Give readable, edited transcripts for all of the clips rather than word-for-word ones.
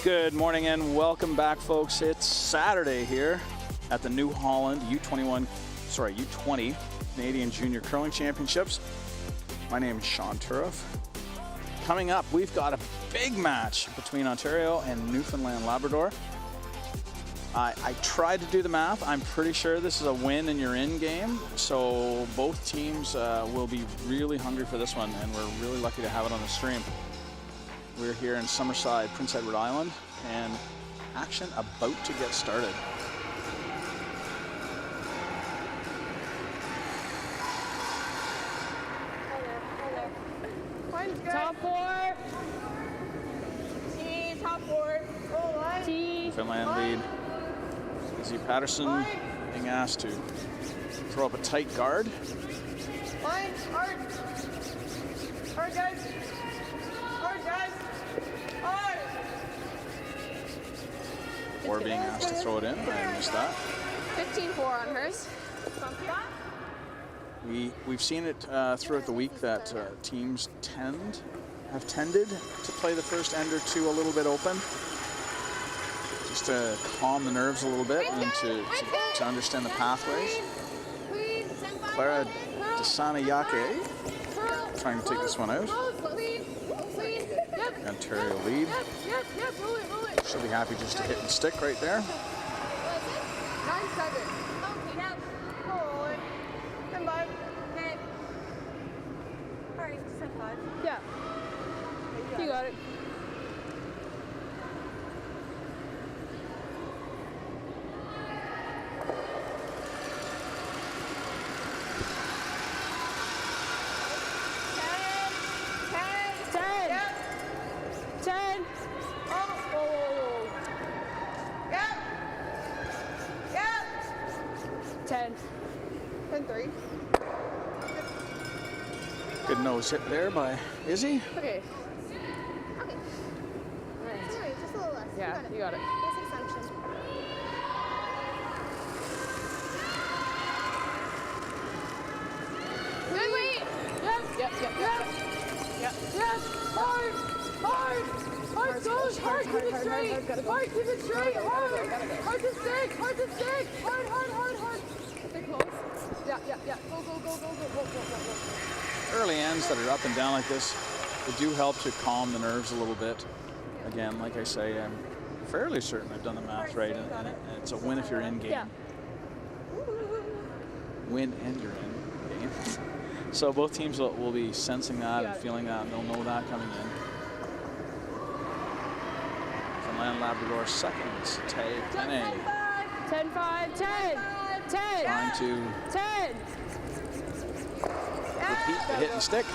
Good morning and welcome back, folks. It's Saturday here at the New Holland U20 Canadian Junior Curling Championships. My name is Sean Turov. Coming up, we've got a big match between Ontario and Newfoundland Labrador. I tried to do the math. I'm pretty sure this is a win and you're in game. So both teams will be really hungry for this one, and we're really lucky to have it on the stream. We're here in Summerside, Prince Edward Island, and action about to get started. Top four. T, top four. T. Finland lead. Izzy Patterson being asked to throw up a tight guard. Line, hard. Hard, guys. Hard, guys. Hard. Or being asked to throw it in. I missed that. 15-4 on hers. We've seen it throughout the week that teams have tended to play the first end or two a little bit open, just to calm the nerves a little bit and to understand the pathways. Clara Desanayake trying to take this one out. Ontario lead. She'll be happy just to hit and stick right there. 9-7. Yep. Hold on. 10-5. Okay. Alright, 10-5. Yeah. You got it. Good nose hit there by Izzy. Okay. Okay. Alright, just a little less. Yeah, you got it. Basic function. Good weight. Yep. Hard. Goes. Hard. Keep it straight. Hard. Keep it straight. Hard to stick. Hard. Stay close. Yeah. Go. Early ends that are up and down like this, they do help to calm the nerves a little bit. Again, like I say, I'm fairly certain I've done the math right, and it's a win if you're in game. Yeah. Win and you're in game. So both teams will be sensing that and feeling that, and they'll know that coming in. Finland Labrador seconds, tag 10A. 10-5. 10. Trying to 10. repeat the hit and stick.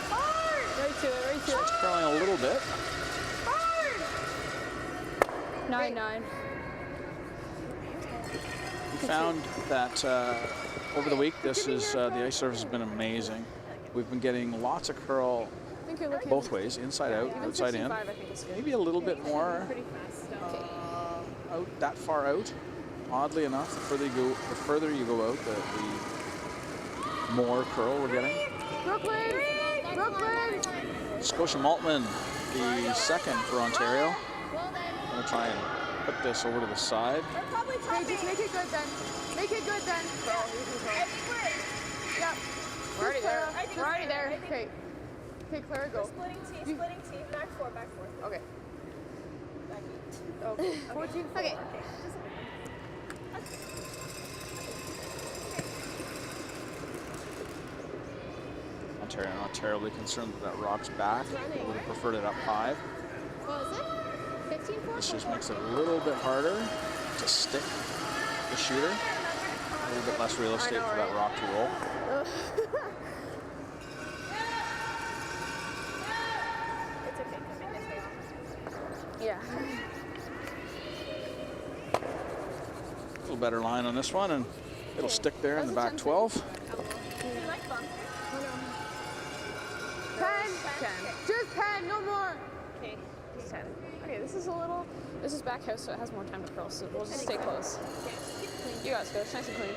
Right to it. Starts curling a little bit. 9-9. We found that over the week, the ice surface has been amazing. We've been getting lots of curl both ways, inside out, outside in. Maybe a little bit more out that far out. Oddly enough, the further you go out, the more curl we're getting. Brooklyn. Scotia Maltman, the second for Ontario. I'm going to try and put this over to the side. Okay, just make it good then. Yep. We're already there. Okay, Clara, go. Splitting T. Back four. Okay. Back 8. Okay. 14. Okay. Ontario not terribly concerned that rock's back. They would have preferred it up high. What was it? 15-4? This just makes it a little bit harder to stick the shooter. A little bit less real estate for that rock to roll. It's okay. Can make this go. Yeah. A little better line on this one, and it'll stick there in the back 12. Do you like bumps? 10. Just 10, no more. Okay. 10. Okay, this is back house, so it has more time to curl, so we'll just stay close. You guys go, nice and clean.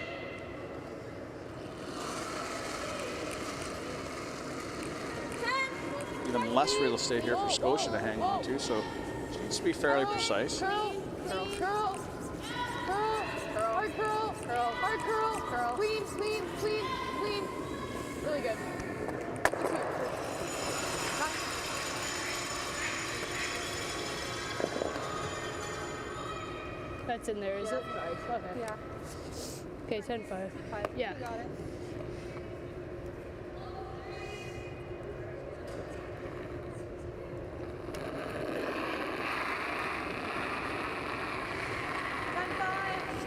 Even less real estate here for Scotia to hang on to, so she needs Seems to be fairly precise. Curl, curl, curl, curl, hard curl, curl, hard curl, curl. Clean, clean, clean, clean. Really good. That's in there, is it? Okay. Yeah. Okay, 10-5. Yeah. You got it.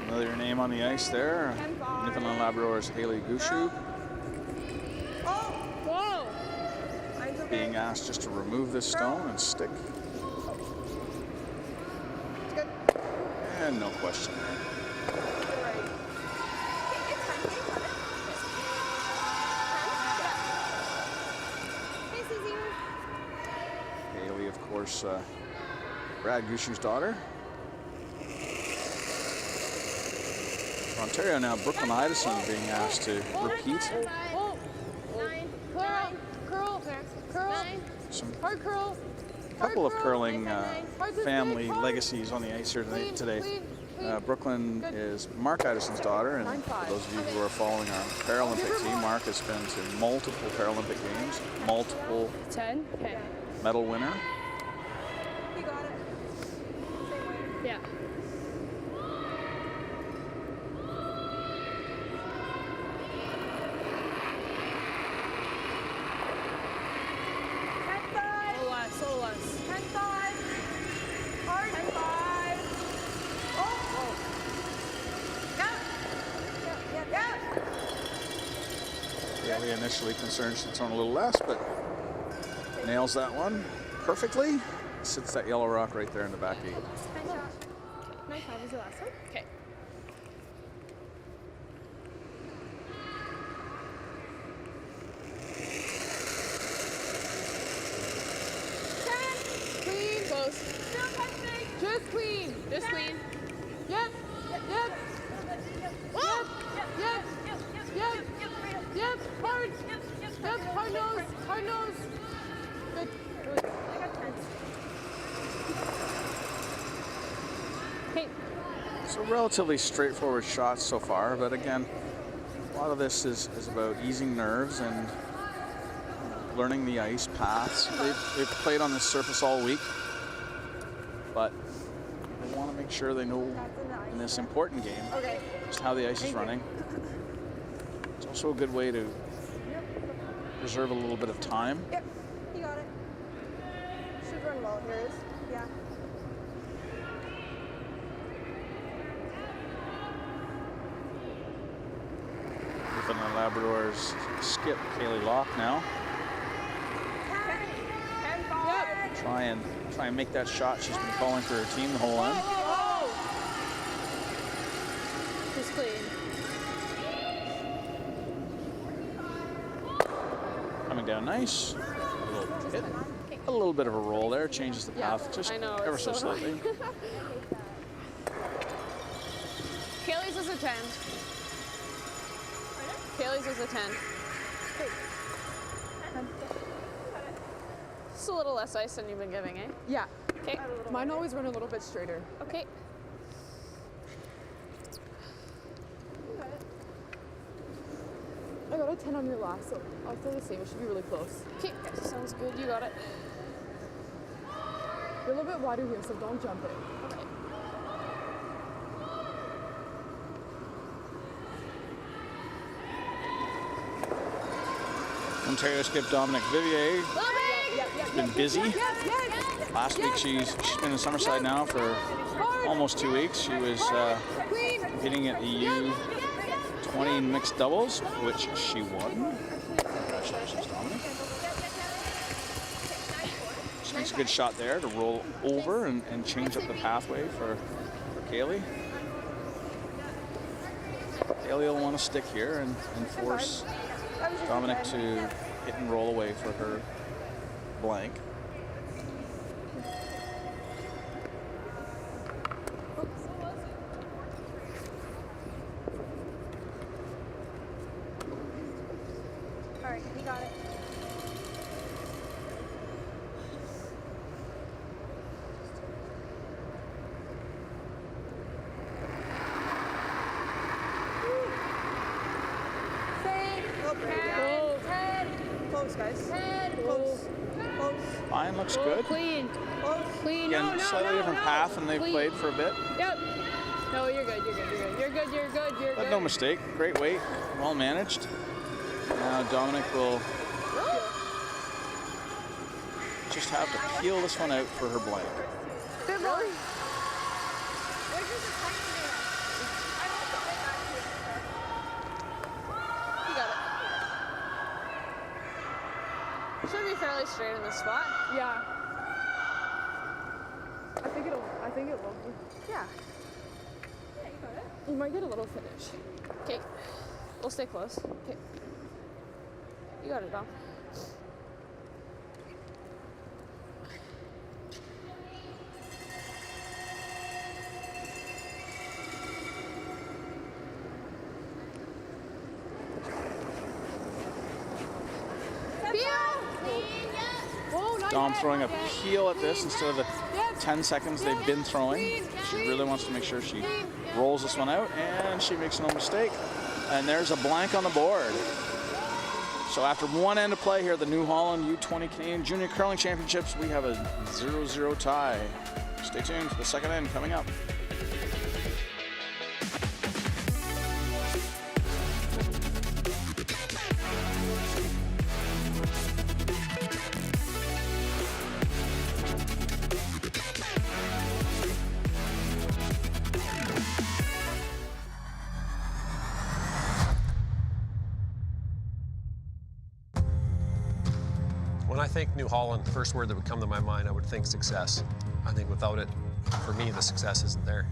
Familiar name on the ice there. Newfoundland Labrador's Haley Gushu Whoa! being asked just to remove this stone and stick. And no question. Haley, of course, Brad Gushu's daughter. Ontario now, Brooklyn Idison being asked to repeat. Curl, curl, curl, Some hard curl. couple of curling family legacies on the ice here today. Brooklyn is Mark Idison's daughter, and for those of you who are following our Paralympic team, Mark has been to multiple Paralympic games, multiple 10? Okay. medal winner. You got it. Same way. Yeah. So less. 10-5. Hard. 10-5. Oh. Yep. Haley initially concerned she'd thrown a little less, but nails that one perfectly. Sits that yellow rock right there in the back 8. 9-5 is the last one. Okay. Clean. Close. Just clean. Just clean. Yep. Yep. Yep. Yep. Yep. Yep. Hard. Yep. Hard nose. Hard nose. Good. Really good. Hey. So relatively straightforward shots so far, but again, a lot of this is about easing nerves and learning the ice paths. They've played on this surface all week, but they want to make sure they know in this important game just how the ice is running. It's also a good way to preserve a little bit of time. Yep. You got it. Should run well here. Yeah. Newfoundland Labrador's skip Kaylee Locke now. Try and make that shot she's been calling for her team the whole end. Just clean. Coming down nice. A little bit of a roll there. Changes the path just I know, ever it's so so slightly. Kaylee's was a 10. Kaylee's was a 10. Just a little less ice than you've been giving, eh? Yeah. Okay. Mine always run a little bit straighter. Okay. I got a 10 on your last, so I'll say the same. It should be really close. Okay. Sounds good. You got it. You're a little bit wider here, so don't jump it. Okay. Ontario skip Dominic Vivier been busy. Yes. Last week she's been in Summerside now for almost 2 weeks. She was competing at the U-20 mixed doubles, which she won. Congratulations, Dominic. She makes a good shot there to roll over and change up the pathway for Kaylee. Kaylee will want to stick here and force Dominic to hit and roll away for her blank. All right, you got it. Close, guys. Head. Close. Close. Line looks Oh, good. clean. Clean. Again, No, no, slightly no, different no. path than they've Clean. played for a bit. Yep. No, you're good. You're good. You're good. You're good. You're good. You're But good. no mistake. Great weight. Well managed. Now Dominic will just have to peel this one out for her blank. Good boy. There's just a tiny bit. I don't know if You got it. Should be fairly straight in this spot. Yeah. I think it will be. Yeah. You might get a little finish. Okay. We'll stay close. Okay. You got it, Dom. Dom throwing a peel at this instead of the 10 seconds they've been throwing. She really wants to make sure she rolls this one out, and she makes no mistake. And there's a blank on the board. So after one end of play here at the New Holland U-20 Canadian Junior Curling Championships, we have a 0-0 tie. Stay tuned for the second end coming up. When I think New Holland, the first word that would come to my mind, I would think success. I think without it, for me, the success isn't there.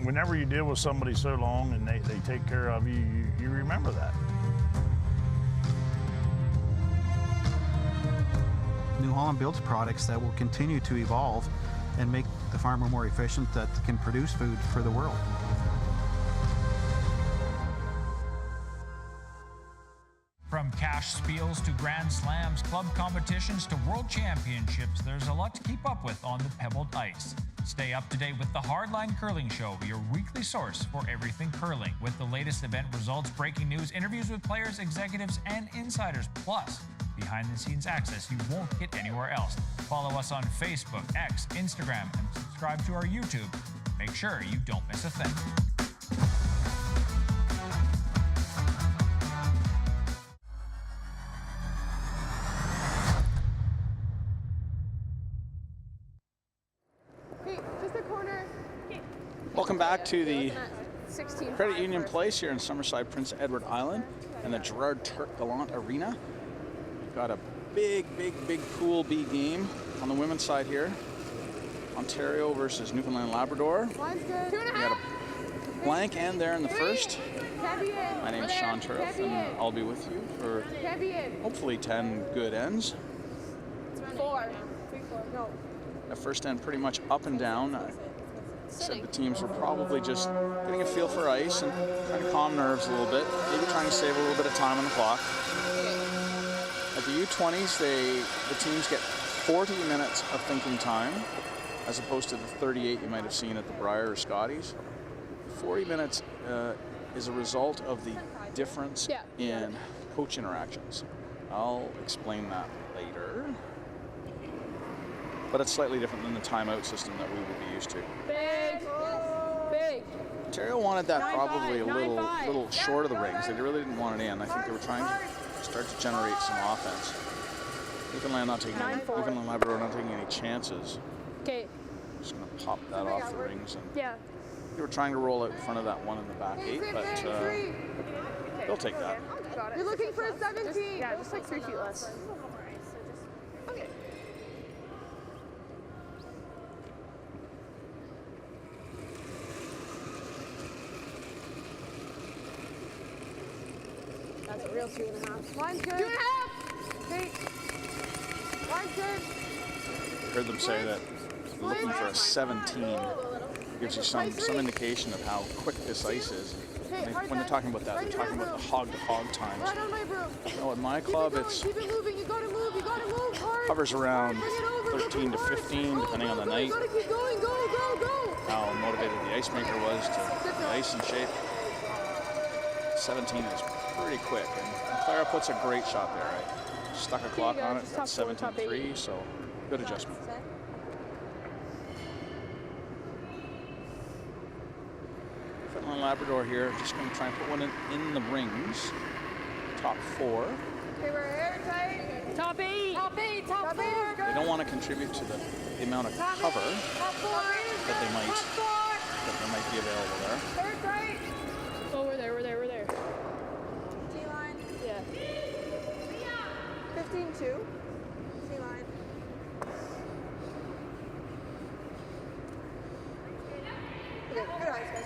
Whenever you deal with somebody so long and they take care of you, you remember that. New Holland builds products that will continue to evolve and make the farmer more efficient, that can produce food for the world. From cash spiels to Grand Slams, club competitions to world championships, there's a lot to keep up with on the pebbled ice. Stay up to date with the Hardline Curling Show, your weekly source for everything curling, with the latest event results, breaking news, interviews with players, executives, and insiders, plus behind-the-scenes access you won't get anywhere else. Follow us on Facebook, X, Instagram, and subscribe to our YouTube. Make sure you don't miss a thing. Hey, just a corner. Welcome back to the 16. Credit Union Place here in Summerside, Prince Edward Island, and the Gerard Turk Gallant Arena. We've got a big Pool B game on the women's side here. Ontario versus Newfoundland Labrador. Line's good. We got a blank end there in the first. My name is Sean Turf, and I'll be with you for hopefully 10 good ends. 4. 3-4. No. The first end pretty much up and down. I said the teams were probably just getting a feel for ice and trying to calm nerves a little bit, maybe trying to save a little bit of time on the clock. At the U-20s, the teams get 40 minutes of thinking time, as opposed to the 38 you might have seen at the Brier or Scotties. 40 minutes is a result of the difference in coach interactions. I'll explain that later. But it's slightly different than the timeout system that we would be used to. Big. Ontario wanted that probably a little short of the rings. They really didn't want it in. I think they were trying to start to generate some offense. Newfoundland Labrador not taking any chances. Okay. Just gonna pop that off the rings, and Yeah. they were trying to roll out in front of that one in the back 8, but they'll take that. You're looking for a 17. Yeah, just like 3 feet less. Okay. That's a real 2.5. Line's good. 2.5. Okay. Line's good. Heard them say that looking for a 17 gives you some indication of how quick this ice is. When they're talking about that, they're talking about the hog-to-hog times. Right on my broom. No, at my club, Keep it's it moving. You gotta move. You gotta move hard. hovers around Bring it over. 13 to 15, depending on the night. You gotta keep going. Go. How motivated the ice maker was to get the ice in shape. 17 is pretty quick, and Clara puts a great shot there, right? Stuck a clock on it, Just got top 4, top 8. 17-3, so good adjustment. Newfoundland Labrador here, just going to try and put one in the rings. Top 4. Okay, we're airtight. Top 8. Top 8, top 4. They don't want to contribute to the amount of cover Top 4. that they might be available there. Airtight. Oh, we're there, we're there, we're there. T-line. Yeah. 15-2. T-line. Okay, good eyes, guys.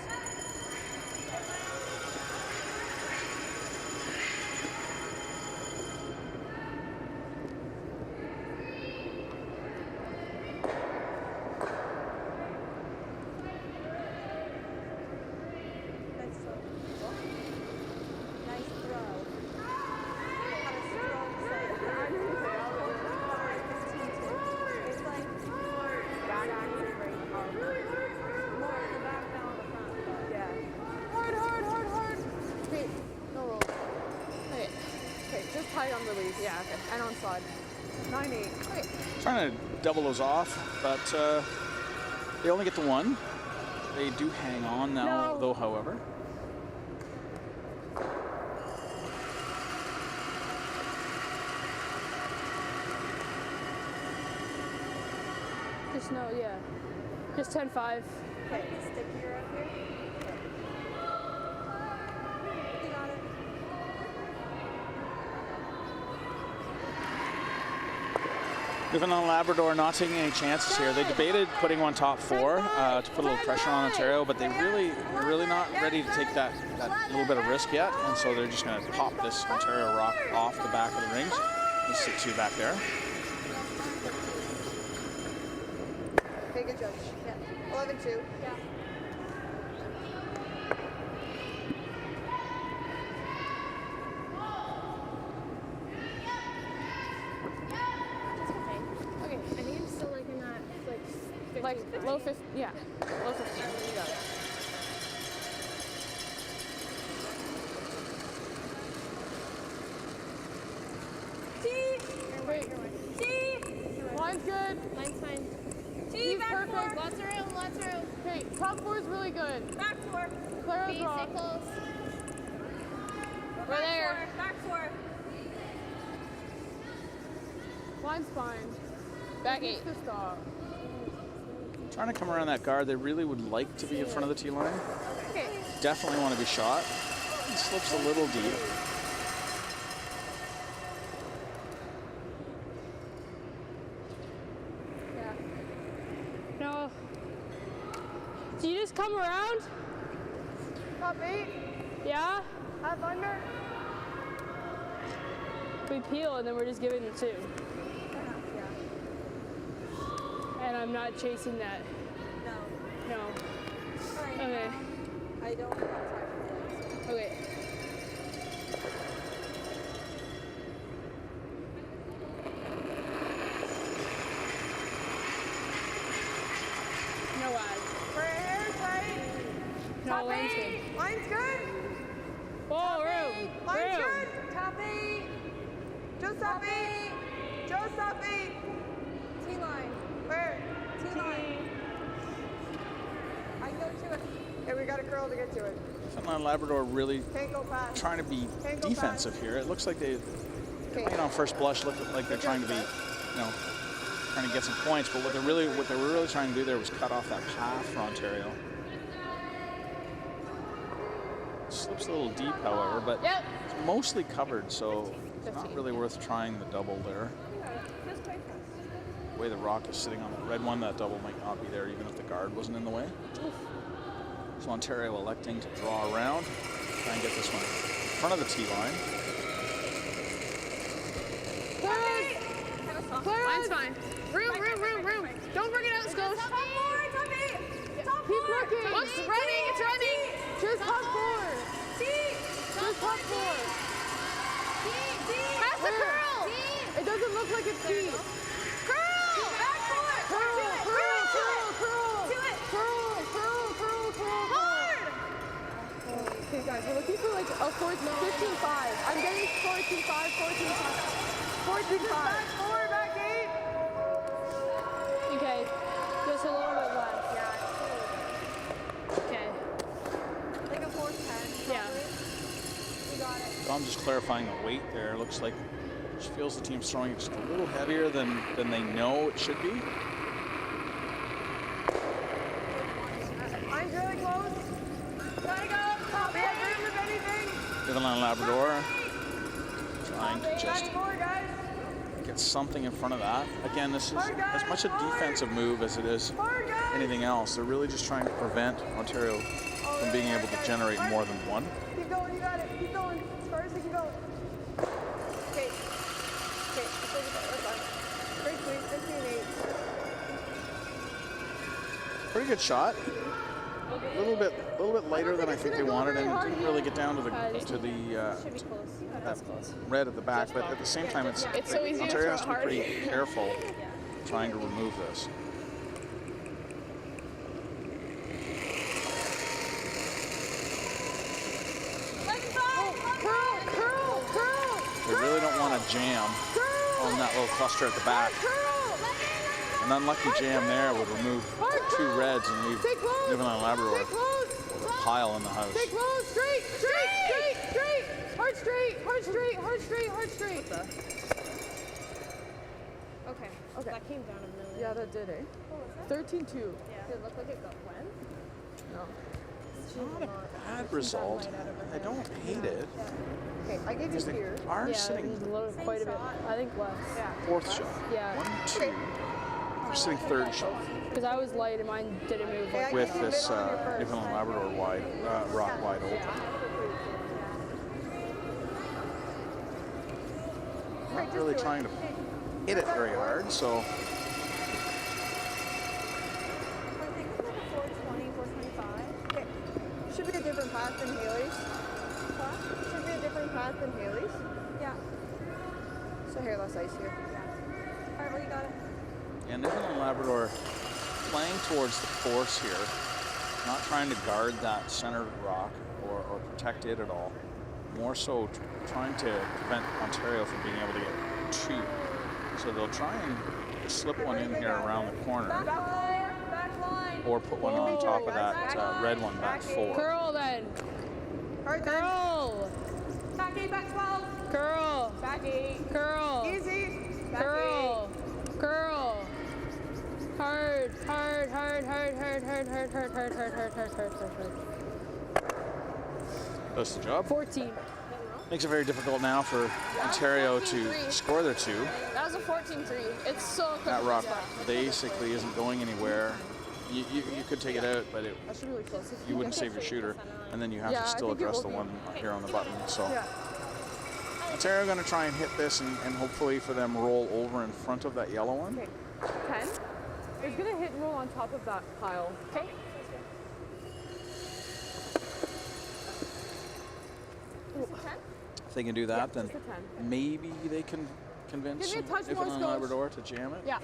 Nice throw. How does stroke say it? It's like back on the break. More in the back than on the front. Yeah. Hard, hard, hard, hard. Okay, no roll. Okay. Okay, just tight on release. Yeah, okay. And on slide. 9-8. Okay. Trying to double those off, but they only get the one. They do hang on now, No. though, however. Just no, yeah. Just 10-5. Okay, stickier up here. You got it. Newfoundland Labrador not taking any chances here. They debated putting one top 4 to put a little pressure on Ontario, but they're really not ready to take that little bit of risk yet, and so they're just going to pop this Ontario rock off the back of the rings. Let's sit 2 back there. Okay, good judge. Yeah. 11-2. Yeah. Okay. I think I'm still like in that Like low 15. Yeah. Low 15. You got it. Wait. T. Line's good. Line's fine. He's perfect. Lots of room, lots of room. Okay, top 4 is really good. Back 4. Clara's Be rock. close. We're there. Back 4. Line's fine. Back 8. To stop. Trying to come around that guard. They really would like to be in front of the tee line. Okay. Definitely want to be shot. It slips a little deep. Yeah. No. Do you just come around? Top 8. Yeah? Half under. We peel and then we're just giving the 2. And I'm not chasing that. No. No. Alright. Okay. I don't have time for that. Okay. No ad. We're airtight. No, Top line's 8. good. Line's good. Oh, room. Line's Room. good. Top 8. Just top 8. Just top 8. T-line. Where? T-line. I can go to it. Okay, we got a curl to get to it. Newfoundland Labrador really Can't go past. trying to be Can't go defensive past. here. It looks like they, Okay. might on first blush, look like they're trying to be, trying to get some points. But what they were really trying to do there was cut off that path for Ontario. Slips a little deep, however, but Yep. it's mostly covered, so it's not 15. really worth trying the double there. The way the rock is sitting on the red one, that double might not be there even if the guard wasn't in the way. So Ontario electing to draw around, try and get this one in front of the tee line. Line's fine. Room. Don't bring it out, Scopes. Top 4. Top 8. Top 4. Keep looking. Top It's running. It's running. Just top 4. T. Just top 4. Pass the curl. It doesn't look like it's T. Curl. Back 4. Curl. To it. Curl. Hard. Okay, guys, we're looking for like a 15-5. I'm getting 14-5, 14-5. 14-5. Back 4, back 8. Okay, just a little bit less. Yeah. Okay. Like a 410. Yeah. You got it. So I'm just clarifying the weight there. Looks like it feels the team's throwing it just a little heavier than they know it should be. Mine's really close. Gotta go. Top We have room if anything. Newfoundland Labrador trying to just 94, guys. get something in front of that. Again, this is as much a defensive move as it is Hard, guys. anything else. They're really just trying to prevent Ontario from being able to generate more than one. Keep going, you got it. Keep going. As far as you can go. Okay. Okay. Great sweep. 15-8. Pretty good shot. A little bit lighter than I think they wanted, and it didn't really get down to the Should be close. that red at the back. But at the same time, It's so easy to Ontario throw has to be hard. pretty careful trying to remove this. They really don't want to jam on that little cluster at the back. An unlucky jam there would remove 2 reds and leave Newfoundland Labrador with a pile in the house. Stay close, straight. Hard straight. Okay. Okay. That came down a million. Yeah, that did, eh? What was that? 13-2. Did it look like it went? No. Not a bad result. I don't hate it. Okay, I gave you Because they here. are Yeah, sitting a little, quite a bit. I think less. Yeah. 4th shot. Yeah. 1, 2. We're sitting 3rd shot Because I was light and mine didn't move. Like with this Newfoundland Labrador rock wide open. Not really trying to hit it very hard, so I think it's like a 420, 425. Okay. Should be a different path than Haley's. What? Should be a different path than Haley's. Yeah. So here, less ice here. All right, well, you got it. and Newfoundland Labrador playing towards the course here, not trying to guard that center rock or protect it at all. More so trying to prevent Ontario from being able to get 2. So they'll try and slip one in here around the corner, Back line. or put one on top of that red one back 4. Curl then. Hard then. Curl. Back 8, back 12. Curl. Back 8. Curl. Easy. Back Curl. Curl. Hard. Does the job. 14. Makes it very difficult now for Ontario to score their 2. That was a 14-3. It's so close. That rock basically isn't going anywhere. You could take it out, but That's really close. you wouldn't save your shooter, and then you have Yeah, to I still think it address will the be. one here on the button. So Yeah. Ontario going to try and hit this and hopefully for them roll over in front of that yellow one. 10. It's going to hit and roll on top of that pile. Okay. If they can do that, then just a 10. maybe they can convince Give me a touch more, Newfoundland Scotch. Labrador to jam it. Yeah.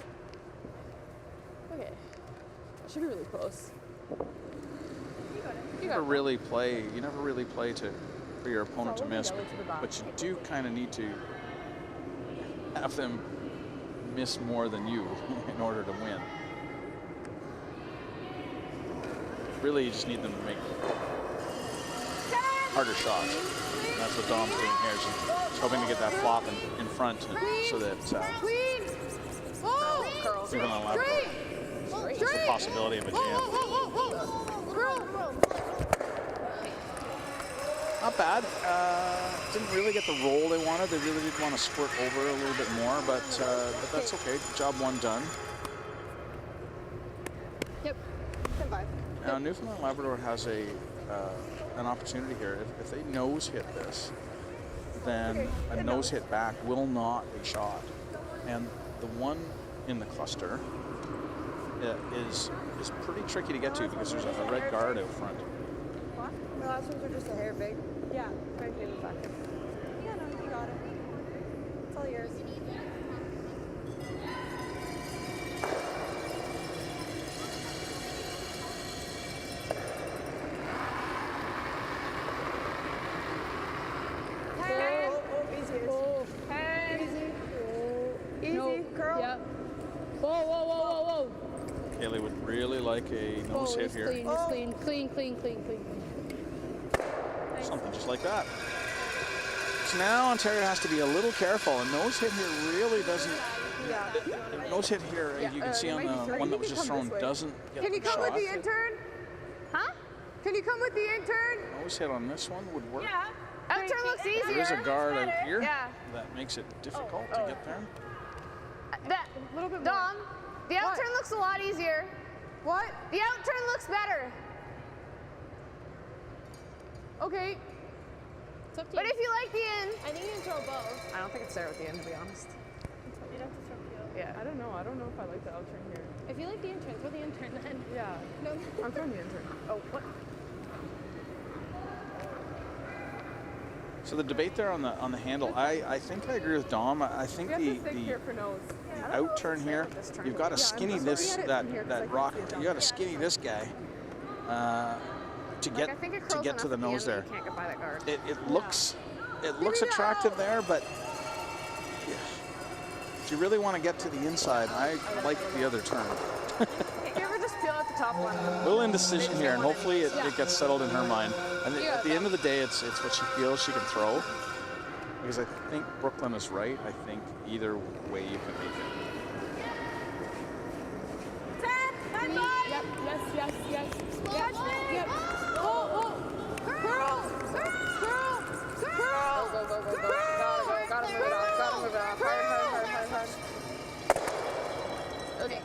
Okay. That should be really close. You never really play for your opponent to Follow the miss, yellow to the back. but you do kind of need to have them miss more than you in order to win. Really, you just need them to make harder shots. And that's what Dom's doing here. She's hoping to get that flop in front so that Newfoundland Labrador has the possibility of a jam. Not bad. Didn't really get the roll they wanted. They really did want to squirt over a little bit more, but that's okay. Job 1 done. Yep. 10-5. Now Newfoundland Labrador has an opportunity here. If they nose hit this, then a nose hit back will not be shot. And the one in the cluster is pretty tricky to get to because there's a red guard out front. What? The last ones are just a hair big. Yeah. Right here in the back. Yeah, no, you got it. It's all yours. like a nose hit here. Clean, it's clean, clean, clean, clean, clean. Something just like that. So now Ontario has to be a little careful. A nose hit here really doesn't. A nose hit here, you can see on the one that was just thrown, doesn't get Can you come shot. with the intern? Huh? Can you come with the intern? Nose hit on this one would work. Yeah. Outturn looks easier. There is a guard out here Yeah. that makes it difficult to get there. That, A little bit more. Dom, the outturn looks a lot easier. What? The outturn looks better. Okay. It's up to but if you like the in, I think you can throw both. I don't think it's there with the end, to be honest. You'd have to throw both. Yeah. I don't know. I don't know if I like the outturn here. If you like the intern, throw the intern then. Yeah. No. I'm throwing the intern. Oh, what? So the debate there on the handle, I think I agree with Dom. I think the outturn here, you've got to skinny this that rock. You got to skinny this guy to get to the nose there. Can't get by that guard. It looks attractive there, but if you really want to get to the inside, I like the other turn. You ever just peel out the top one? A little indecision here, and hopefully it gets settled in her mind. And at the end of the day, it's what she feels she can throw. Because I think Brooklyn is right. I think either way you can make it. 10, 9, 5. Yep, yes. Catch me. Yep. Oh. Curl. Gotta move it off. Hard. okay.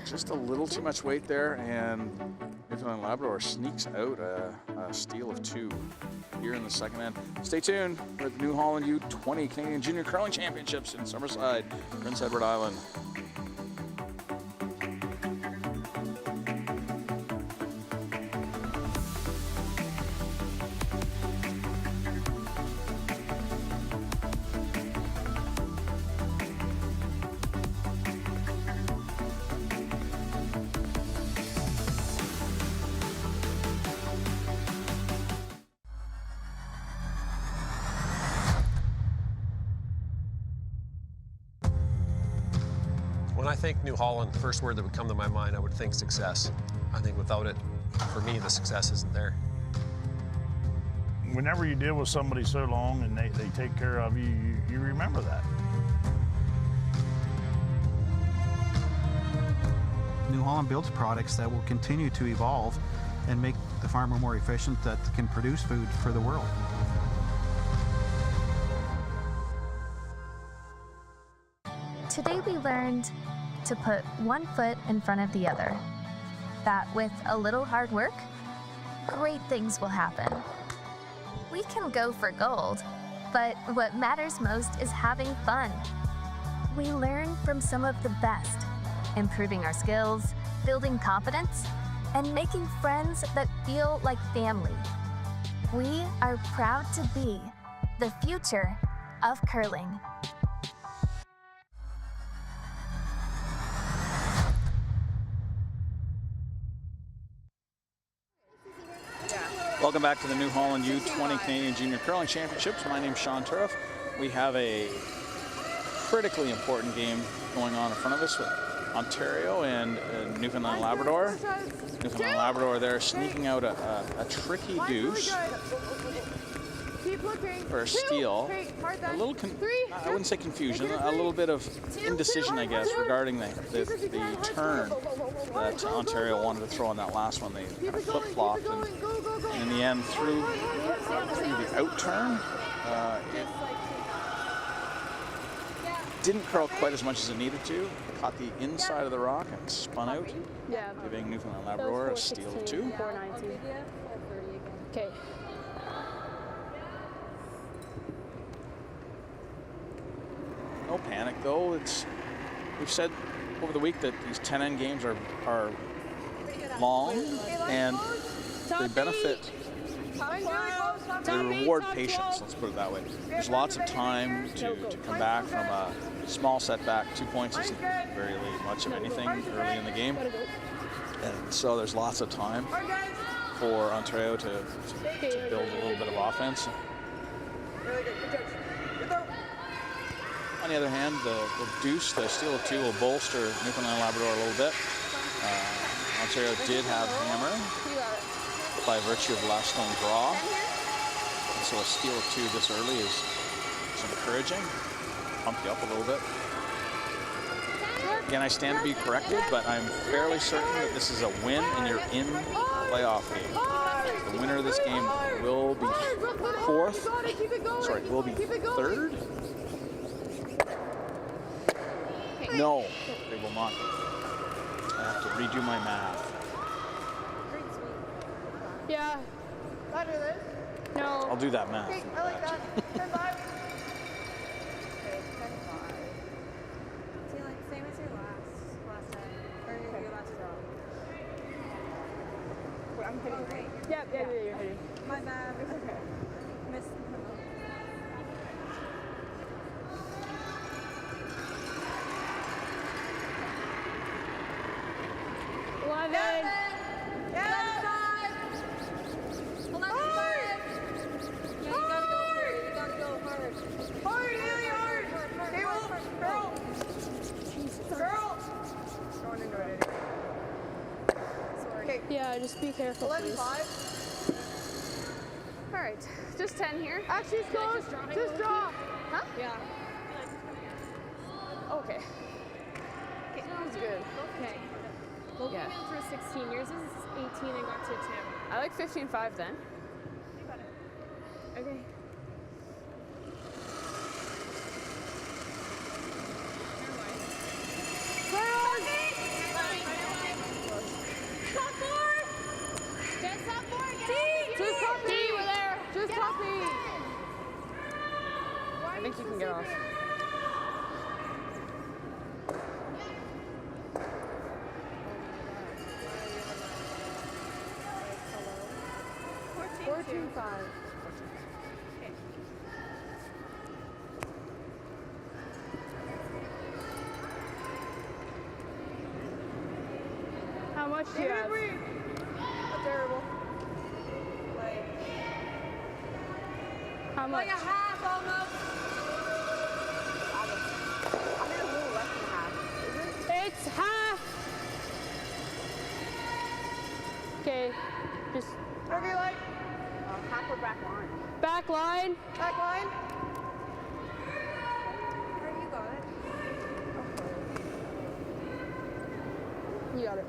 Just a little too much weight there, and Newfoundland Labrador sneaks out a steal of 2 here in the second end. Stay tuned for the New Holland U-20 Canadian Junior Curling Championships in Summerside, Prince Edward Island. When I think New Holland, the first word that would come to my mind, I would think success. I think without it, for me, the success isn't there. Whenever you deal with somebody so long and they take care of you, you remember that. New Holland builds products that will continue to evolve and make the farmer more efficient, that can produce food for the world. Today we learned to put one foot in front of the other. That with a little hard work, great things will happen. We can go for gold, but what matters most is having fun. We learn from some of the best, improving our skills, building confidence, and making friends that feel like family. We are proud to be the future of curling. Welcome back to the New Holland U-20 Canadian Junior Curling Championships. My name's Sean Turriff. We have a critically important game going on in front of us with Ontario and Newfoundland Labrador. Newfoundland Labrador there sneaking out a tricky douche for a steal. A little, I wouldn't say confusion, a little bit of indecision, I guess, regarding the turn that Ontario wanted to throw on that last one. They kind of flip-flopped, and in the end, through the out-turn, it didn't curl quite as much as it needed to. Caught the inside of the rock and spun out, giving Newfoundland Labrador a steal of 2. 490. Okay. No panic though. We've said over the week that these 10-end games are long and they benefit. They reward patience. Let's put it that way. There's lots of time to come back from a small setback. 2 points isn't very much of anything early in the game, and so there's lots of time for Ontario to build a little bit of offense. the other hand, the deuce, the steel of 2 will bolster Newfoundland and Labrador a little bit. Ontario did have hammer by virtue of last stone draw. And so a steel of 2 this early is encouraging. Pump you up a little bit. Again, I stand to be corrected, but I'm fairly certain that this is a win and you're in the playoff game. The winner of this game will be fourth. Sorry, will be third. No, they will not. I have to redo my math. Yeah. Better this. No. I'll do that math. Okay, I like that. 10-5. Okay, 10-5. Same as your last time. Or your last draw. Wait, I'm hitting right? Yeah, you're hitting. My bad. Okay. Missed. 11. Yeah. 11-5. Yeah, you gotta go hard. You gotta go hard. Hard, really hard. Hey, Wolf, girl. Girl. Going into it. Sorry. Okay. Yeah, just be careful, please. 11-5. All right, just 10 here. Actually, it's close. Just draw. Huh? Yeah. Okay. Sounds good. Okay. Logan Yeah. went through 16 years. This is 18 and got to 2. I like 15-5 then. Okay. Top 4! Just top 4! Just top B, we're there. Just top B. I think you can get off. Fourteen 14-5. How much do you have? Terrible. Like, How much? like a half almost. I'm in a little less than half. Is it? It's half. Okay, just Whatever you like. half or back line. back line. Back line. Alright, you got it. You got it.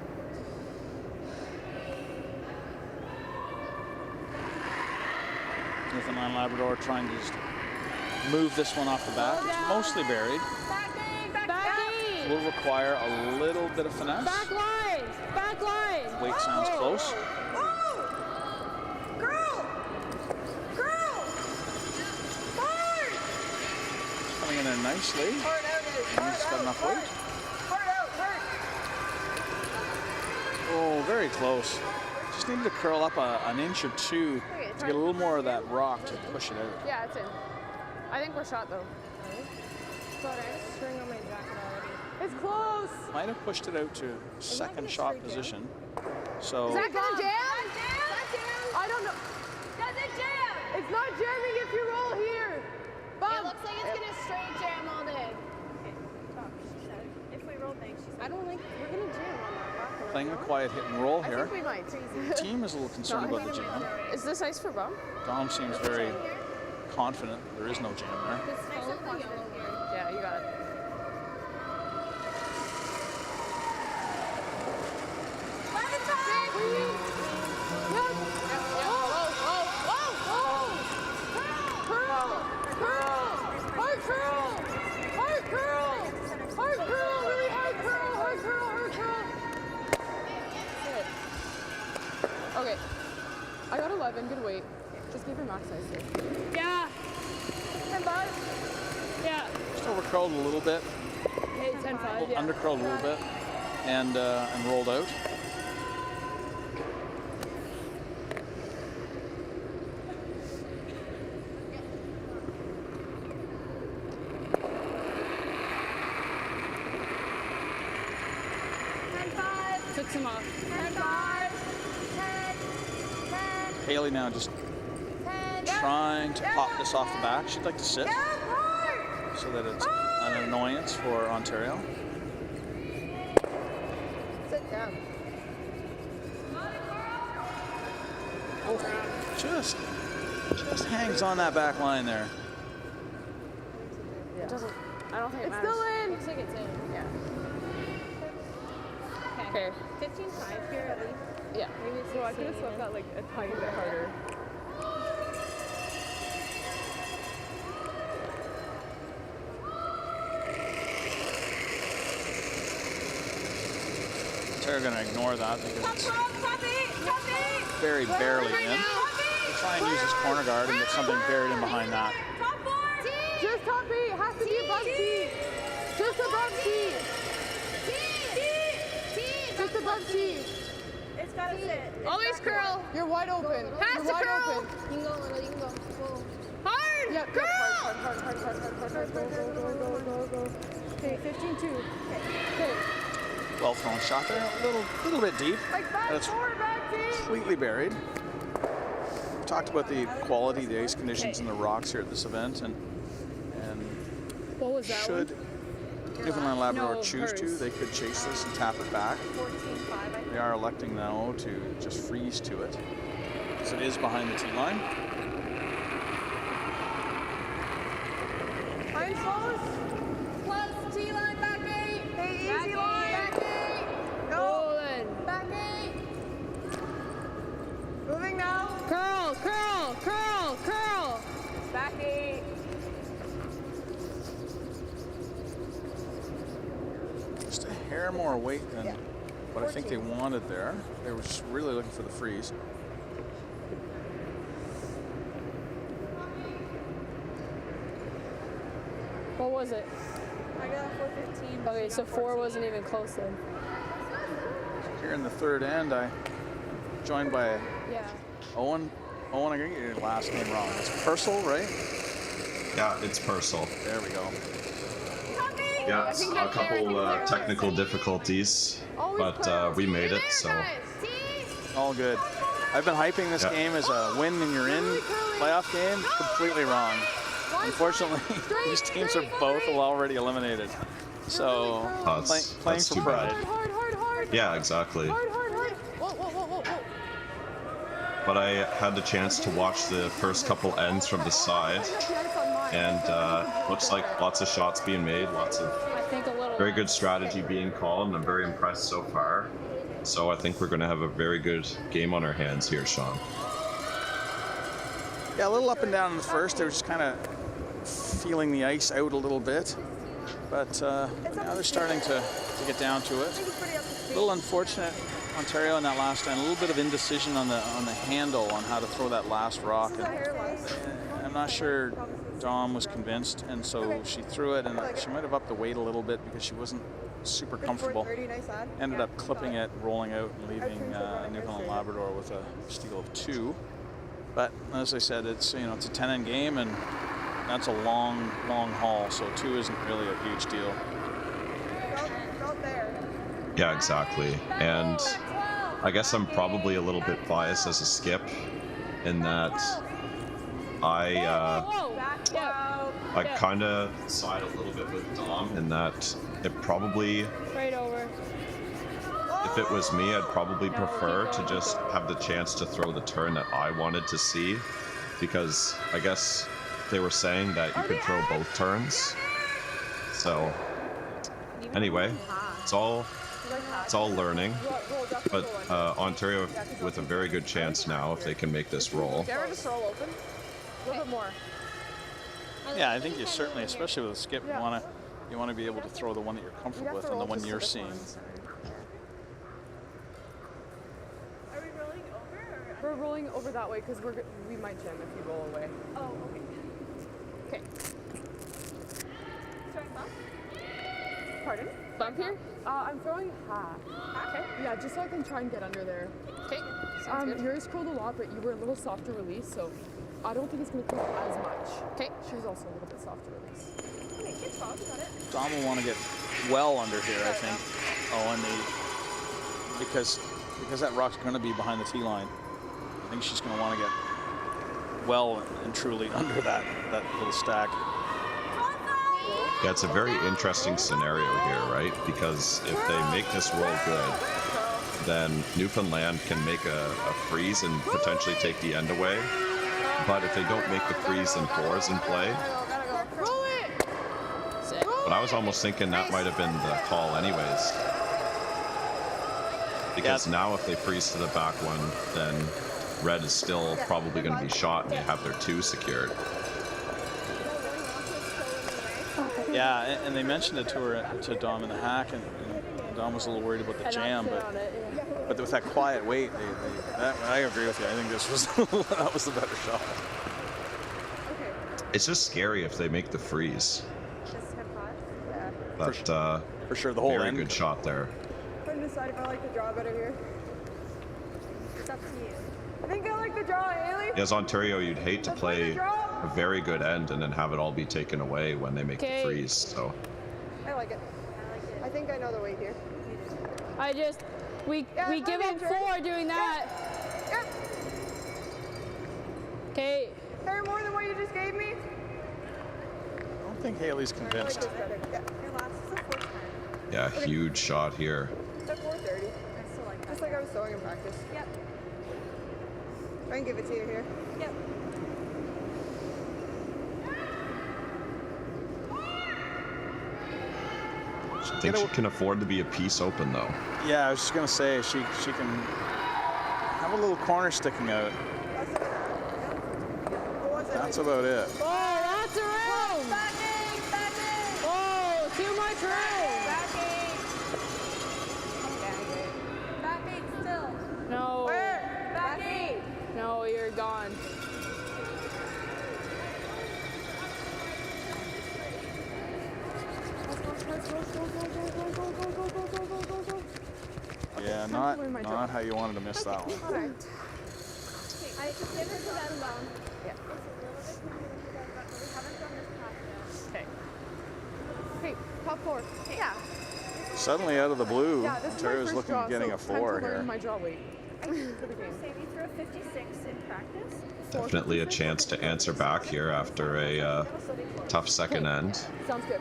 Newfoundland Labrador trying to just move this one off the back. It's mostly buried. Will require a little bit of finesse. Back line. Back line. Weight sounds close. Oh! Girl! Girl! Hard! Coming in there nicely. Hard out it. Hard He's got out. enough Hard. weight. Hard out. Hard. Oh, very close. Just needed to curl up an inch or two to get a little more of that rock to push it out. Yeah, it's in. I think we're shot though. But I have a string on my jacket already. It's close. Might have pushed it out to second shot position. So Is that gonna jam? I don't know. Does it jam? It's not jamming if you roll here. It Bum. looks like it's gonna straight jam all day. If we roll things, I don't think we're gonna jam on that rock. playing a quiet hit and roll I here. think we might. The team is a little concerned about the jam. Is this ice for bum? Dom seems very confident there is no jam there. Yeah, you got it. Okay, I got 11, good weight. Just give her max ice here. Yeah. Yeah. Just over curled a little bit, Hey, 10-5, yeah. under curled a little bit, and rolled out. Took some off. Haley now just trying to pop this off the back. She'd like to sit so that it's an annoyance for Ontario. Sit down. Oh, just hangs on that back line there. Yeah. It doesn't, I don't think it It's matters. still in. Looks like it's in. Yeah. Okay. 15-5 here at least. Yeah. Maybe it's So I could have 16 swept that like a tiny bit harder. They're going to ignore that because it's very barely in. We'll try and use his corner guard and get something buried in behind that. Just top 8. Has to be above T. Just above T. Just above T. It's gotta sit. Always curl. You're wide open. Has You're to wide curl. open. You can go, little, you can go. Go. Hard. Yep. Curl. Hard. Go. Okay, 15-2. Okay. Well thrown shot there, a little bit deep. Like back That's forward, back T. completely buried. We talked about the quality, the ice conditions, and the rocks here at this event, and What was that should Newfoundland Labrador No, choose to, hers. they could chase this and tap it back. 14-5, They are electing now to just freeze to it, because it is behind the tee line. I'm close. Plus T-line, back 8. Hey, easy Back 8. line. Back 8. Go then. Back 8. Moving now. Curl, curl, curl, curl. Back 8. Just a hair more weight than what I think they wanted there. They were just really looking for the freeze. What was it? I got a 415. Okay, so 4 wasn't even close then. Here in the third end, I joined by Yeah. Owen, I'm gonna get your last name wrong. It's Purcell, right? Yeah, it's Purcell. There we go. Yeah, it's a couple technical difficulties, but we made it, so. All good. I've been hyping this game as a win and you're in playoff game. Completely wrong. Unfortunately, these teams are both already eliminated. So playing that's for too pride. bad. Hard. Yeah, exactly. Hard. Whoa. But I had the chance to watch the first couple ends from the side, and looks like lots of shots being made, lots of very good strategy being called, and I'm very impressed so far. So I think we're going to have a very good game on our hands here, Sean. Yeah, a little up and down in the first. They were just kind of feeling the ice out a little bit. But now they're starting to get down to it. A little unfortunate, Ontario in that last end. A little bit of indecision on the handle on how to throw that last rock. And I'm not sure Dom was convinced, and so she threw it, and she might have upped the weight a little bit because she wasn't super comfortable. Ended up clipping it, rolling out, and leaving Newfoundland Labrador with a steal of 2. But as I said, it's it's a 10-end game, and that's a long haul. So 2 isn't really a huge deal. Yeah, exactly. And I guess I'm probably a little bit biased as a skip in that I kind of side a little bit with Dom in that it probably, Right over. if it was me, I'd probably prefer to just have the chance to throw the turn that I wanted to see, because I guess they were saying that you could throw both turns. So anyway, it's all learning, but Ontario with a very good chance now if they can make this roll. Dare just roll open. A little bit more. Yeah, I think you certainly, especially with a skip, you want to be able to throw the one that you're comfortable with and the one you're seeing. Are we rolling over? Or We're rolling over that way because we might jam if you roll away. oh, okay. Okay. Throwing bump? Pardon? Bump here? I'm throwing half. Okay. Yeah, just so I can try and get under there. Okay. Sounds good. Yours curled a lot, but you were a little softer release, so I don't think it's going to come out as much. Okay. She was also a little bit softer release. Okay, kids ball, got it. Dom will want to get well under here, I think. Because that rock's going to be behind the tee line. I think she's going to want to get well and truly under that little stack. cool. Yeah, it's a very interesting scenario here, right? Because if they make this roll good, then Newfoundland can make a freeze and potentially take the end away. But if they don't make the freeze and fours in play, Roll it. but I was almost thinking that might have been the call anyways. Because now if they freeze to the back one, then red is still probably going to be shot and they have their 2 secured. Yeah, and they mentioned it to her, to Dom in the hack, and Dom was a little worried about the jam, but with that quiet wait, I agree with you. I think this was that was the better shot. It's just scary if they make the freeze. But for sure, the whole very end. good shot there. I'm trying to decide if I like the draw better here. It's up to you. I think I like the draw, Haley. As Ontario, you'd hate to play a very good end and then have it all be taken away when they make the freeze. So I like it. I think I know the weight here. We give up 4 doing that. Yep. Okay. There more than what you just gave me? I don't think Haley's convinced. yeah, huge shot here. It's at 430. I still like that. Just like I was throwing in practice. Yep. I can give it to you here. Yep. I think she can afford to be a piece open though. Yeah, I was just gonna say she can have a little corner sticking out. That's about it. Oh, that's a room. Backing. Oh, too much room. Backing still. No. Where? Backing. No, you're gone. Yeah, not how you wanted to miss that one. All right. I just give her to that alone. Yeah. It's a little bit too many but we haven't done this pass yet. Okay. Okay, top 4. Yeah. Suddenly out of the blue, Yeah, this is my Ontario's first looking draw, at getting so a 4 time to learn here. my draw weight. I think Sammy threw a 56 in practice. Definitely a chance to answer back here after a tough second end. Sounds good.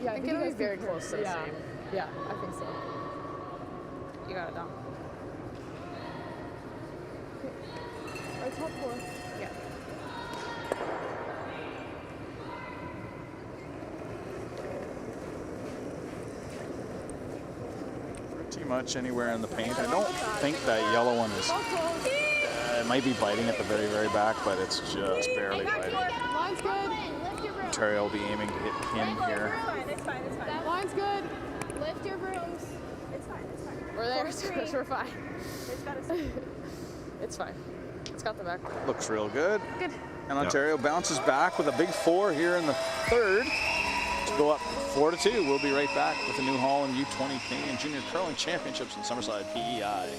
Yeah, I think it'll be very close to the same. Yeah, I think so. You got it down. Okay. Right, top 4. Yeah. Pretty much anywhere in the paint. I don't think that yellow one is. It might be biting at the very, very back, but it's just barely biting. Line's good. Ontario will be aiming to hit pin here. It's fine. That line's good. Lift your brooms. It's fine. We're there, so we're fine. It's got a It's fine. It's got the back. Looks real good. Good. And Ontario bounces back with a big 4 here in the third to go up 4-2. We'll be right back with the New Holland U-20 Canadian Junior Curling Championships in Summerside, PEI.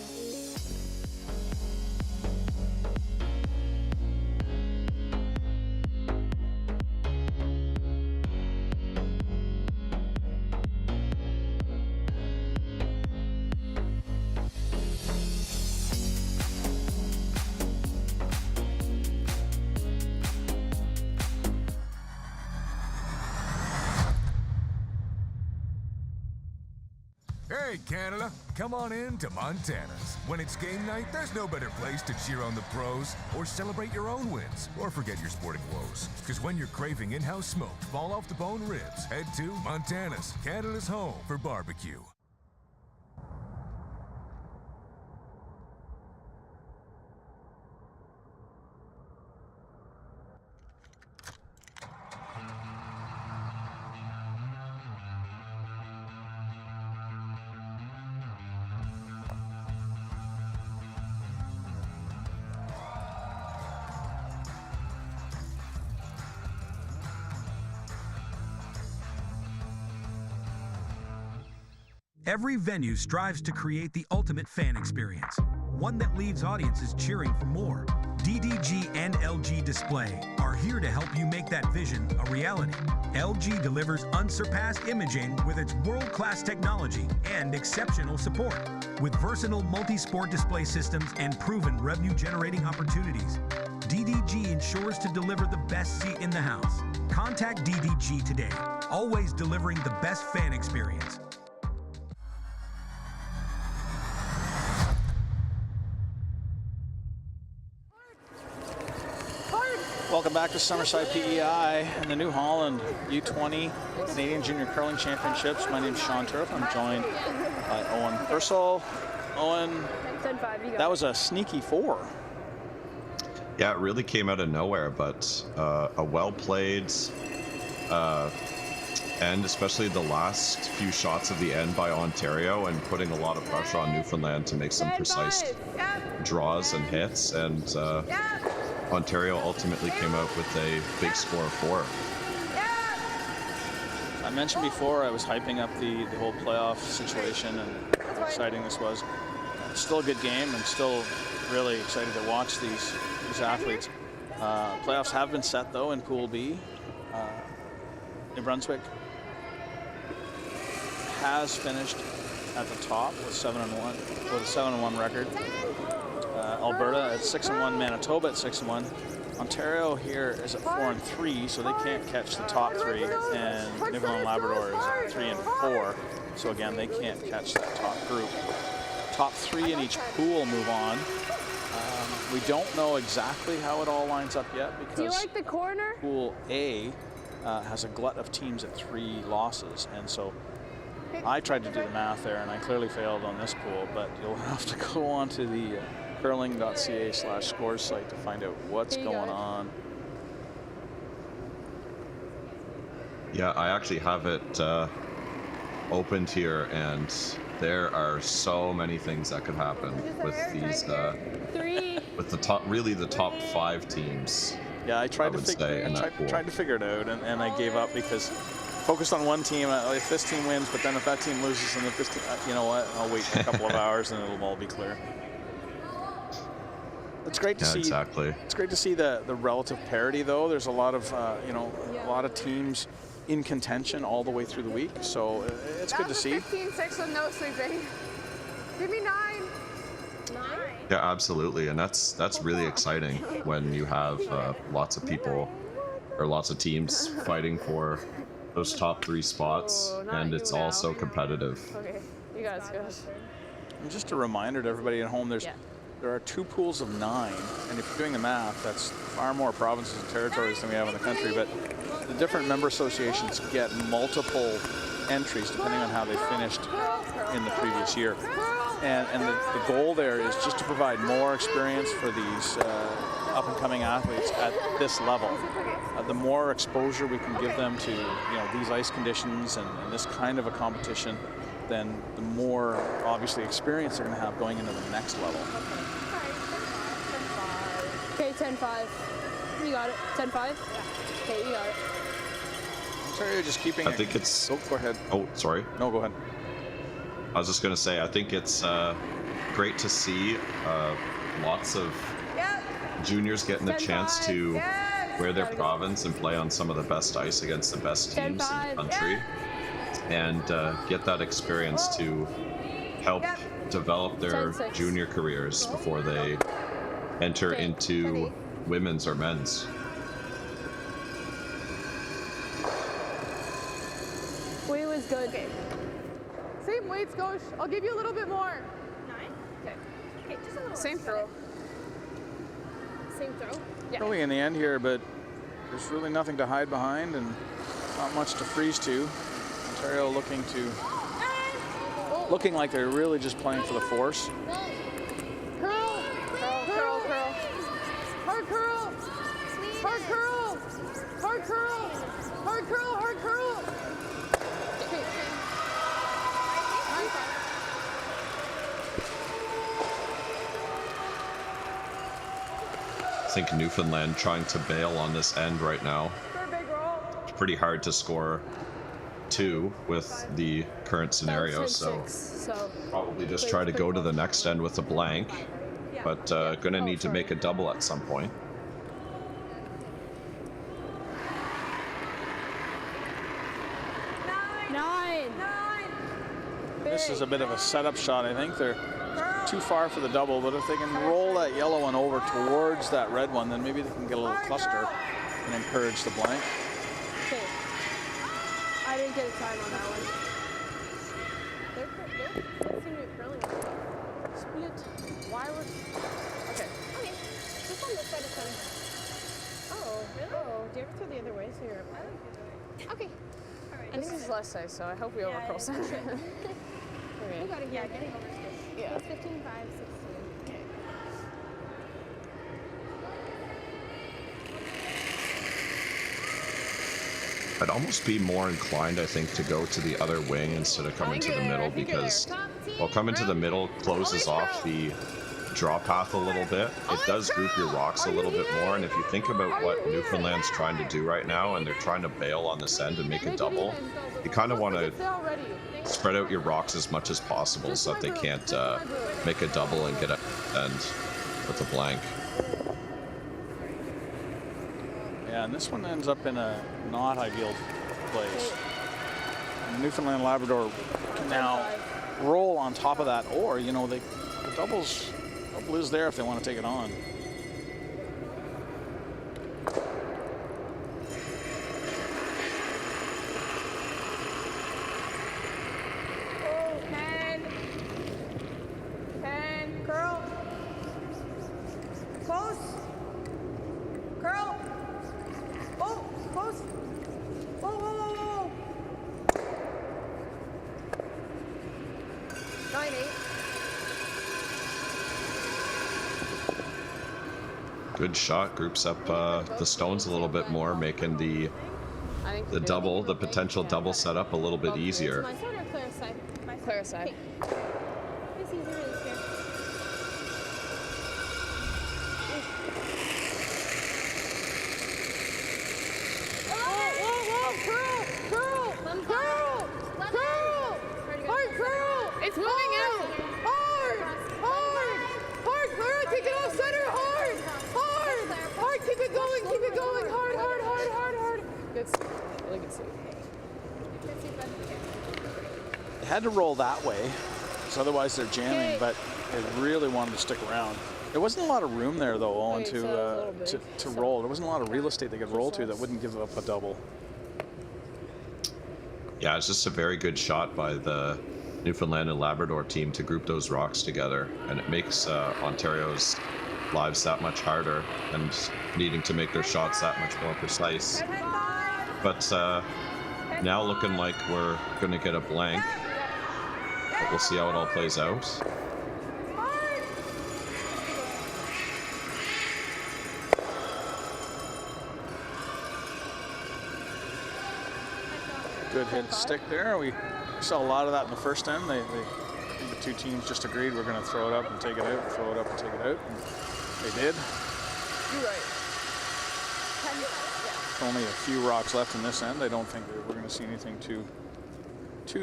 Hey, Canada, come on in to Montana's. When it's game night, there's no better place to cheer on the pros or celebrate your own wins or forget your sporting woes. Because when you're craving in-house smoked, fall-off-the-bone ribs, head to Montana's, Canada's home for barbecue. Every venue strives to create the ultimate fan experience, one that leaves audiences cheering for more. DDG and LG Display are here to help you make that vision a reality. LG delivers unsurpassed imaging with its world-class technology and exceptional support. With versatile multi-sport display systems and proven revenue-generating opportunities, DDG ensures to deliver the best seat in the house. Contact DDG today, always delivering the best fan experience. Welcome back to Summerside PEI and the New Holland U-20 Canadian Junior Curling Championships. My name is Sean Turf. I'm joined by Owen Purcell. Owen, 10-5, that was a sneaky 4. Yeah, it really came out of nowhere, but a well-played end, especially the last few shots of the end by Ontario and putting a lot of pressure on Newfoundland to make some precise draws and hits, and Ontario ultimately came out with a big score of 4. I mentioned before I was hyping up the whole playoff situation and how exciting this was. It's still a good game. I'm still really excited to watch these athletes. Playoffs have been set though in Pool B. New Brunswick has finished at the top with 7-1 with a 7-1 record. Alberta at 6-1, Manitoba at 6-1. Ontario here is at 4-3, so they can't catch the top 3, and Newfoundland and Labrador is at 3-4, so again they can't catch that top group. Top 3 in each pool move on. We don't know exactly how it all lines up yet because do you like the corner? Pool A has a glut of teams at 3 losses, and so I tried to do the math there, and I clearly failed on this pool, but you'll have to go on to the curling.ca/scores site to find out what's going on. Yeah, I actually have it opened here, and there are so many things that could happen with these, with the top, really the top 5 teams. Yeah, I tried to figure it out, and I gave up because focused on one team. If this team wins, but then if that team loses, and if this team, you know what? I'll wait a couple of hours and it'll all be clear. It's great to see. Exactly. It's great to see the relative parity, though. There's a lot of a lot of teams in contention all the way through the week, so it's good to see. 15-6 with no sleeping. Give me 9. 9. Yeah, absolutely, and that's really exciting when you have lots of people or lots of teams fighting for those top 3 spots, and it's all so competitive. Okay, you guys go. And just a reminder to everybody at home, there are 2 pools of 9, and if you're doing the math, that's far more provinces and territories than we have in the country, but the different member associations get multiple entries depending on how they finished in the previous year. And the goal there is just to provide more experience for these up-and-coming athletes at this level. The more exposure we can give them to these ice conditions and this kind of a competition, then the more obviously experience they're going to have going into the next level. Okay, 10-5. You got it. 10-5? Okay, you got it. Sorry, just keeping. I think it's. Oh, go ahead. Oh, sorry. No, go ahead. I was just going to say, I think it's great to see lots of juniors getting a chance to wear their province and play on some of the best ice against the best teams in the country, and get that experience to help develop their junior careers before they enter into women's or men's. Weight was good. Okay. Same weights, Gosh. I'll give you a little bit more. 9? Okay. Okay, just a little. Same throw. Same throw? Yeah. Early in the end here, but there's really nothing to hide behind and not much to freeze to. Ontario looking like they're really just playing for the force. Curl. Curl, curl, curl. Hard curl. Hard curl. Hard curl. Hard curl, hard curl. Okay. I think Newfoundland trying to bail on this end right now. It's pretty hard to score 2 with the current scenario, so probably just try to go to the next end with a blank, but gonna need to make a double at some point. Nine. This is a bit of a setup shot, I think. They're too far for the double, but if they can roll that yellow one over towards that red one, then maybe they can get a little cluster and encourage the blank. Okay. I didn't get a time on that one. They seem to be curling on top. Split. Why was... Okay. Okay. Just on this side of sun. Oh, really? Oh, do you ever throw the other way so you're... I like the other way. Okay. All right. I think this is less size, so I hope we overcurl some. Okay. You got it. Yeah, getting over is good. Yeah. It's 15, 5, 16. Okay. I'd almost be more inclined, I think, to go to the other wing instead of coming to the middle because, well, coming to the middle closes off the draw path a little bit. It does group your rocks a little bit more, and if you think about what Newfoundland's trying to do right now, and they're trying to bail on this end and make a double, you kind of want to spread out your rocks as much as possible so that they can't make a double and get an end with a blank. Yeah, and this one ends up in a not ideal place. And Newfoundland and Labrador can now roll on top of that, or, you know, the double is there if they want to take it on. Curl. Close. Curl. Oh, close. Whoa, whoa, whoa, whoa. 9-8. Good shot. Groups up the stones a little bit more, making the double, the potential double setup a little bit easier. My side or Claire's side? My side. Claire's side. This is really scary. It's moving out. Hard. Clara, take it off center. Hard. Keep it going. Hard. Good. Really good save. They had to roll that way, because otherwise they're jamming, but they really wanted to stick around. There wasn't a lot of room there, though, Owen, to roll. There wasn't a lot of real estate they could roll to that wouldn't give up a double. Yeah, it's just a very good shot by the Newfoundland and Labrador team to group those rocks together, and it makes Ontario's lives that much harder and needing to make their shots that much more precise. But now looking like we're going to get a blank, but we'll see how it all plays out. Good hit stick there. We saw a lot of that in the first end. I think the two teams just agreed we're going to throw it up and take it out, throw it up and take it out. And they did. You're right. Only a few rocks left in this end. I don't think that we're going to see anything too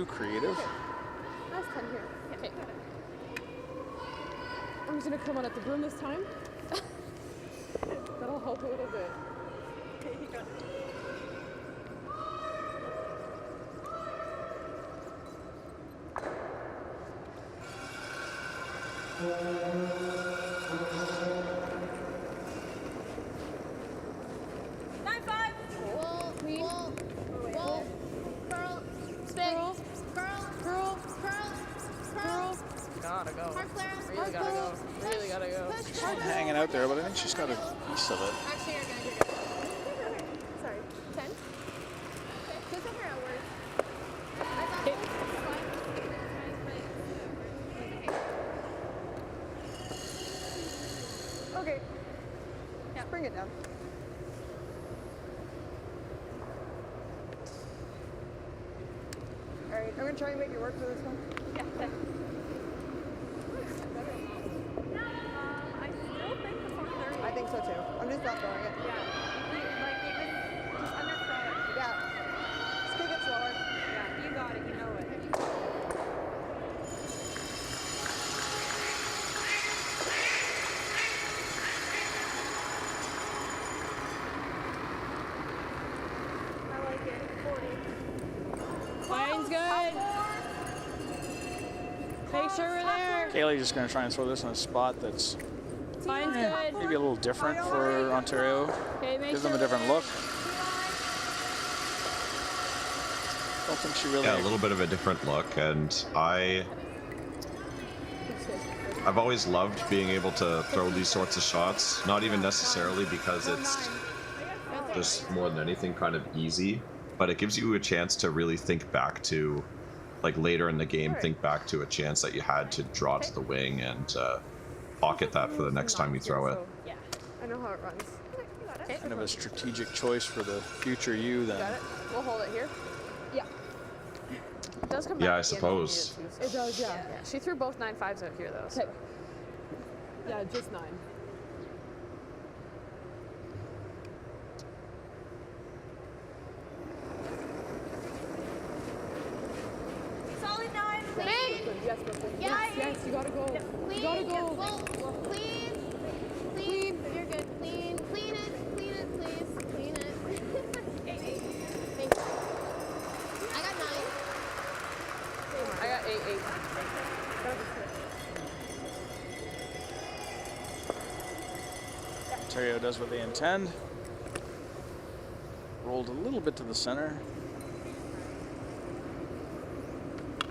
creative. That's 10 here. Okay. I'm just going to come on at the broom this time. That'll help a little bit. Okay, you got it. Hanging out there, but I think she's got a piece of it. Actually, you're gonna do it. Sorry. 10? Just over outward. I thought it was Okay. Just bring it down. All right, I'm gonna try and make it work for this one. Yeah, thanks. I think so too. I'm just not throwing it. Yeah. Like, even just underthrow it. Yeah. Just kick it slower. Yeah, you got it. You know it. I like it. 40. Line's good. Make sure we're there. Kaylee's just going to try and throw this in a spot that's Mine's good. maybe a little different for Ontario. Okay, make Gives them a sure- different look. Don't think she really... Yeah, a little bit of a different look, and I've always loved being able to throw these sorts of shots, not even necessarily because it's just more than anything kind of easy, but it gives you a chance to really think back to, like later in the game, think back to a chance that you had to draw to the wing and pocket that for the next time you throw it. Yeah, I know how it runs. Okay. Kind of a strategic choice for the future you then. Got it. We'll hold it here. Yeah. It does come back Yeah, I at the end if you need suppose. it to, so. It does, yeah. She threw both 9.5s out here though. So. Yeah, just 9. Solid 9. Big. Yes, Brooklyn. Yeah, Yes, you gotta go. Clean. You gotta go. Well, clean. Clean. You're good. Clean. Clean it. Clean it, please. Clean it. 8. Thank you. I got 9. I got 8. Ontario does what they intend. Rolled a little bit to the center.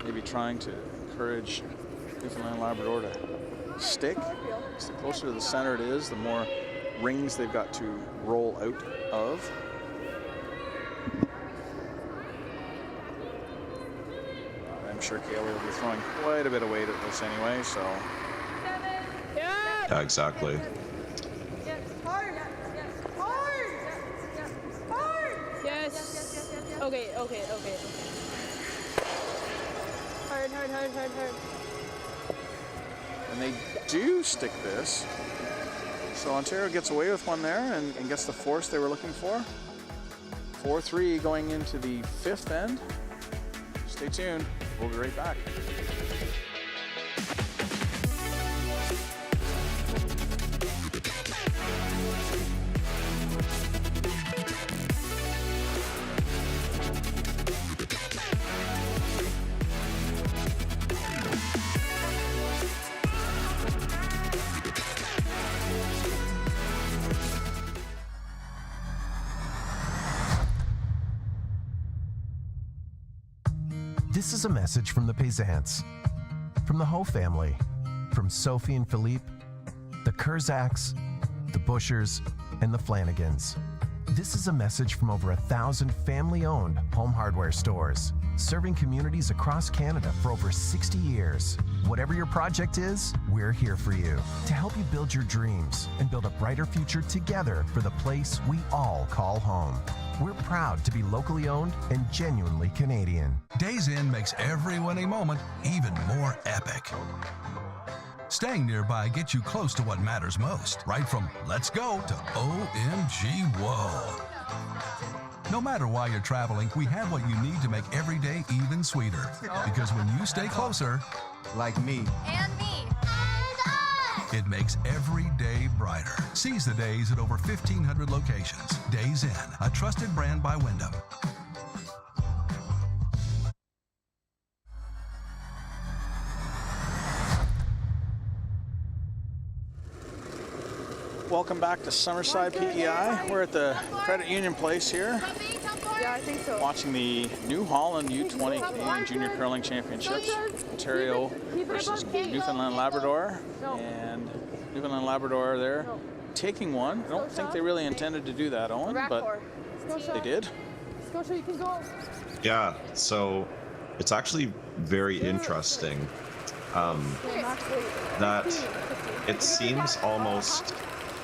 Maybe trying to encourage Newfoundland and Labrador to stick. So the closer to the center it is, the more rings they've got to roll out of. I'm sure Kaylee will be throwing quite a bit of weight at this anyway, so. Yeah, exactly. Yes. Okay. Hard. And they do stick this. So Ontario gets away with one there and gets the force they were looking for. 4-3 going into the 5th end. Stay tuned. We'll be right back. This is a message from the Payzants, from the Ho family, from Sophie and Philippe, the Kurzaks, the Bushers, and the Flanagans. This is a message from over 1,000 family-owned home hardware stores, serving communities across Canada for over 60 years. Whatever your project is, we're here for you to help you build your dreams and build a brighter future together for the place we all call home. We're proud to be locally owned and genuinely Canadian. Days Inn makes every winning moment even more epic. Staying nearby gets you close to what matters most, right from let's go to OMG whoa. No matter why you're traveling, we have what you need to make every day even sweeter. Because when you stay closer, like me, And me. it makes every day brighter. Seize the days at over 1,500 locations. Days Inn, a trusted brand by Wyndham. Welcome back to Summerside PEI. We're at the Credit Union Place here, Yeah, I think so. watching the New Holland U-20 Canadian Junior Curling Championships. Ontario versus Newfoundland Labrador, and Newfoundland Labrador there taking one. I don't think they really intended to do that, Owen, but they did. Scotia, you can go. Yeah, so it's actually very interesting that it seems almost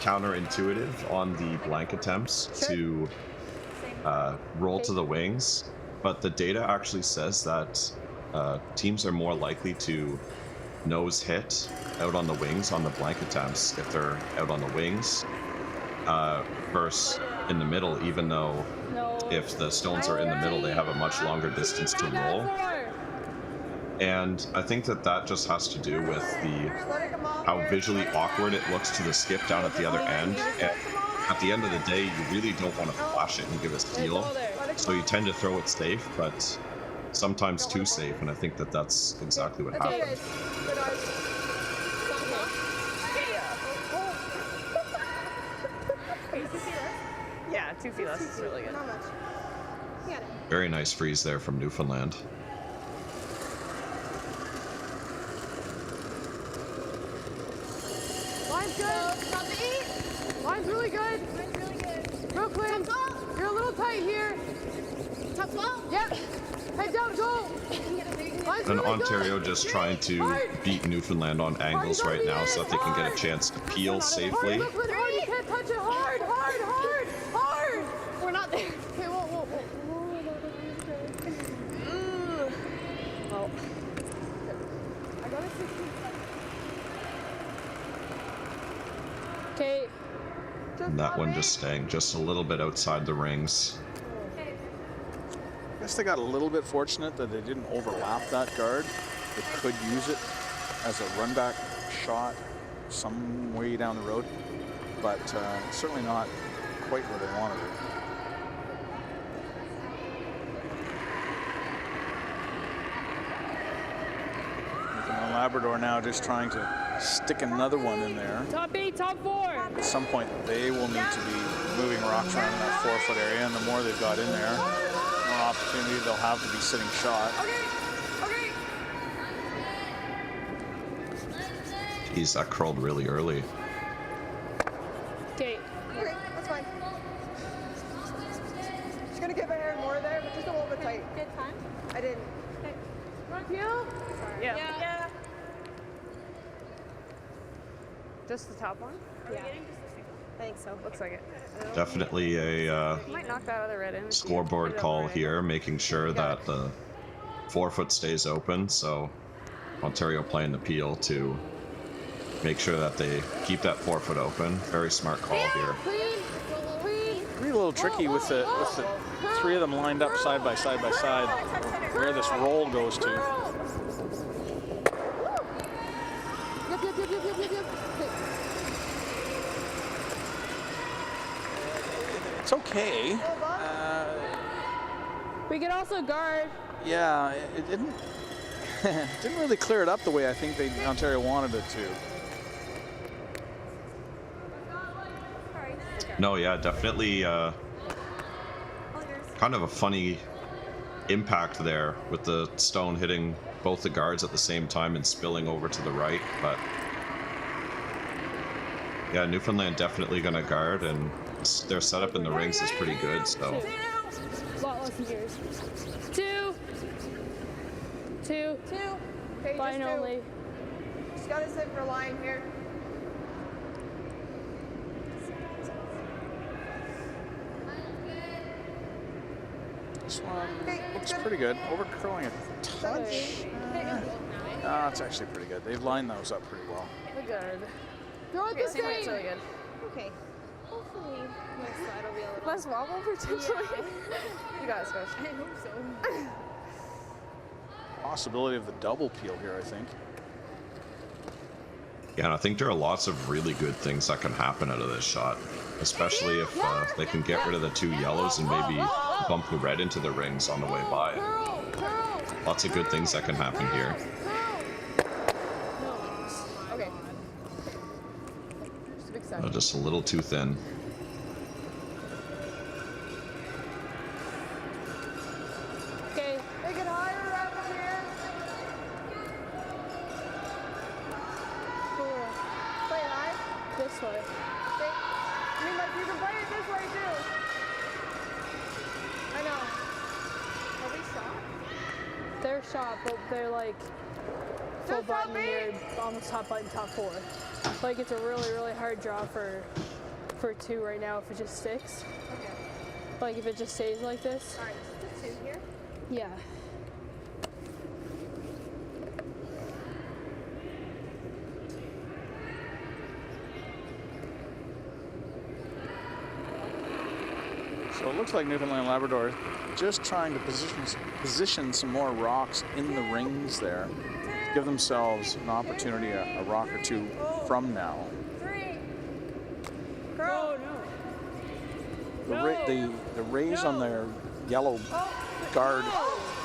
counterintuitive on the blank attempts to roll to the wings, but the data actually says that teams are more likely to nose hit out on the wings on the blank attempts if they're out on the wings versus in the middle, even though if the stones are in the middle, they have a much longer distance to roll. And I think that that just has to do with how visually awkward it looks to the skip down at the other end. And at the end of the day, you really don't want to flash it and give a steal. So you tend to throw it safe, but sometimes too safe. And I think that that's exactly what happened. see this. This is really good. Not much. You got it. Very nice freeze there from Newfoundland. Line's good. Top 8. Line's really good. Mine's really good. Brooklyn, Top 12. you're a little tight here. Top 12. Yep. Head down, go. Line's And really Ontario good. just trying to beat Newfoundland on angles right now so that they can get a chance to peel safely. Hard, Brooklyn, hard. You can't touch it. Hard, hard, hard, hard. We're not there. Okay, whoa. Well, I got it. 16. Okay. And that one just staying just a little bit outside the rings. I guess they got a little bit fortunate that they didn't overlap that guard. They could use it as a run back shot some way down the road, but certainly not quite where they wanted it. Newfoundland Labrador now just trying to stick another one in there. Top 8, top 4. At some point, they will need to be moving rocks around in that 4-foot area, and the more they've got in there, the more opportunity they'll have to be sitting shot. Geez, that curled really early. Okay. Okay, that's fine. Just gonna give a hair more there, but just a little bit tight. good time. I didn't. Front heel? Yeah. Just the top one? Yeah. I think so. Looks like it. Definitely a Might knock that other red in. scoreboard call here, making sure that the 4-foot stays open. So Ontario playing the peel to make sure that they keep that 4-foot open. Very smart call here. Be a little tricky with the three of them lined up side by side where this roll goes to. Yep. It's okay. We could also guard. Yeah, it didn't didn't really clear it up the way I think Ontario wanted it to. No, yeah, definitely kind of a funny impact there with the stone hitting both the guards at the same time and spilling over to the right. But yeah, Newfoundland definitely going to guard, and their setup in the rings is pretty good. So A lot less than yours. 2. Okay, Line just 2. only. Just gotta sit for line here. This one looks pretty good. Over curling a touch. It's actually pretty good. They've lined those up pretty well. We're good. Throw it the same. It's really good. Okay. Hopefully my slide will be a little Less wobble potentially. You got it, Scosh. I hope so. Possibility of the double peel here, I think. yeah, and I think there are lots of really good things that can happen out of this shot, especially if they can get rid of the 2 yellows and maybe bump the red into the rings on the way by. Lots of good things that can happen here. Okay. Just a big second. Just a little too thin. Okay. Make it higher up here. Play it high. This way. Okay. I mean, like, you can play it this way too. I know. Are we shot? They're shot, but they're like full button and they're almost top button, top 4. Like it's a really, really hard draw for 2 right now if it just sticks. Okay. Like if it just stays like this. Alright, just the 2 here. Yeah. So it looks like Newfoundland Labrador just trying to position some more rocks in the rings there. Give themselves an opportunity a rock or 2 from now. 3. Oh, no. The raise on their yellow guard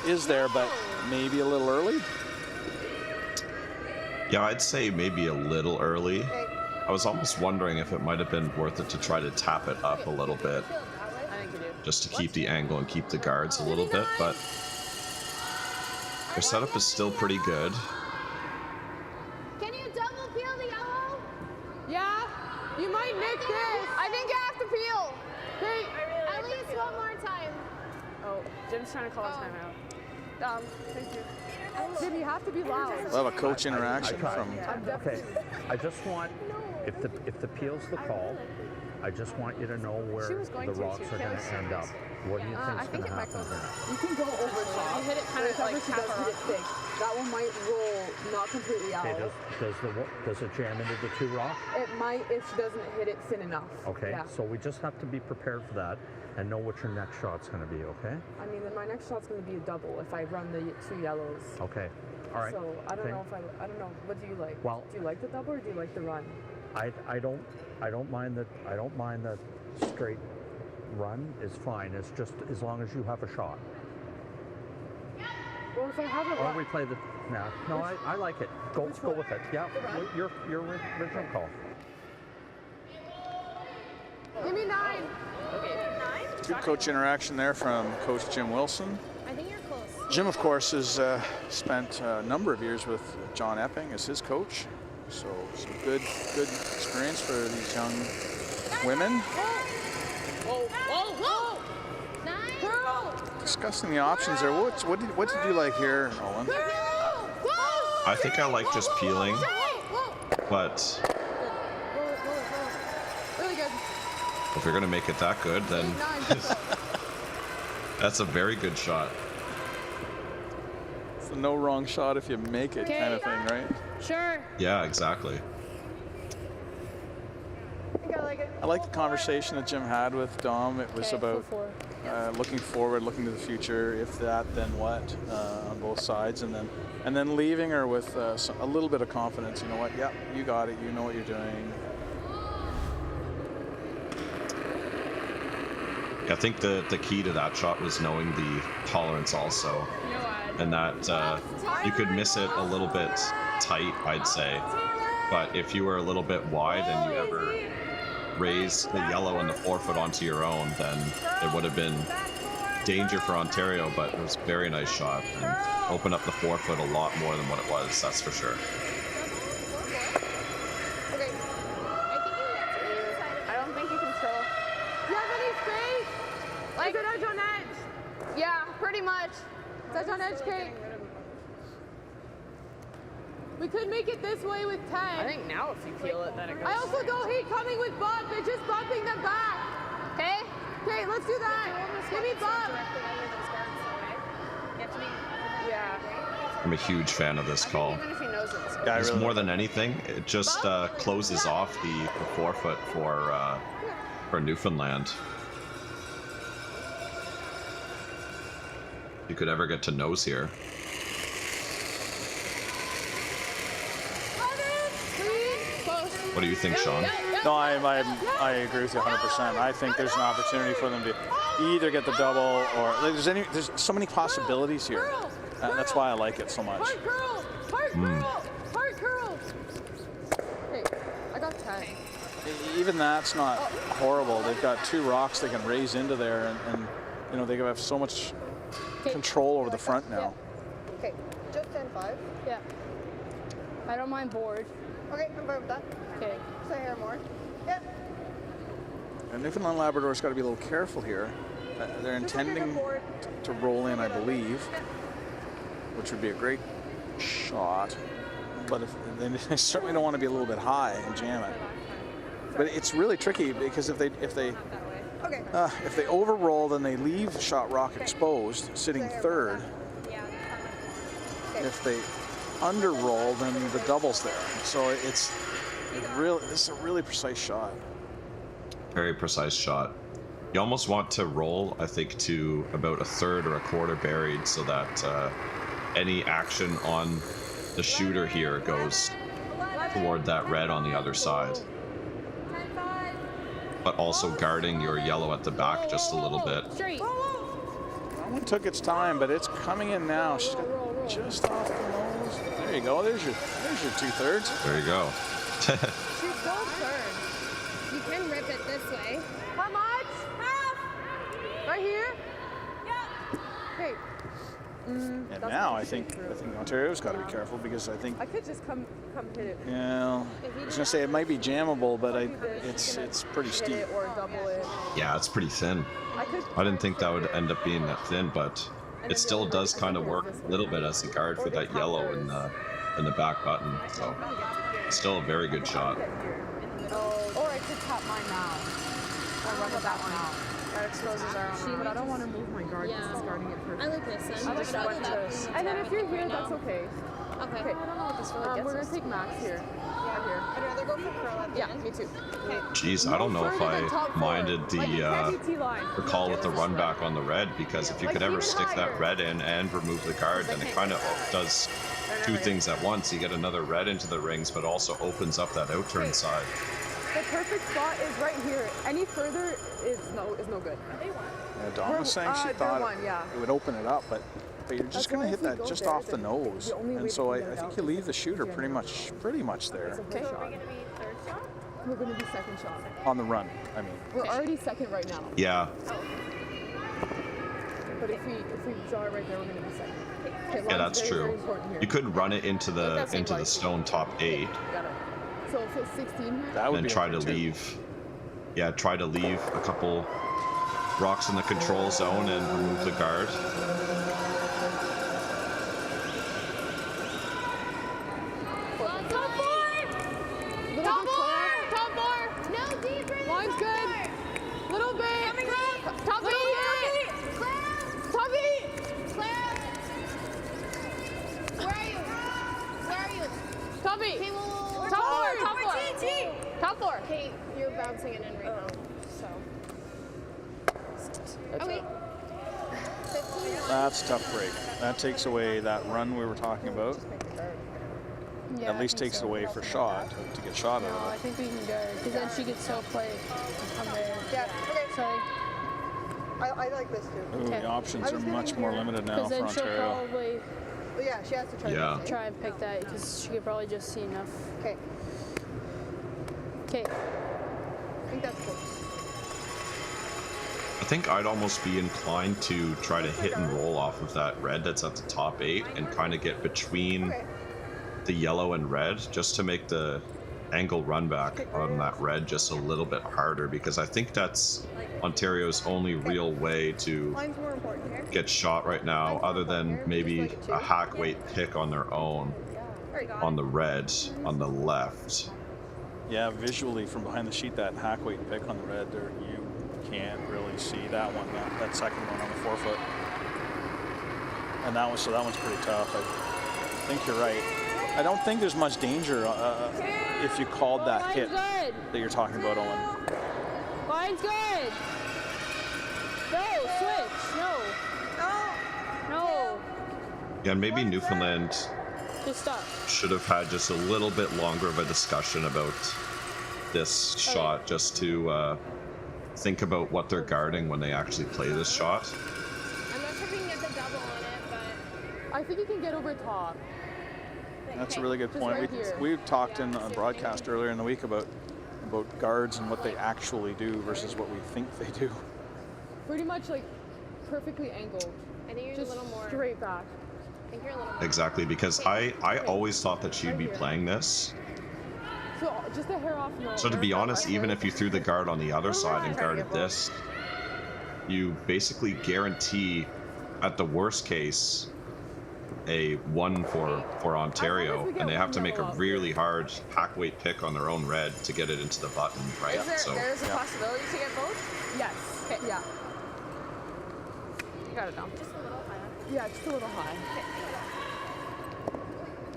is there, but maybe a little early. Yeah, I'd say maybe a little early. I was almost wondering if it might have been worth it to try to tap it up a little bit. I think just to keep the angle and keep the guards a little bit, but their setup is still pretty good. Can you double peel the yellow? Yeah, you might nick this. I think you have to peel. Hey, At least one more time. Oh, Jim's trying to call a timeout. Thank you. Jim, you have to be loud. We'll have a coach interaction from. Okay, I just want, if the peel's the call, I just want you to know where the rocks are going to end up. What do you think's going to happen here? You can go over top. You hit it kind of like she half does hit it thick. That one might roll not completely out. Okay, does it jam into the two rocks? It might if she doesn't hit it thin enough. Okay, Yeah. so we just have to be prepared for that and know what your next shot's going to be, okay? I mean, then my next shot's going to be a double if I run the 2 yellows. Okay, all right. So I don't Okay. know if I don't know. What do you like? Well- do you like the double or do you like the run? I don't mind the straight run is fine. It's just as long as you have a shot. Well, if I have a Or run, we play the no. I like it. Go with it. Yeah, your original call. give me 9. Good coach interaction there from Coach Jim Wilson. I think you're close. Jim, of course, has spent a number of years with John Epping as his coach. So some good experience for these young women. Whoa, whoa, whoa! 9. Discussing the options there. What did you like here, Nolan? I think I like just peeling, but Really good. if you're gonna make it that good, then that's a very good shot. It's a no wrong shot if you make it kind of thing, right? Sure. Yeah, exactly. I think I like it. I like the conversation that Jim had with Dom. It was about looking forward, looking to the future. If that, then what? On both sides, and then leaving her with a little bit of confidence. You know what? Yeah, you got it. You know what you're doing. I think the key to that shot was knowing the tolerance also, and that you could miss it a little bit tight, I'd say. But if you were a little bit wide and you ever raise the yellow and the forefoot onto your own, then it would have been danger for Ontario, but it was a very nice shot and opened up the forefoot a lot more than what it was, that's for sure. Okay. I don't think you can throw. Do you have any space? Like, is it edge on edge? Yeah, pretty much. It's edge on edge, Kate. We could make it this way with 10. I think now if you peel it, then it goes. I also don't hate coming with bump. It's just bumping them back. Okay? Okay, let's do that. Give me bump. Yeah. I'm a huge fan of this call. Even if he knows it's Yeah, I It's really more than anything, it just closes off the forefoot for Newfoundland. You could ever get to nose here. What do you think, Sean? No, I agree with you 100%. I think there's an opportunity for them to either get the double or like, there's so many possibilities here. That's why I like it so much. Heart curl. Heart curl. Heart curl. Okay, I got 10. Even that's not horrible. They've got 2 rocks they can raise into there, and you know they have so much control over the front now. Okay, just 10-5. Yeah. I don't mind board. Okay, I'm fine with that. Okay. Say here more. Yeah. And Newfoundland Labrador's got to be a little careful here. They're intending to roll in, I believe, which would be a great shot. But they certainly don't want to be a little bit high and jam it. But it's really tricky because if they over-roll, then they leave shot rock exposed, sitting third. If they under-roll, then the double's there. So it's a really precise shot. Very precise shot. You almost want to roll, I think, to about a third or a quarter buried so that any action on the shooter here goes toward that red on the other side. But also guarding your yellow at the back just a little bit. That one took its time, but it's coming in now. She's got just off the nose. There you go. There's your 2/3. There you go. She's so third. You can rip it this way. How much? Half. Right here? Yeah. Okay. And now I think Ontario's got to be careful because I think. I could just come hit it. Yeah, I was gonna say it might be jammable, but it's pretty steep. Hit it or double it. Yeah, it's pretty thin. I didn't think that would end up being that thin, but it still does kind of work a little bit as a guard for that yellow in the back button. So still a very good shot. Or I could tap mine now. Or run it that one out. That exposes our own. But I don't want to move my guard because it's guarding it perfect. I like this. I just went to. And then if you're here, that's okay. Okay. I don't know what this really gets. We're gonna take Max here. Right here. I'd rather go for curl at the end. Me too. Okay. Jeez, I don't know if I minded the call with the run back on the red, because if you could ever stick that red in and remove the guard, then it kind of does two things at once. You get another red into the rings, but also opens up that out turn side. The perfect spot is right here. Any further is no good. Yeah, Dawn was saying she thought it would open it up, but you're just going to hit that just off the nose, and so I think you leave the shooter pretty much there. Okay. We're going to be second shot. On the run, I mean. We're already second right now. Yeah. But if we draw it right there, we're going to be second. Okay, Yeah, that's true. You could run it into the stone top 8. Got it. So if it's 16 here? And then try to leave. Yeah, try to leave a couple rocks in the control zone and remove the guard. Line's good. Little bit. Top 8. Top 8. Where are you? Where are you? Top 8. Okay, well, Top 4. Top 4. Top 4. Okay, you're bouncing it in right now. So. Oh wait. 15. That's a tough break. That takes away that run we were talking about. Yeah, At least takes it away for shot, to get shot out No, of I it. think we can go, because then she could still play and come there. Yeah, okay. So, I like this too. Ooh, the options are much more limited now because for then she'll Ontario. probably Yeah, she has to try try and pick that, because she could probably just see enough. Okay. Okay. I think that's close. I think I'd almost be inclined to try to hit and roll off of that red that's at the top 8 and kind of get between the yellow and red, just to make the angle run back on that red just a little bit harder, because I think that's Ontario's only real way to get shot right now, other than maybe a hack weight pick on their own on the red on the left. Yeah, visually from behind the sheet, that hack weight pick on the red there, you can't really see that one, that second one on the 4-foot. And that one's pretty tough. I think you're right. I don't think there's much danger if you called that hit that you're talking about, Owen. Line's good. No, switch. No. Yeah, and maybe Newfoundland Just stop. should have had just a little bit longer of a discussion about this shot, just to think about what they're guarding when they actually play this shot. I'm not sure if we can get the double on it, but I think you can get over top. That's a really good point. Right here. We talked in a broadcast earlier in the week about guards and what they actually do versus what we think they do. Pretty much like perfectly angled. I think you're Just a little more. straight back. I think you're a little more. Exactly, because I always thought that she'd be playing this. So just a hair off. No. So to be honest, even if you threw the guard on the other side and guarded this, you basically guarantee, at the worst case, a 1 for Ontario, and they have to make a really hard hack weight pick on their own red to get it into the button, right? There's a possibility to get both? Yes. Okay. Yeah. You got it down. Just a little higher. Yeah, just a little high.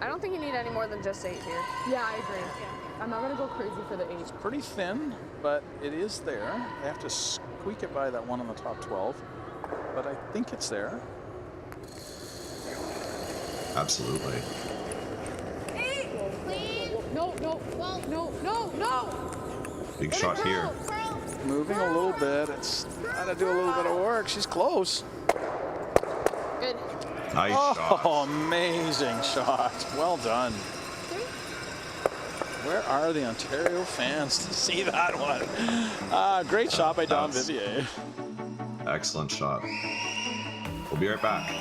I don't think you need any more than just 8 here. Yeah, I agree. Yeah. I'm not gonna go crazy for the 8. It's pretty thin, but it is there. They have to squeak it by that one on the top 12, but I think it's there. Absolutely. No. Big shot here. Moving a little bit. It's gotta do a little bit of work. She's close. Good. Nice shot. Oh, amazing shot. Well done. Where are the Ontario fans to see that one? Great shot by Dom Vivier. Excellent shot. We'll be right back.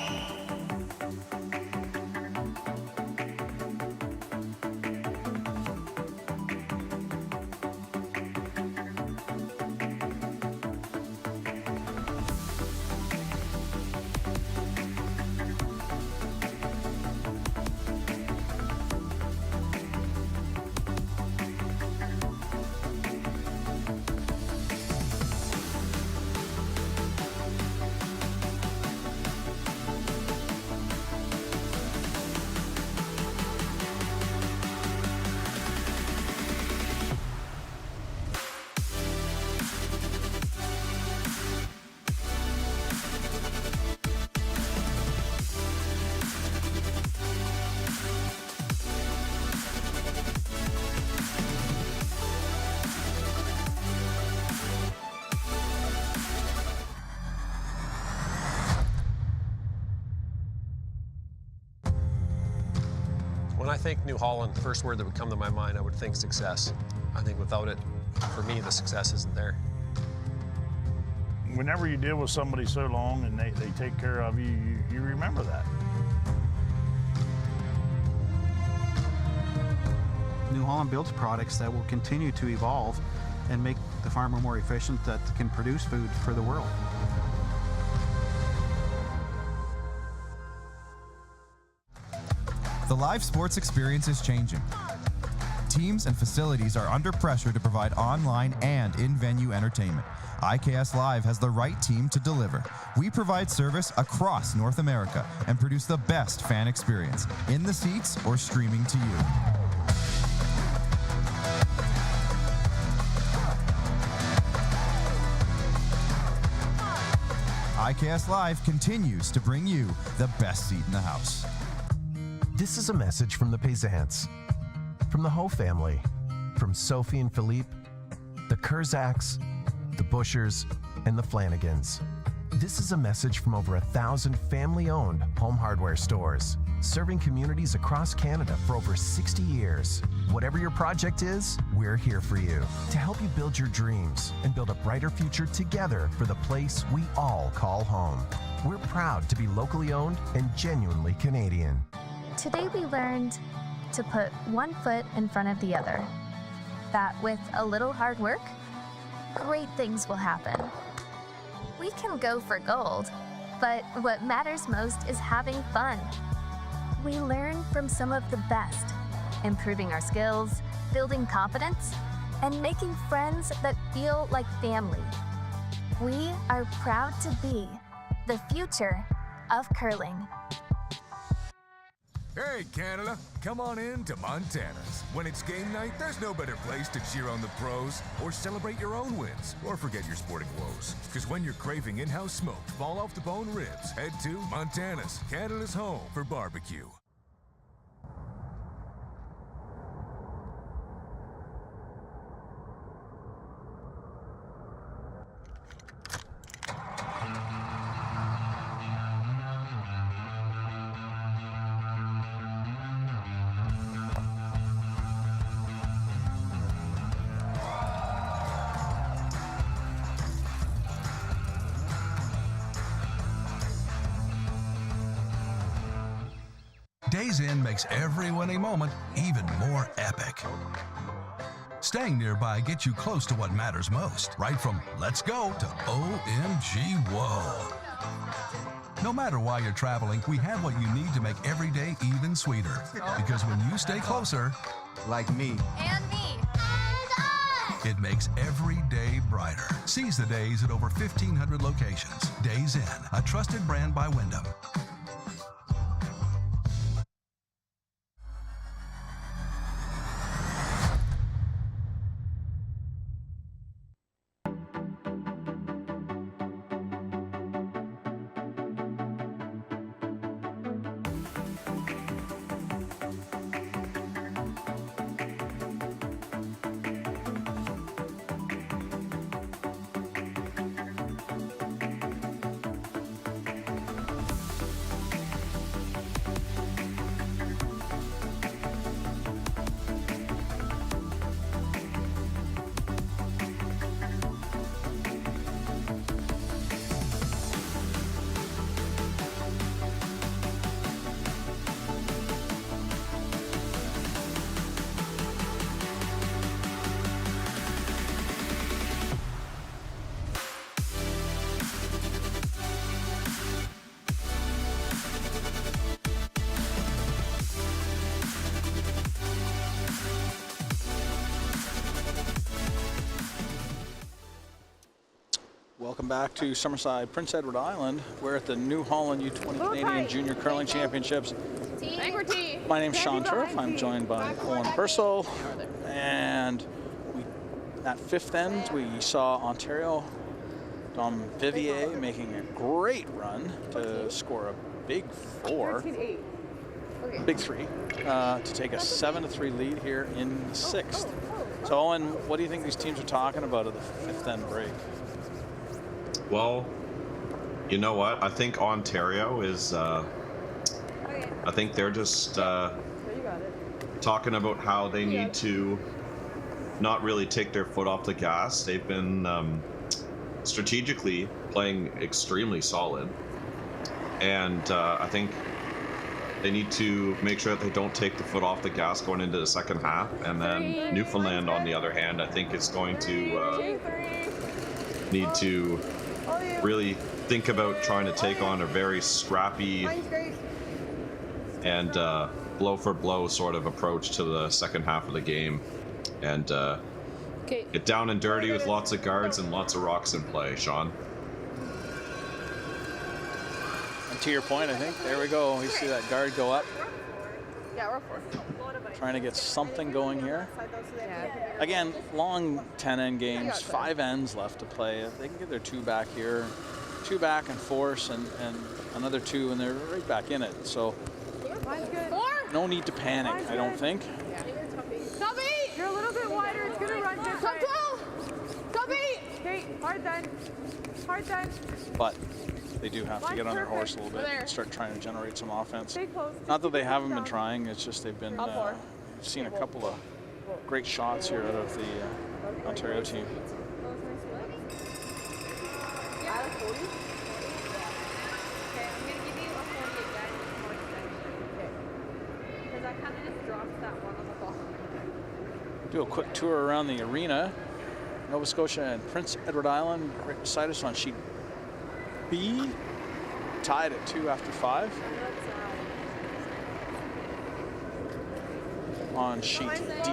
When I think New Holland, the first word that would come to my mind, I would think success. I think without it, for me, the success isn't there. Whenever you deal with somebody so long and they take care of you, you remember that. New Holland builds products that will continue to evolve and make the farmer more efficient, that can produce food for the world. The live sports experience is changing. Teams and facilities are under pressure to provide online and in-venue entertainment. IKS Live has the right team to deliver. We provide service across North America and produce the best fan experience, in the seats or streaming to you. IKS Live continues to bring you the best seat in the house. This is a message from the Peasants, from the Ho family, from Sophie and Philippe, the Kurzaks, the Bushers, and the Flanagans. This is a message from over 1,000 family-owned home hardware stores, serving communities across Canada for over 60 years. Whatever your project is, we're here for you to help you build your dreams and build a brighter future together for the place we all call home. We're proud to be locally owned and genuinely Canadian. Today we learned to put one foot in front of the other. That with a little hard work, great things will happen. We can go for gold, but what matters most is having fun. We learn from some of the best, improving our skills, building confidence, and making friends that feel like family. We are proud to be the future of curling. Hey, Canada, come on in to Montana's. When it's game night, there's no better place to cheer on the pros or celebrate your own wins or forget your sporting woes. Because when you're craving in-house smoked, fall-off-the-bone ribs, head to Montana's, Canada's home for barbecue. Days Inn makes every winning moment even more epic. Staying nearby gets you close to what matters most, right from let's go to OMG whoa. No matter why you're traveling, we have what you need to make every day even sweeter. Because when you stay closer, like me, And me. it makes every day brighter. Seize the days at over 1,500 locations. Days Inn, a trusted brand by Wyndham. Welcome back to Summerside, Prince Edward Island. We're at the New Holland U-20 Canadian Junior Curling Championships. My name's Sean Turf. I'm joined by Owen Purcell. And at fifth end, we saw Ontario Dom Vivier making a great run to score a big 4. Big 3 to take a 7-3 lead here in the 6th. So Owen, what do you think these teams are talking about at the fifth end break? Well, you know what? I think Ontario is, I think they're just talking about how they need to not really take their foot off the gas. They've been strategically playing extremely solid. And I think they need to make sure that they don't take the foot off the gas going into the second half. And then Newfoundland, on the other hand, I think is going to need to really think about trying to take on a very scrappy and blow for blow sort of approach to the second half of the game. And get down and dirty with lots of guards and lots of rocks in play, Sean. And to your point, I think, there we go. You see that guard go up. Yeah, we're 4. Trying to get something going here. Again, long 10 end games, 5 ends left to play. If they can get their 2 back here, 2 back and force, and another 2, and they're right back in it. So no need to panic, I don't think. Stop it! You're a little bit wider. It's gonna run this way. Stop it! Okay, hard then. Hard then. But they do have to get on their horse a little bit and start trying to generate some offense. Not that they haven't been trying, it's just they've been seen a couple of great shots here out of the Ontario team. Do a quick tour around the arena. Nova Scotia and Prince Edward Island right beside us on sheet B, tied at 2 after 5. On sheet D,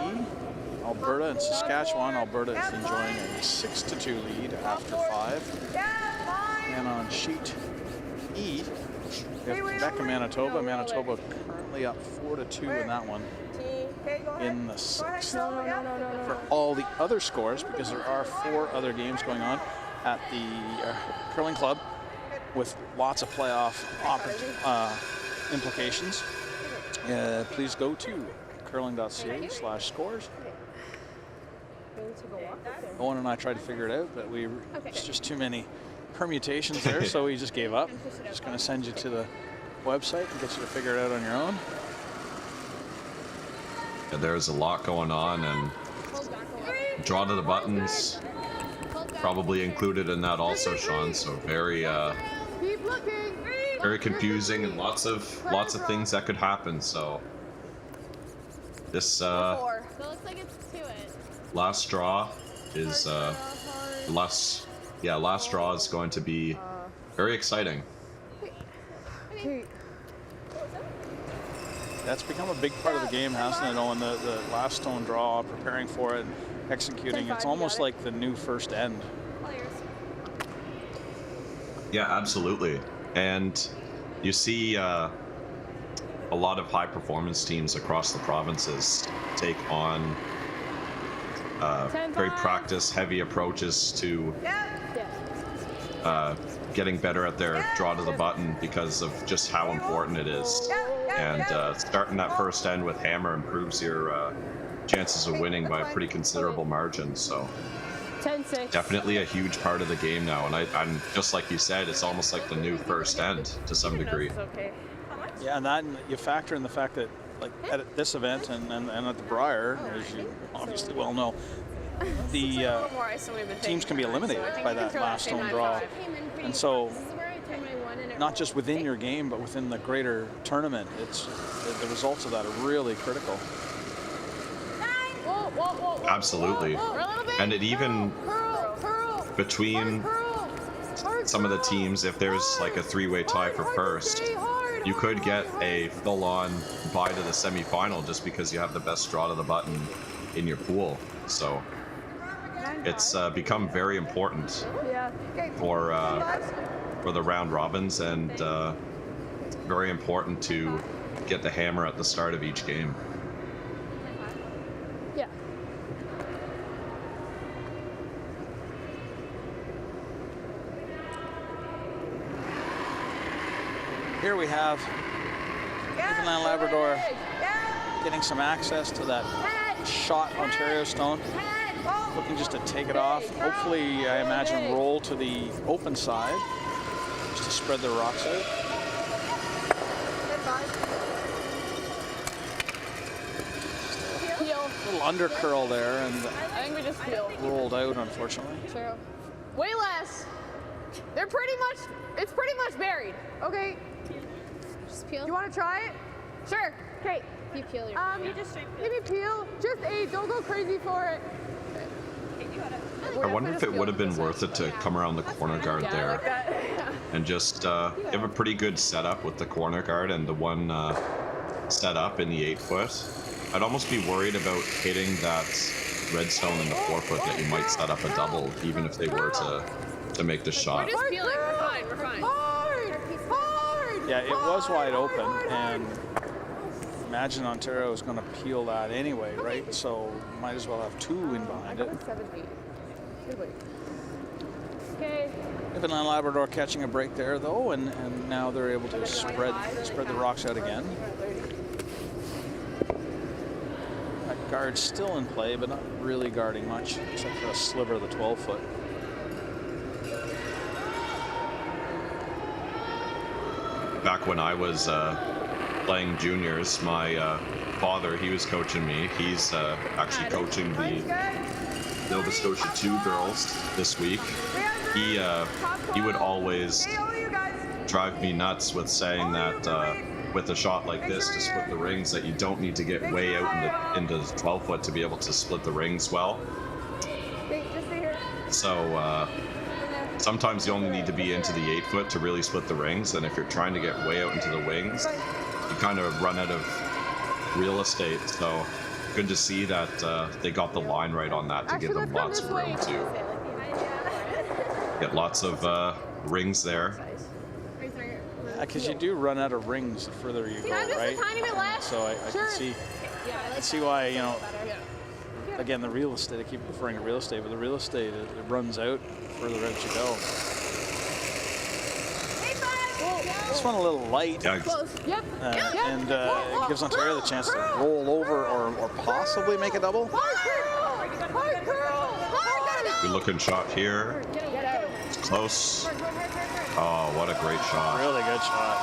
Alberta and Saskatchewan. Alberta is enjoying a 6-2 lead after 5. And on sheet E, we have Quebec and Manitoba. Manitoba currently up 4-2 in that one in the 6th. For all the other scores, because there are 4 other games going on at the Curling Club with lots of playoff implications, please go to curling.ca/scores. Owen and I tried to figure it out, but it's just too many permutations there, so we just gave up. Just going to send you to the website and get you to figure it out on your own. Yeah, there's a lot going on, and draw to the buttons probably included in that also, Sean. So very confusing and lots of things that could happen. So this last straw is last straw is going to be very exciting. That's become a big part of the game, hasn't it, Owen? The last stone draw, preparing for it, executing. It's almost like the new first end. Yeah, absolutely. And you see a lot of high performance teams across the provinces take on very practice heavy approaches to getting better at their draw to the button because of just how important it is. And starting that first end with hammer improves your chances of winning by a pretty considerable margin. So 10-6. Definitely a huge part of the game now. And I'm just like you said, it's almost like the new first end to some degree. Yeah, and that you factor in the fact that, like at this event and at the Briar, as you obviously well know, the teams can be eliminated by that last stone draw. And so not just within your game, but within the greater tournament, it's the results of that are really critical. Absolutely. And it even between some of the teams, if there's like a 3-way tie for first, you could get a full-on bye to the semifinal just because you have the best draw to the button in your pool. So it's become very important Yeah. for the round robins, and very important to get the hammer at the start of each game. Yeah. Here we have Newfoundland Labrador getting some access to that shot Ontario stone. Looking just to take it off. Hopefully, I imagine, roll to the open side just to spread the rocks out. Peel. A little under curl there, and I think we just peel. rolled out, unfortunately. True. Way less. They're pretty much, it's pretty much buried. Okay. Just peel. You want to try it? Sure. Okay. You peel your. You just maybe peel. Just 8. Don't go crazy for it. I wonder if it would have been worth it to come around the corner guard there and just give a pretty good setup with the corner guard and the one setup in the 8-foot. I'd almost be worried about hitting that redstone in the 4-foot that you might set up a double, even if they were to make the shot. We're just peeling. We're fine. We're fine. Hard. Yeah, it was wide open, and imagine Ontario is going to peel that anyway, right? So might as well have 2 in behind it. 7, 8. Good wait. Okay. Newfoundland Labrador catching a break there, though, and now they're able to spread the rocks out again. That guard's still in play, but not really guarding much, except for a sliver of the 12-foot. Back when I was playing juniors, my father, he was coaching me. He's actually coaching the Nova Scotia 2 girls this week. He would always drive me nuts with saying that with a shot like this to split the rings, that you don't need to get way out into the 12-foot to be able to split the rings well. So sometimes you only need to be into the 8-foot to really split the rings, and if you're trying to get way out into the wings, you kind of run out of real estate. So good to see that they got the line right on that to give them lots of room to get lots of rings there. Because you do run out of rings the further you go, right? A tiny bit less. So I can see why, you know, again, the real estate, I keep referring to real estate, but the real estate, it runs out the further out you go. This one a little light, Yeah, and it gives Ontario the chance to roll over or possibly make a double. Good looking shot here. It's close. Oh, what a great shot. Really good shot.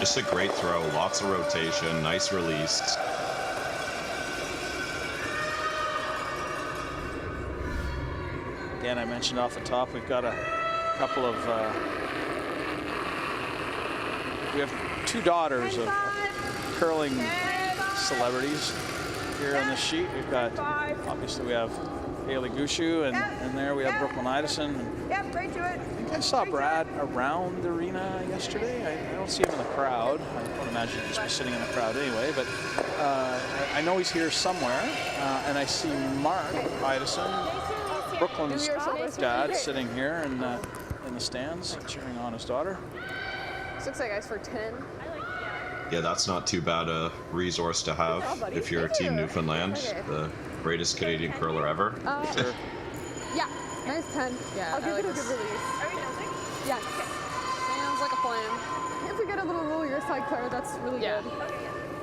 Just a great throw, lots of rotation, nice release. Again, I mentioned off the top, we've got a couple of, we have 2 daughters of curling celebrities here on the sheet. We've got, obviously we have Haley Gushu, and there we have Brooklyn Idison. Yep, right to it. I think I saw Brad around the arena yesterday. I don't see him in the crowd. I don't imagine he'd just be sitting in the crowd anyway, but I know he's here somewhere. And I see Mark Idison, Brooklyn's dad, sitting here in the stands cheering on his daughter. This looks like ice for 10. Yeah, that's not too bad a resource to have if you're Team Newfoundland, the greatest Canadian curler ever. Sure. Yeah, nice 10. Yeah, I'll give it a good release. Are we jumping? Yes. Sounds like a plan. If we get a little roll your side, Claire, that's really good.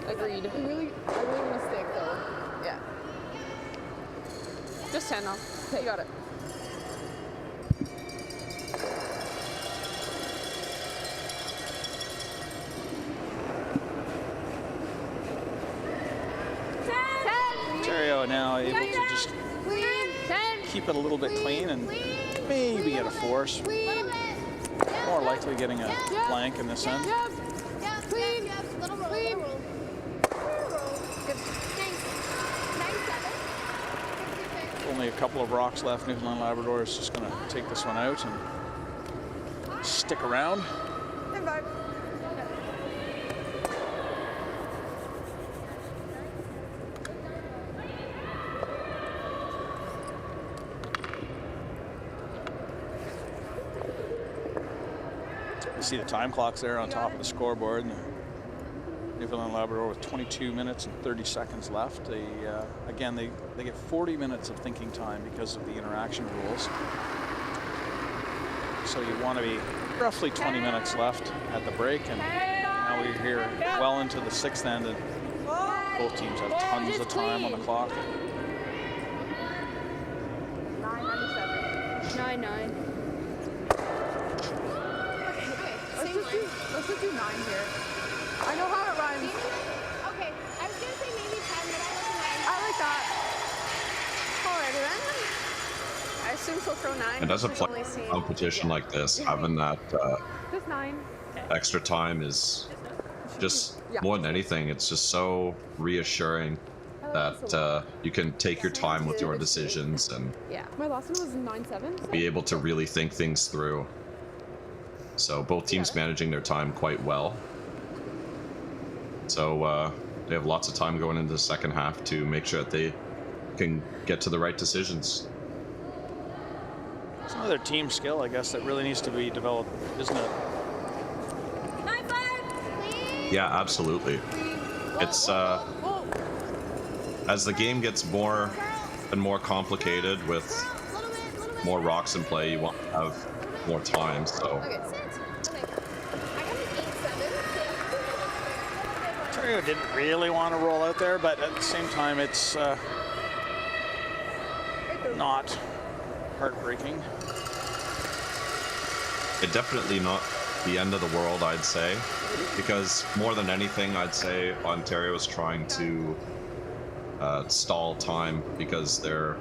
Agreed. I really want to stick though. Yeah. Just 10 now. Okay, you got it. Ontario now able to just keep it a little bit clean and maybe get a force. More likely getting a blank in this end. Only a couple of rocks left. Newfoundland Labrador is just going to take this one out and stick around. see the time clocks there on top of the scoreboard. And Newfoundland Labrador with 22 minutes and 30 seconds left. They again, they get 40 minutes of thinking time because of the interaction rules. So you want to be roughly 20 minutes left at the break, and now we're here well into the 6th end, and both teams have tons of time on the clock. 9-9. Let's just do 9 here. I know how it runs. Okay, I was gonna say maybe 10, but I like that. Alrighty then. I assume she'll throw 9. And as a competition like this, having that Just 9. extra time is just more than anything. It's just so reassuring that you can take your time with your decisions and My last one was 9-7. be able to really think things through. So both teams managing their time quite well. So they have lots of time going into the second half to make sure that they can get to the right decisions. It's another team skill, I guess, that really needs to be developed, isn't it? Yeah, absolutely. It's as the game gets more and more complicated with more rocks in play, you want to have more time. So Ontario didn't really want to roll out there, but at the same time, it's not heartbreaking. It definitely not the end of the world, I'd say, because more than anything, I'd say Ontario is trying to stall time because they're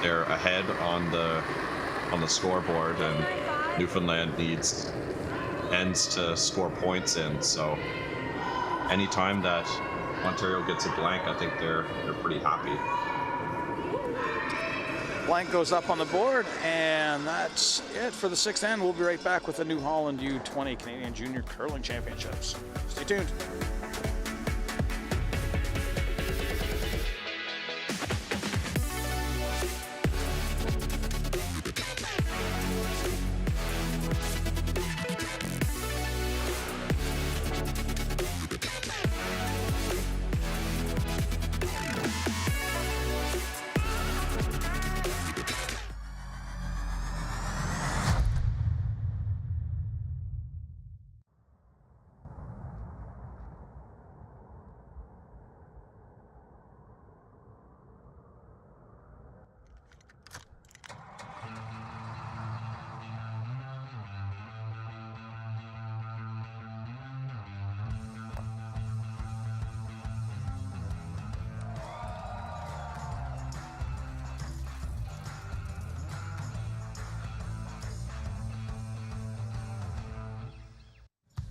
ahead on the scoreboard, and Newfoundland needs ends to score points in. So anytime that Ontario gets a blank, I think they're pretty happy. Blank goes up on the board, and that's it for the 6th end. We'll be right back with the New Holland U-20 Canadian Junior Curling Championships. Stay tuned.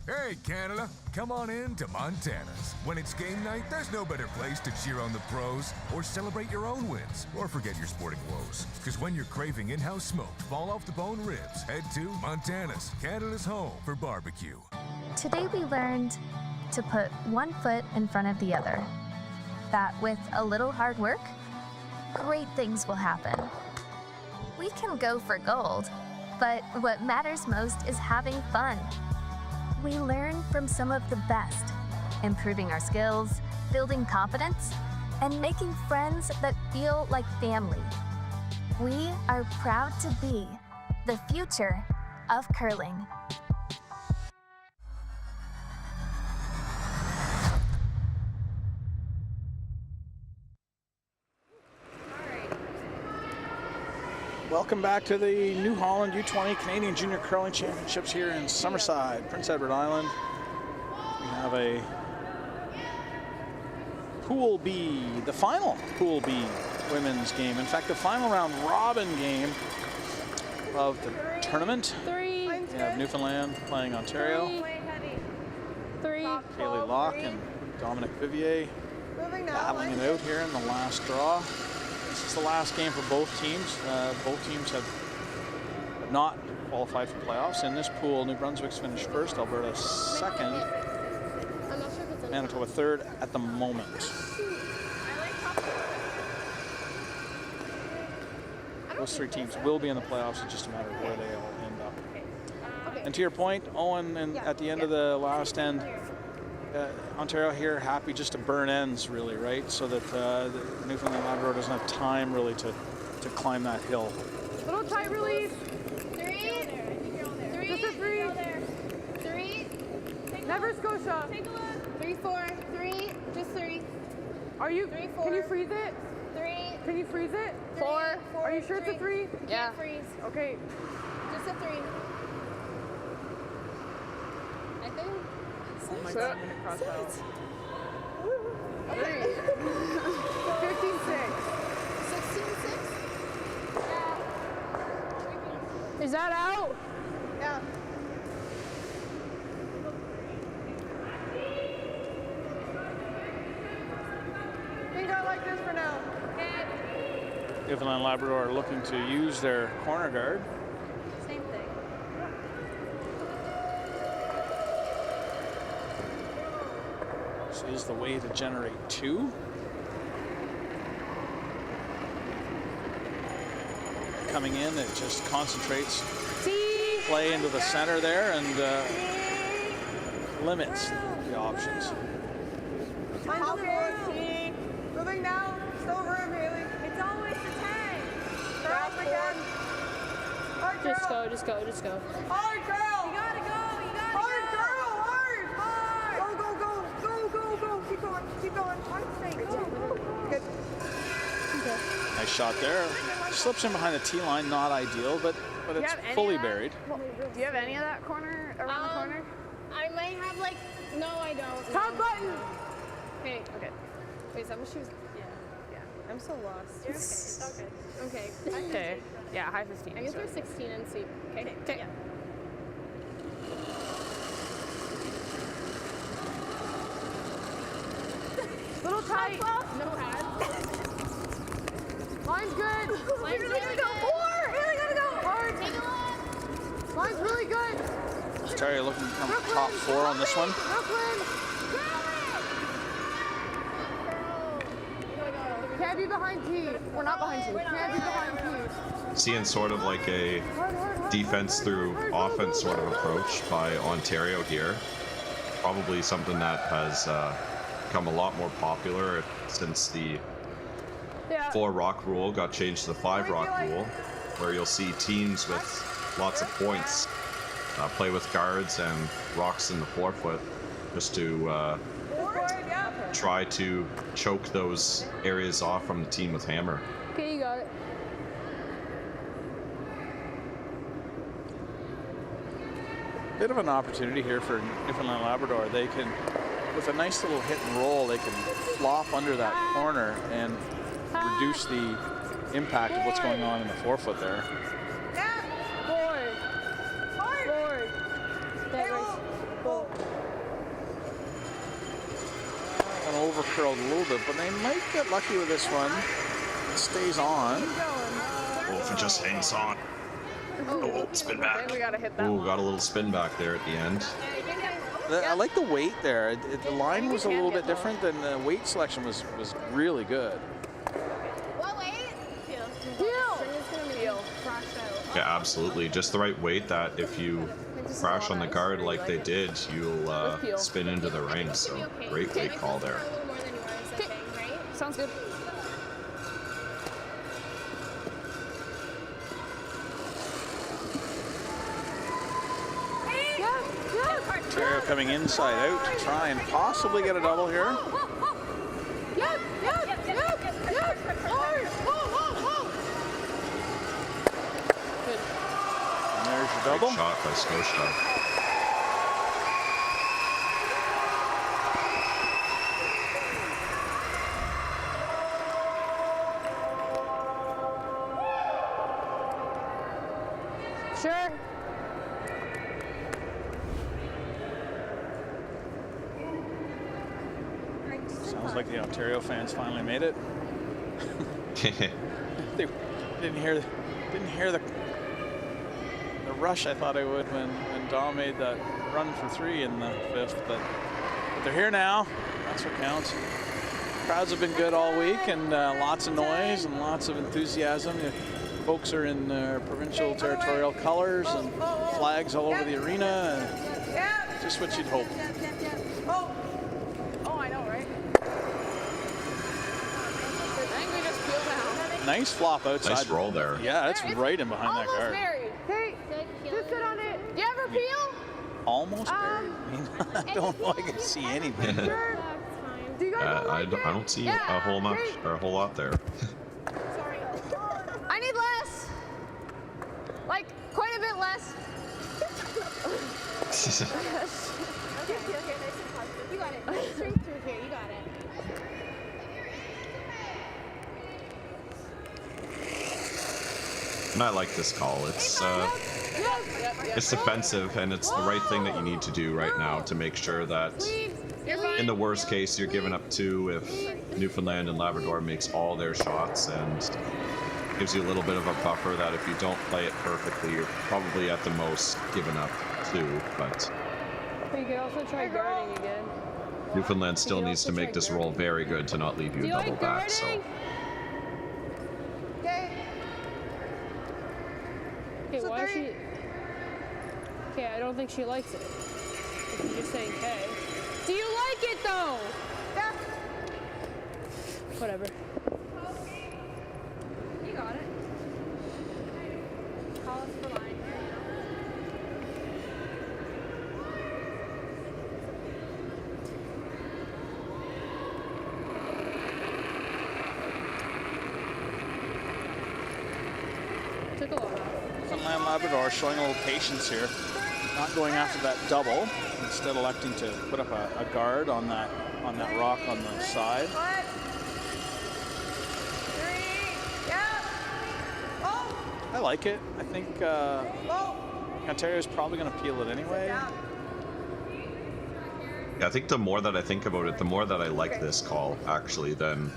Hey, Canada, come on in to Montana's. When it's game night, there's no better place to cheer on the pros or celebrate your own wins or forget your sporting woes. Because when you're craving in-house smoked, fall-off-the-bone ribs, head to Montana's, Canada's home for barbecue. Today we learned to put one foot in front of the other. That with a little hard work, great things will happen. We can go for gold, but what matters most is having fun. We learn from some of the best, improving our skills, building confidence, and making friends that feel like family. We are proud to be the future of curling. Welcome back to the New Holland U-20 Canadian Junior Curling Championships here in Summerside, Prince Edward Island. We have a Pool B, the final Pool B women's game. In fact, the final round robin game of the tournament. We have Newfoundland playing Ontario. Kaylee Locke and Dominic Vivier battling it out here in the last draw. This is the last game for both teams. Both teams have not qualified for playoffs. In this pool, New Brunswick's finished first, Alberta second, Manitoba third at the moment. Those three teams will be in the playoffs. It's just a matter of where they all end up. And to your point, Owen, and at the end of the last end, Ontario here happy just to burn ends, really, right? So that the Newfoundland Labrador doesn't have time really to climb that hill. Little tight release. 3. 3. Just a 3. 3. Never Scotia. Take a look. 3, 4. 3. Just 3. Are you? 3, 4. Can you freeze it? 3. Can you freeze it? 4. Are you sure it's a 3? Yeah. Freeze. Okay. Just a 3. I think. Oh my God, I'm gonna cross out. 3. 15-6. 16-6. Is that out? Yeah. I think I like this for now. Newfoundland Labrador are looking to use their corner guard. Same thing. This is the way to generate 2. Coming in, it just concentrates play into the center there and limits the options. Moving now. Still room, Haley. It's always the 10. Girls again. Hard girl. Just go. Hard girl. You gotta go. Hard girl. Hard. Go. Keep going. Good. Okay. Nice shot there. Slips in behind the tee line, not ideal, but it's fully buried. Do you have any of that corner around the corner? I might have like. No, I don't. Top button. Okay. Wait, is that what she was? Yeah. I'm so lost. You're okay. It's all good. Okay. Okay. Yeah, high 15. I guess we're 16 and see. Okay. Okay. Yeah. Little tight. No hands. Line's good. Line's really really gotta go. good. 4. Really gotta go. Hard. Take a look. Line's really good. Ontario looking to come top 4 on this one. Brooklyn. Can't be behind T. We're not behind T. Can't be behind T. Seeing sort of like a defense through offense sort of approach by Ontario here. Probably something that has become a lot more popular since the 4 rock rule got changed to the 5 rock rule, where you'll see teams with lots of points play with guards and rocks in the forefoot just to try to choke those areas off from the team with hammer. Okay, you got it. Bit of an opportunity here for Newfoundland Labrador. They can, with a nice little hit and roll, they can flop under that corner and reduce the impact of what's going on in the forefoot there. Forward. That right. And overcurled a little bit, but they might get lucky with this one. It stays on. Oh, if it just hangs on. Oh, spin back. We gotta hit that. Ooh, got a little spin back there at the end. I like the weight there. The line was a little bit different, than the weight selection was really good. What weight? Heel. Yeah, absolutely. Just the right weight that if you crash on the guard like they did, you'll spin into the ring. So great weight call there. A little more than you are, is that thing, right? Sounds good. Ontario coming inside out to try and possibly get a double here. Yep. And there's your double. Great shot by Scotia. Sure. Sounds like the Ontario fans finally made it. They didn't hear the rush I thought I would when Dom made that run for 3 in the 5th, but they're here now. That's what counts. Crowds have been good all week, and lots of noise and lots of enthusiasm. Folks are in provincial territorial colors, and flags all over the arena. And just what you'd hope. Oh, I know, right? I think we just peeled out. Nice flop outside. Nice roll there. Yeah, that's right in behind that guard. Buried. Hey, just sit on it. Do you ever peel? Almost buried. I mean, I don't know. I can see anything. Do you guys I don't see a whole lot there. Sorry. I need less. Like, quite a bit less. Okay, nice and positive. You got it. Straight through here. You got it. And I like this call. It's defensive, and it's the right thing that you need to do right now to make sure that in the worst case you're giving up 2 if Newfoundland and Labrador makes all their shots, and gives you a little bit of a buffer that if you don't play it perfectly, you're probably at the most giving up 2. But You can also try guarding again. Newfoundland still needs to make this roll very good to not leave you a double back. So. Okay, why is she... Okay, I don't think she likes it. If you're just saying, hey. Do you like it, though? Yeah. Whatever. You got it. Call us for line. Took a lot off. Newfoundland Labrador showing a little patience here. Not going after that double, instead electing to put up a guard on that rock on the side. 3. Yeah. Oh. I like it. I think Ontario's probably going to peel it anyway. Yeah, I think the more that I think about it, the more that I like this call actually than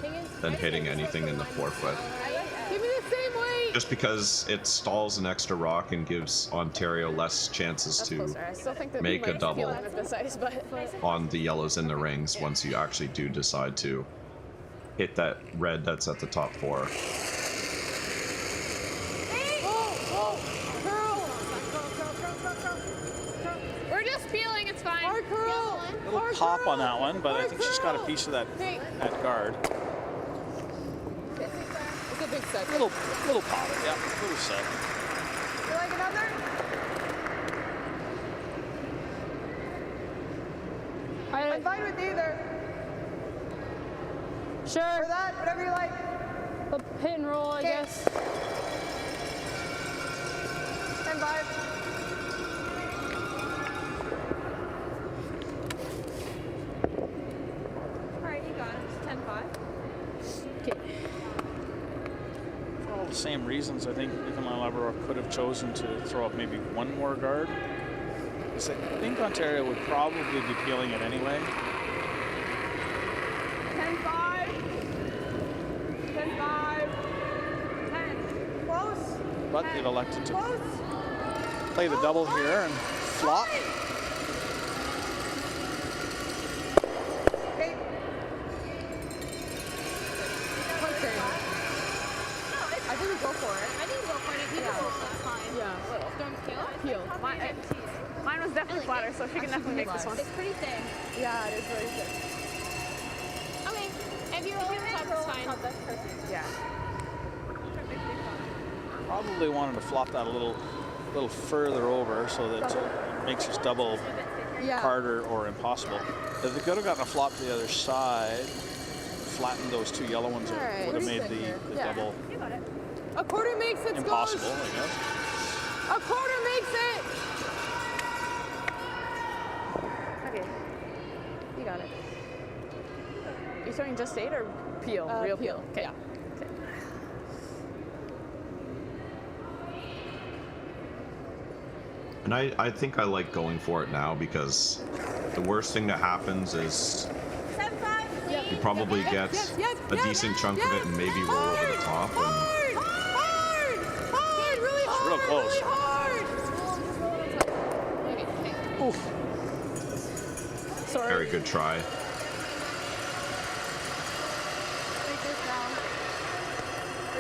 hitting anything in the 4-foot. Give me the same weight. Just because it stalls an extra rock and gives Ontario less chances to make a double on the yellows in the rings once you actually do decide to hit that red that's at the top 4. We're just peeling, it's fine. A little pop on that one, but I think she's got a piece of that guard. It's a big set. Little pop, yeah, little set. You like another? I'm fine with either. Sure. Or that, whatever you like. Hit and roll, I guess. 10-5. Alright, you got it. It's 10-5. Okay. For all the same reasons, I think Newfoundland Labrador could have chosen to throw up maybe one more guard. Because I think Ontario would probably be peeling it anyway. 10-5. 10-5. 10. Close. But they've elected to play the double here and flop. Okay. I didn't go for it. I didn't go for it. You go for it. That's fine. Yeah. Little. Don't peel? Peel. Mine was definitely flatter, so she can definitely make this one. It's pretty thick. Yeah, it is very thick. Okay. If you roll on top, it's fine. That's perfect. Yeah. Probably wanted to flop that a little further over so that it makes this double harder or impossible. If they could have gotten a flop to the other side, flattened those 2 yellow ones, it would have made the double A quarter makes it. impossible, I guess. A quarter makes it. Okay. You got it. You're throwing just 8 or peel? Real peel. Okay. Yeah. And I think I like going for it now because the worst thing that happens is you probably get a decent chunk of it and maybe roll over the top. And Really it's real close. Oof. Sorry. Very good try.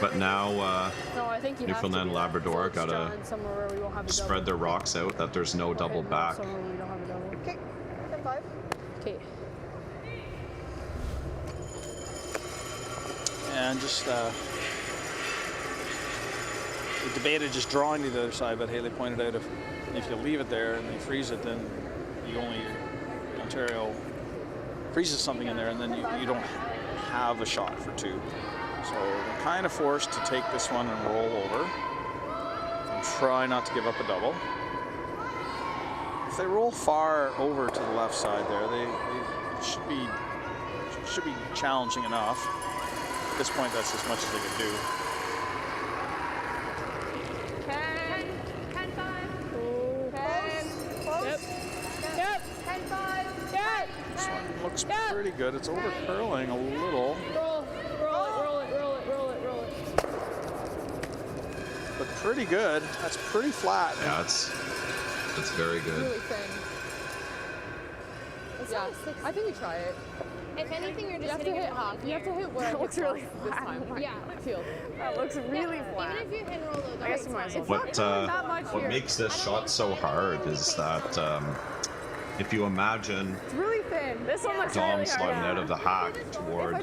But now No, I think you have to Newfoundland do Labrador that. So it's gotta done somewhere where we won't have a spread double. their rocks out that there's no double back. Somewhere where we don't have a double. Okay, 10-5. Okay. And just we debated just drawing to the other side, but Haley pointed out if you leave it there and they freeze it, then Ontario freezes something in there, and then you don't have a shot for two. So we're kind of forced to take this one and roll over and try not to give up a double. If they roll far over to the left side there, they should be challenging enough. At this point, that's as much as they can do. 10-5. This one looks pretty good. It's over curling a little. Roll it. But pretty good. That's pretty flat. Yeah, it's very good. Really thin. Yeah, I think we try it. If anything, you're You just have to hitting hit it half. You have to hit where That I looks hit really this flat. time. Yeah. Field. That looks really flat. Even if you hit and roll though, I guess you might as well. What makes this shot so hard is that if you imagine It's really thin. This one looks Dom really hard. sliding out of the hack toward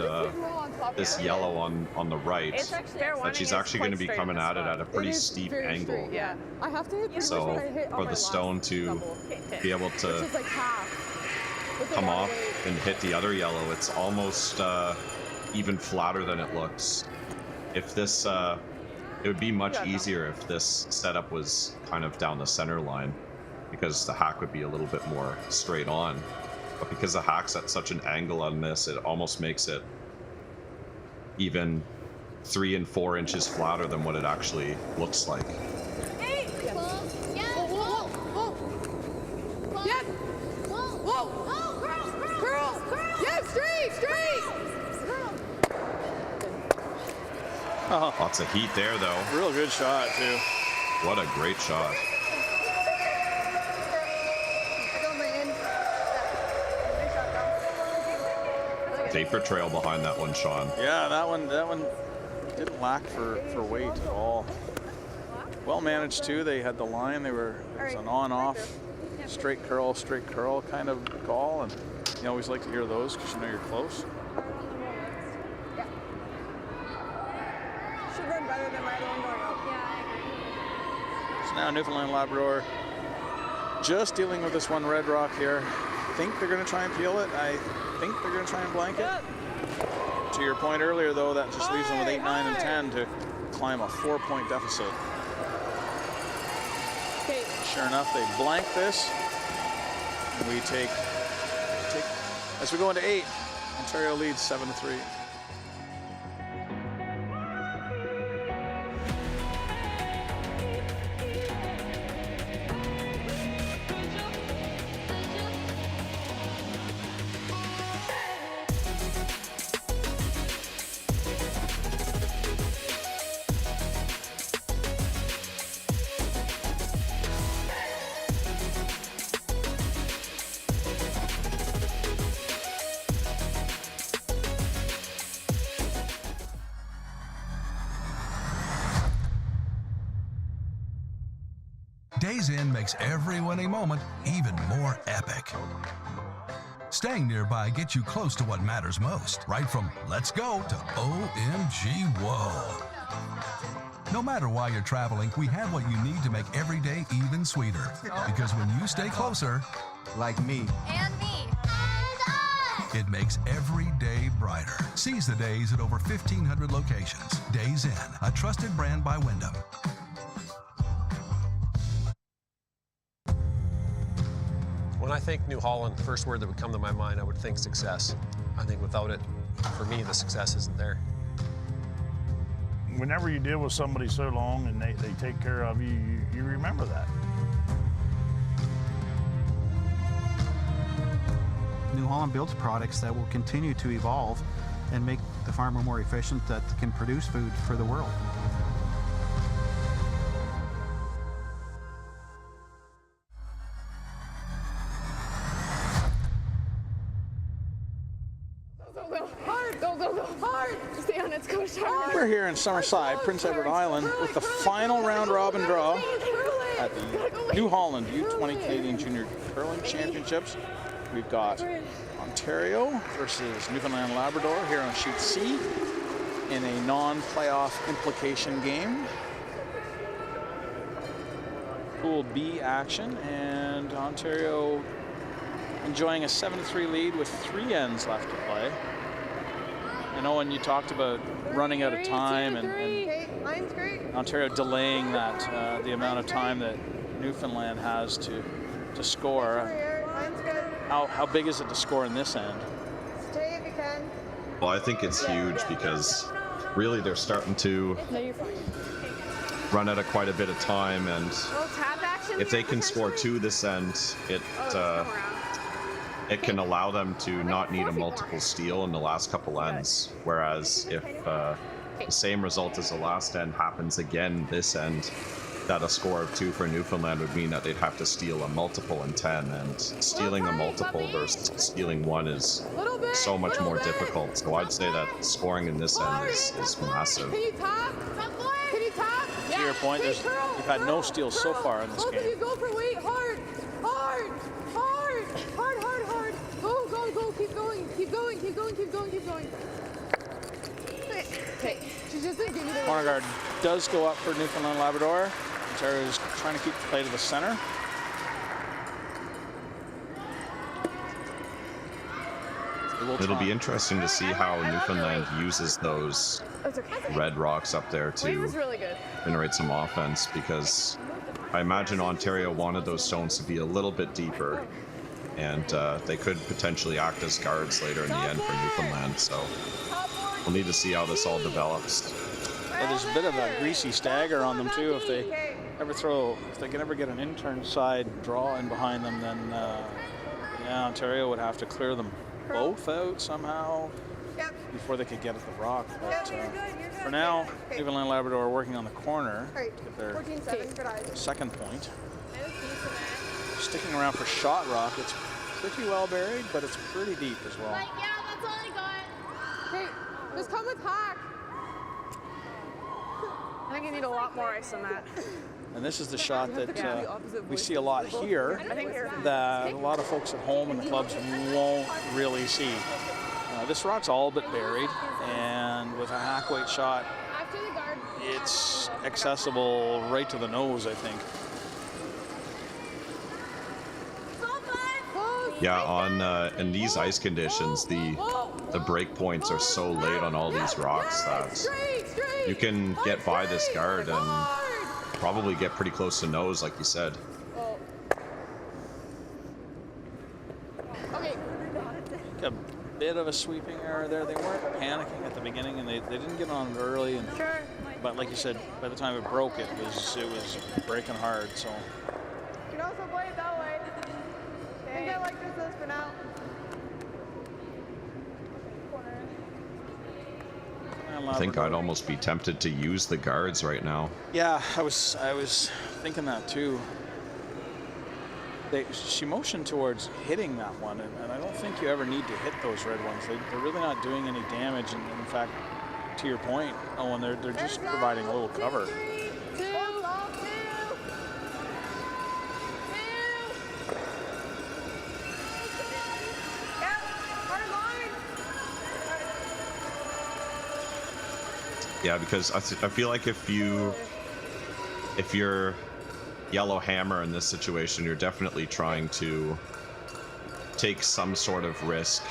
this yellow on the right, that she's actually going to be coming at it at a pretty steep angle. Yeah. I have to hit pretty much So where I hit on for my the stone last to double, be able which to is like half. With the come bad off weight. and hit the other yellow, it's almost even flatter than it looks. If this, it would be much easier if this setup was kind of down the center line, because the hack would be a little bit more straight on. But because the hack's at such an angle on this, it almost makes it even 3 and 4 inches flatter than what it actually looks like. Oh. Lots of heat there, though. Real good shot, too. What a great shot. Vapor trail behind that one, Sean. Yeah, that one didn't lack for weight at all. Well managed too. They had the line. It was an on-off, straight curl kind of call, and you always like to hear those because you know you're close. Should run better than my other one going up. So now Newfoundland Labrador just dealing with this one red rock here. I think they're going to try and peel it. I think they're going to try and blank it. To your point earlier, though, that just leaves them with 8, 9, and 10 to climb a 4-point deficit. Sure enough, they blank this. And we take as we go into 8. Ontario leads 7-3. Days In makes every winning moment even more epic. Staying nearby gets you close to what matters most, right from let's go to OMG whoa. No matter why you're traveling, we have what you need to make every day even sweeter. Because when you stay closer, like me, And me. it makes every day brighter. Seize the days at over 1,500 locations. Days In, a trusted brand by Wyndham. When I think New Holland, the first word that would come to my mind, I would think success. I think without it, for me, the success isn't there. Whenever you deal with somebody so long and they take care of you, you remember that. New Holland builds products that will continue to evolve and make the farmer more efficient, that can produce food for the world. Hard. Go. hard. Stay on its coach hard. We're here in Summerside, Prince Edward Island, with the final round robin draw at the New Holland U-20 Canadian Junior Curling Championships. We've got Ontario versus Newfoundland Labrador here on Sheet C in a non-playoff implication game. Pool B action, and Ontario enjoying a 7-3 lead with 3 ends left to play. And Owen, you talked about running out of time and Ontario delaying that the amount of time that Newfoundland has to score. How big is it to score in this end? Stay if you can. Well, I think it's huge because really they're starting to run out of quite a bit of time, and if they can score 2 this end, it can allow them to not need a multiple steal in the last couple ends. Whereas if the same result as the last end happens again this end, that a score of 2 for Newfoundland would mean that they'd have to steal a multiple in 10, and stealing a multiple versus stealing 1 is so much more difficult. So I'd say that scoring in this end is massive. Can you top? Can you top? To your point, we've had no steals so far in this Both game. of you go for weight. Hard. Hard. Hard. Hard, hard, hard. Go, go, go. Keep going. Keep going. Keep going. Keep going. Keep going. Okay. She just didn't give me the Corner guard does go up for Newfoundland Labrador. Ontario is trying to keep the play to the center. It'll be interesting to see how Newfoundland uses those red rocks up there to generate some offense, because I imagine Ontario wanted those stones to be a little bit deeper, and they could potentially act as guards later in the end for Newfoundland. So we'll need to see how this all develops. Yeah, there's a bit of a greasy stagger on them too. If they can ever get an intern side draw in behind them, then yeah, Ontario would have to clear them both out somehow before they could get at the rock. But for now, Newfoundland Labrador are working on the corner to get their second point. Sticking around for shot rock. It's pretty well buried, but it's pretty deep as well. Yeah, that's all I got. Hey, just come with hack. I think you need a lot more ice than that. And this is the shot that we see a lot here that a lot of folks at home in the clubs won't really see. This rock's all but buried, and with a hack weight shot, it's accessible right to the nose, I think. Yeah, in these ice conditions, the break points are so late on all these rocks that you can get by this guard and probably get pretty close to nose, like you said. A bit of a sweeping error there. They weren't panicking at the beginning, and they didn't get on it early. And, but like you said, by the time it broke, it was breaking hard. So. You can also play it that way. I think I like this for now. I think I'd almost be tempted to use the guards right now. Yeah, I was thinking that too. She motioned towards hitting that one, and I don't think you ever need to hit those red ones. They're really not doing any damage, and in fact, to your point, Owen, they're just providing a little cover. Yeah, because I feel like if you're Yellow Hammer in this situation, you're definitely trying to take some sort of risk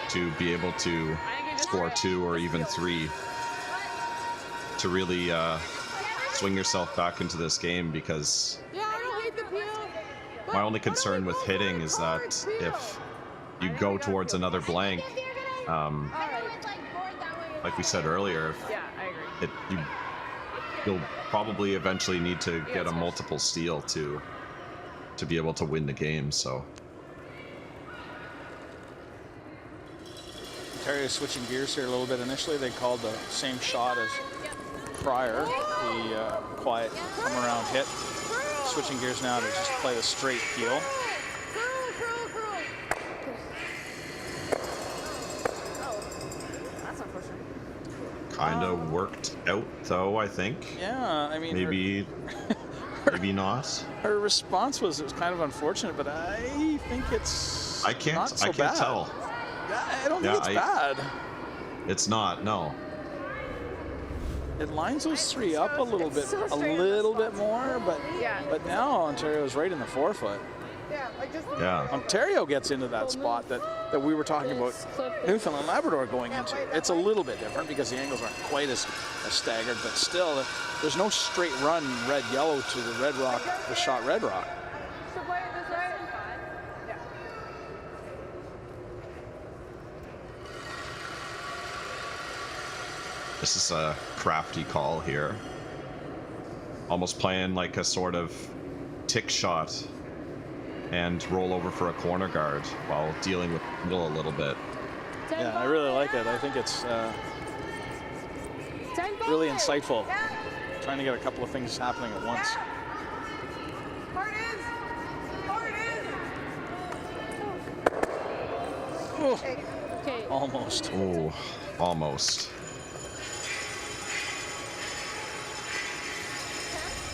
to be able to score 2 or even 3 to really swing yourself back into this game, because my only concern with hitting is that if you go towards another blank, like we said earlier, you'll probably eventually need to get a multiple steal to be able to win the game. So Ontario switching gears here a little bit. Initially, they called the same shot as prior, the quiet come around hit. Switching gears now to just play a straight peel. worked out, though, I think. Yeah, I mean... Maybe not. Her response was, it was kind of unfortunate, but I think it's not so can't bad. tell. I don't think it's bad. It's not, no. It lines those three up a little bit more, but now Ontario's right in the forefoot. Yeah. Ontario gets into that spot that we were talking about Newfoundland Labrador going into. It's a little bit different because the angles aren't quite as staggered, but still, there's no straight run red-yellow to the red rock, the shot red rock. This is a crafty call here. Almost playing like a sort of tick shot and roll over for a corner guard while dealing with middle a little bit. Yeah, I really like it. I think it's really insightful. Trying to get a couple of things happening at once. Oh, almost. Oh, almost.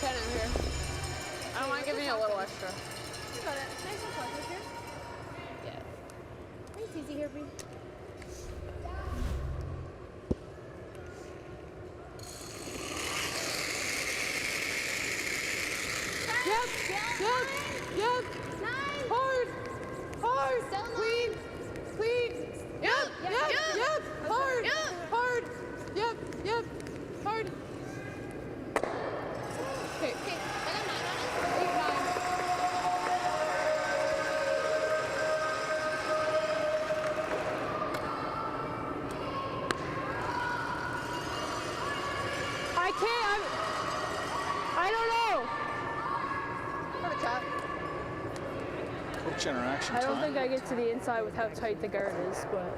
I don't mind giving you a little extra. You got it. Nice and close here. Yeah. It's easy here, Bree. Yep. Nice. Hard. Clean. Yep. Hard. Yep. Hard. Okay. I don't know. Coach interaction I don't time. think I get to the inside with how tight the guard is, but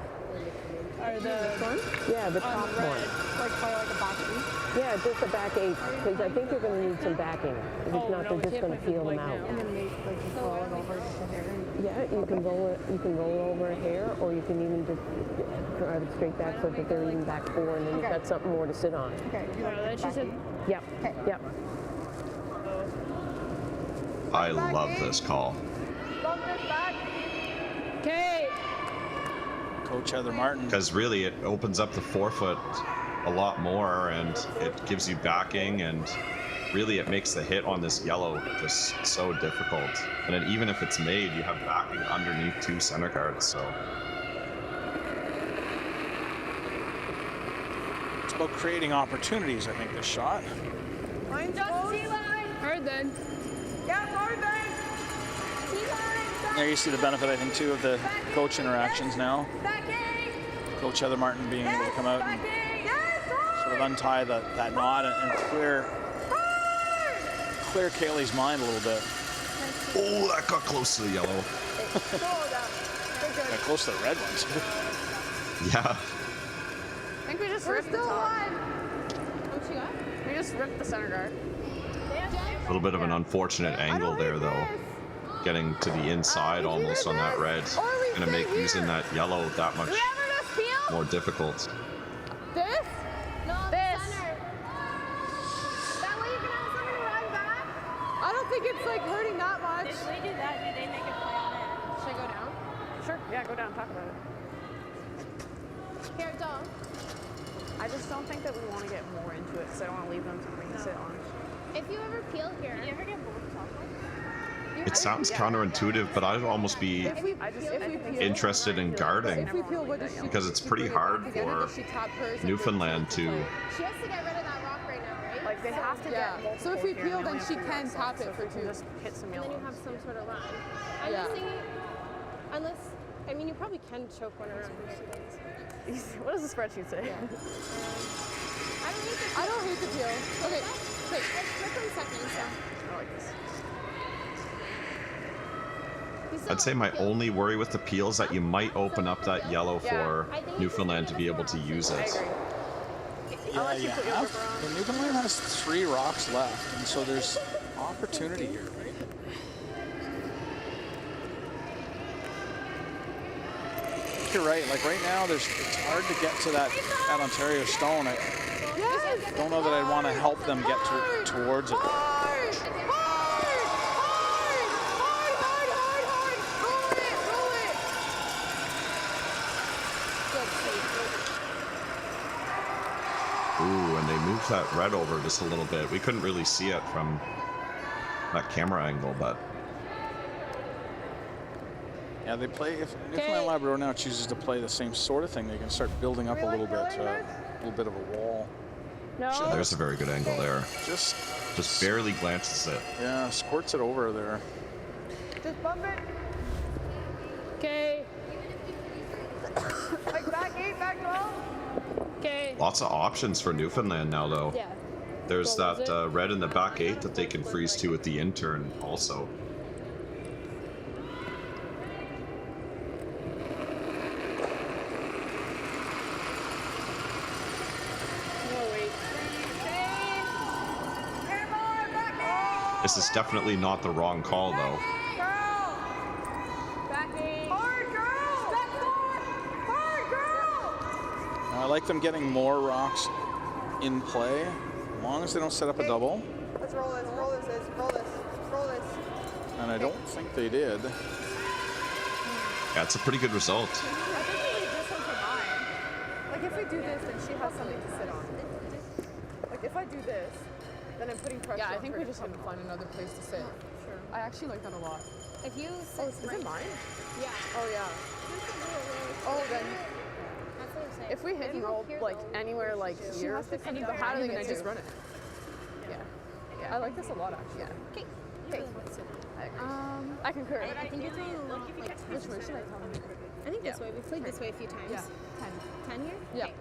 are the one? Yeah, the top red, one. like probably like a back eight. Yeah, just a back eight, because I think you're going to need some backing. If not, they're just going to peel them out. And then they like roll it over just a hair. Yeah, you can roll it. You can roll it over a hair, or you can even just drive it straight back so that they're even back four, and then you've got something more to sit on. Okay. That's just a... Yep. Yep. I love this call. Okay. Coach Heather Martin. Because really, it opens up the forefoot a lot more, and it gives you backing, and really it makes the hit on this yellow just so difficult. And then even if it's made, you have backing underneath two center guards, so. It's about creating opportunities, I think, this shot. Line's close. Hard then. Yeah, hard then. There you see the benefit, I think, too, of the coach interactions now. Coach Heather Martin being able to come out and sort of untie that knot and clear Kaylee's mind a little bit. Oh, that got close to the yellow. Got close to the red ones. Yeah. I think we just ripped the top. What you got? We just ripped the center guard. A little bit of an unfortunate angle there, though. Getting to the inside almost on that red. Gonna make using that yellow that much more difficult. This? No, This. center. That way you can have someone run back. I don't think it's like hurting that much. If they do that, do they make a play on it? Should I go down? Sure. Yeah, go down and talk about it. Here, go. I just don't think that we want to get more into it because I don't want to leave them something to sit on. If you ever peel here. Did you ever get bored of softball? It sounds counterintuitive, but I'd almost be interested in guarding because it's pretty hard for Newfoundland to. She has to get rid of that rock right now, right? Like they have to get multiple. So if we here, peel, and then we she have to can get tap some, it so for if we two. just hit some And then yellows. you have some sort of run. I'm Yeah. just thinking, unless, I mean, you probably can choke one around your students. What does the spreadsheet say? I don't hate the peel. Okay. Let's flip in seconds. So. I like this. I'd say my only worry with the peel is that you might open up that yellow for Newfoundland to be able to use it. Yeah, you have. The Newfoundland has 3 rocks left, and so there's opportunity here, right? You're right. Like right now, it's hard to get to that Ontario stone. Don't know that I'd want to help them get towards it. Ooh, and they moved that red over just a little bit. We couldn't really see it from that camera angle, but yeah, they play. If Newfoundland Labrador now chooses to play the same sort of thing, they can start building up a little bit of a wall. No. yeah, there's a very good angle there. Just barely glances it. Yeah, squirts it over there. Just bump it. Okay. Like back 8, back 12. Okay. Lots of options for Newfoundland now, though. Yeah. There's that red in the back 8 that they can freeze to with the intern also. This is definitely not the wrong call, though. I like them getting more rocks in play, as long as they don't set up a double. Let's roll this, roll this, roll this, roll this. And I don't think they did. Yeah, it's a pretty good result. I think we leave this one for mine. Like if we do this, then she has something to sit on. Like if I do this, then I'm putting pressure on her. Yeah, I think we just have to find another place to sit. Sure. I actually like that a lot. If you Oh, is it mine? Yeah. Oh, yeah. Oh, then That's what I'm saying. if we hit and roll like anywhere like here, how do they gonna just run it? Yeah. I like this a lot actually. Yeah. Okay. I concur. I think it's a little, like, Which way should I tell them? I think this way. We've played this way a few times. Yeah. 10 here? Yeah. Okay.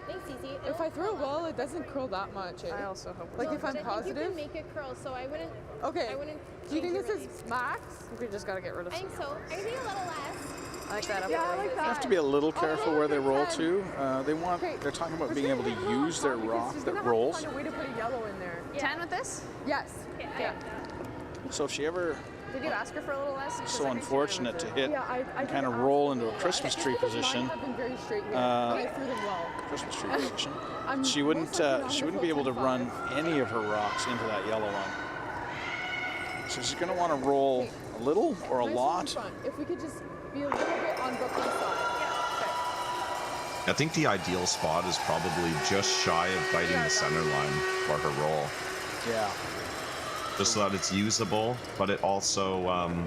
Thanks, Easy. If I throw well, it doesn't curl that much. I also hope. Like if I'm I think positive. you can make it curl, so I wouldn't. Okay. I wouldn't. Do you think change this your is max? We just gotta get rid of I some. think so. I think a little less. I like that. Yeah, I like You that. have to be a little careful where they roll too. They're talking about being able to use their rock that rolls. Find a way to put a yellow in there. 10 with this? Yes. Yeah. So if she ever Did you ask her for a little less? so unfortunate to hit I and kind of roll into a Christmas tree position, Mine have been very straight here. I threw them well. Christmas tree position, I'm she wouldn't be able to 10-5. run any of her rocks into that yellow one. So she's going to want to roll a little or a Nice lot. one front. If we could just be a little bit on Brooklyn's side. I think the ideal spot is probably just shy of biting the center line for her roll. Yeah. Just so that it's usable, but it also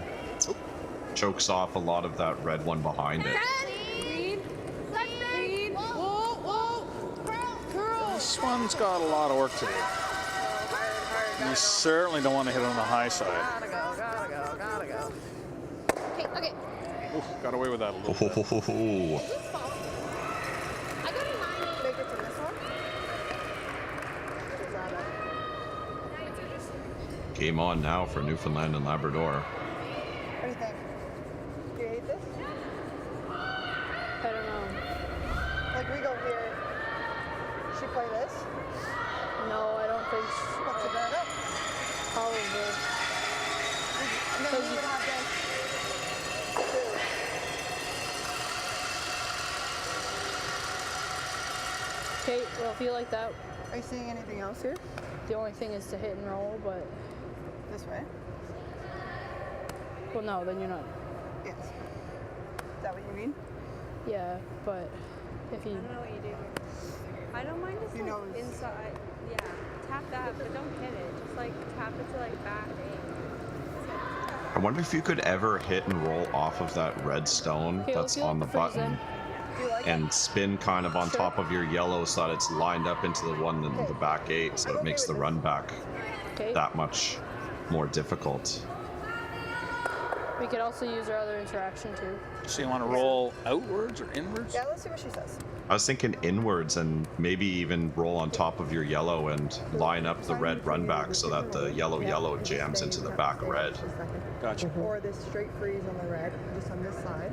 chokes off a lot of that red one behind it. This one's got a lot of work to do. You certainly don't want to hit on the high side. Gotta go. Okay, okay. Oof, got away with that a little bit. I got a 9. Make it to this one. Game on now for Newfoundland and Labrador. What do you think? Do you hate this? I don't know. Like we go here. She play this? No, I don't think so. What's it better? Probably. And then we would have this. Okay, well, if you like that, Are you seeing anything else here? the only thing is to hit and roll, but, This way? well, no, then you're not. Yes. Is that what you mean? Yeah, but if you. I don't know what you do here. I don't mind just You know like it's- inside. Yeah, tap that, but don't hit it. Just like tap it to like back 8. I wonder if you could ever hit and roll off of that red stone Okay, that's let's on the go freeze button Do you like and spin kind of on top of your yellow so that it's lined up into the one in the back 8, so it makes the run back Okay. that much more difficult. We could also use our other interaction too. So you want to roll outwards or inwards? Yeah, let's see what she says. I was thinking inwards and maybe even roll on top of your yellow and line up the red run back so that the yellow jams into the back red. Gotcha. Or this straight freeze on the red, just on this side.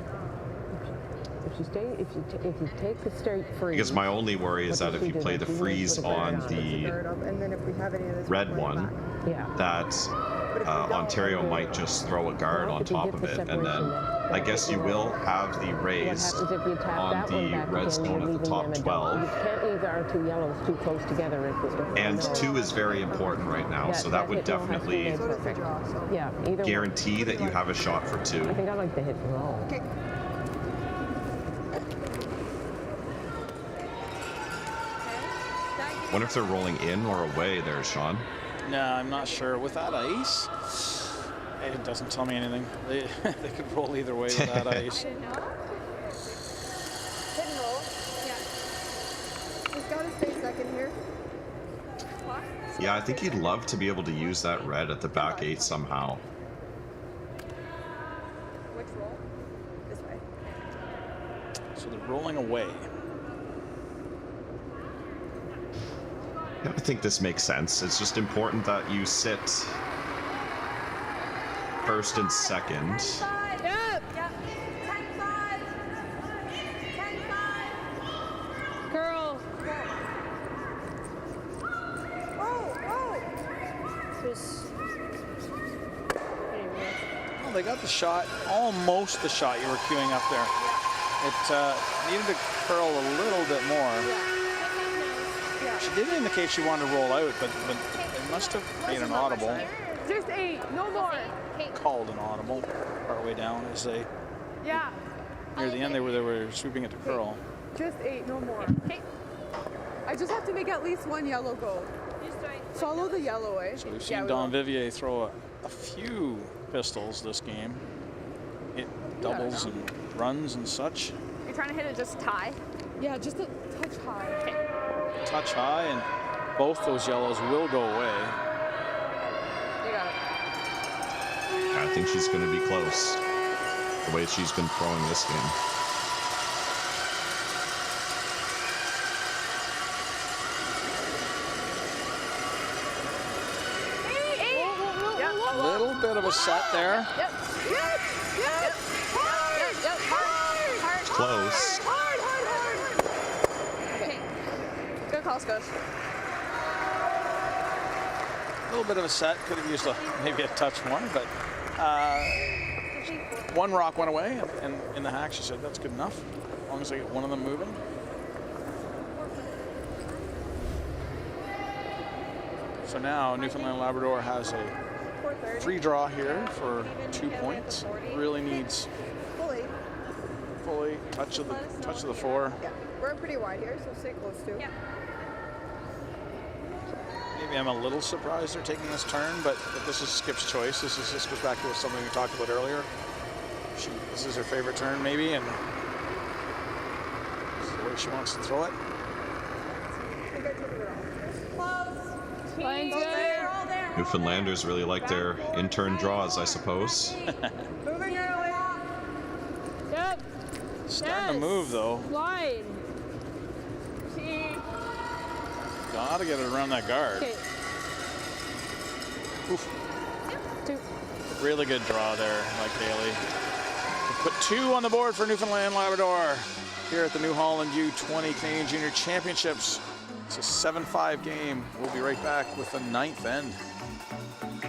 If you take the straight freeze. Because my only worry is that if you play the freeze on the And then if we have any of this, we'll red play it one, back. that Ontario might just throw a guard on top of it, and then I guess you will have the raised What happens if you tap on that one the back red again? stone You're at the leaving top them a 12. double. You can't leave our two yellows too close together. And 2 is very important right now, so that would definitely yeah, either guarantee that you have a shot for 2. I think I like the hit and roll. Okay. Wonder if they're rolling in or away there, Sean. No, I'm not sure. With that ice, it doesn't tell me anything. They could roll either way with that ice. I didn't know. Hit and roll. Yeah. Just gotta stay second here. What? Yeah, I think you'd love to be able to use that red at the back 8 somehow. Which roll? This way. So they're rolling away. Yeah, I think this makes sense. It's just important that you sit first and second. 10-5. Yep. 10-5. 10-5. Girl. Oh. Well, they got the shot, almost the shot you were queuing up there. It needed to curl a little bit more. She did indicate she wanted to roll out, but they must have made an audible. Just 8, no more. Called an audible partway down as they, Yeah. near the end, they were sweeping it to curl. Just 8, no more. I just have to make at least one yellow go. Follow the yellow, eh? So we've seen Don Vivier throw a few pistols this game. Hit doubles and runs and such. You're trying to hit it just tie? Yeah, just a touch high. Touch high, and both those yellows will go away. You got it. I think she's going to be close, the way she's been throwing this game. A little bit of a set there. Yep. Hard. Close. Hard. Okay. Good call, Scosh. A little bit of a set. Could have used maybe a touch more, but one rock went away, and in the hack she said that's good enough, as long as I get one of them moving. So now Newfoundland Labrador has a free draw here for 2 points. Really needs fully touch of the 4. Yeah, we're pretty wide here, so stay close to. Yeah. Maybe I'm a little surprised they're taking this turn, but this is Skip's choice. This goes back to something we talked about earlier. This is her favorite turn, maybe, and this is the way she wants to throw it. Newfoundlanders really like their in-turn draws, I suppose. Moving early. Yep. Starting to move, though. Line. Gotta get it around that guard. Okay. Oof. 2. Really good draw there, Mike Daly. Put 2 on the board for Newfoundland Labrador here at the New Holland U-20 Canadian Junior Championships. It's a 7-5 game. We'll be right back with the 9th end.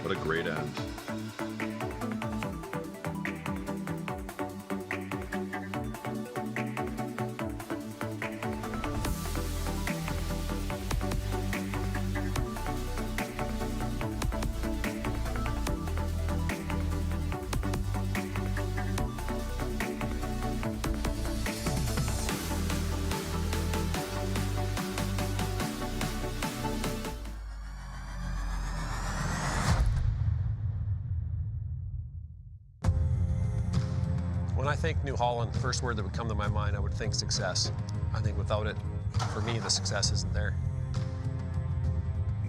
What a great end. When I think New Holland, the first word that would come to my mind, I would think success. I think without it, for me, the success isn't there.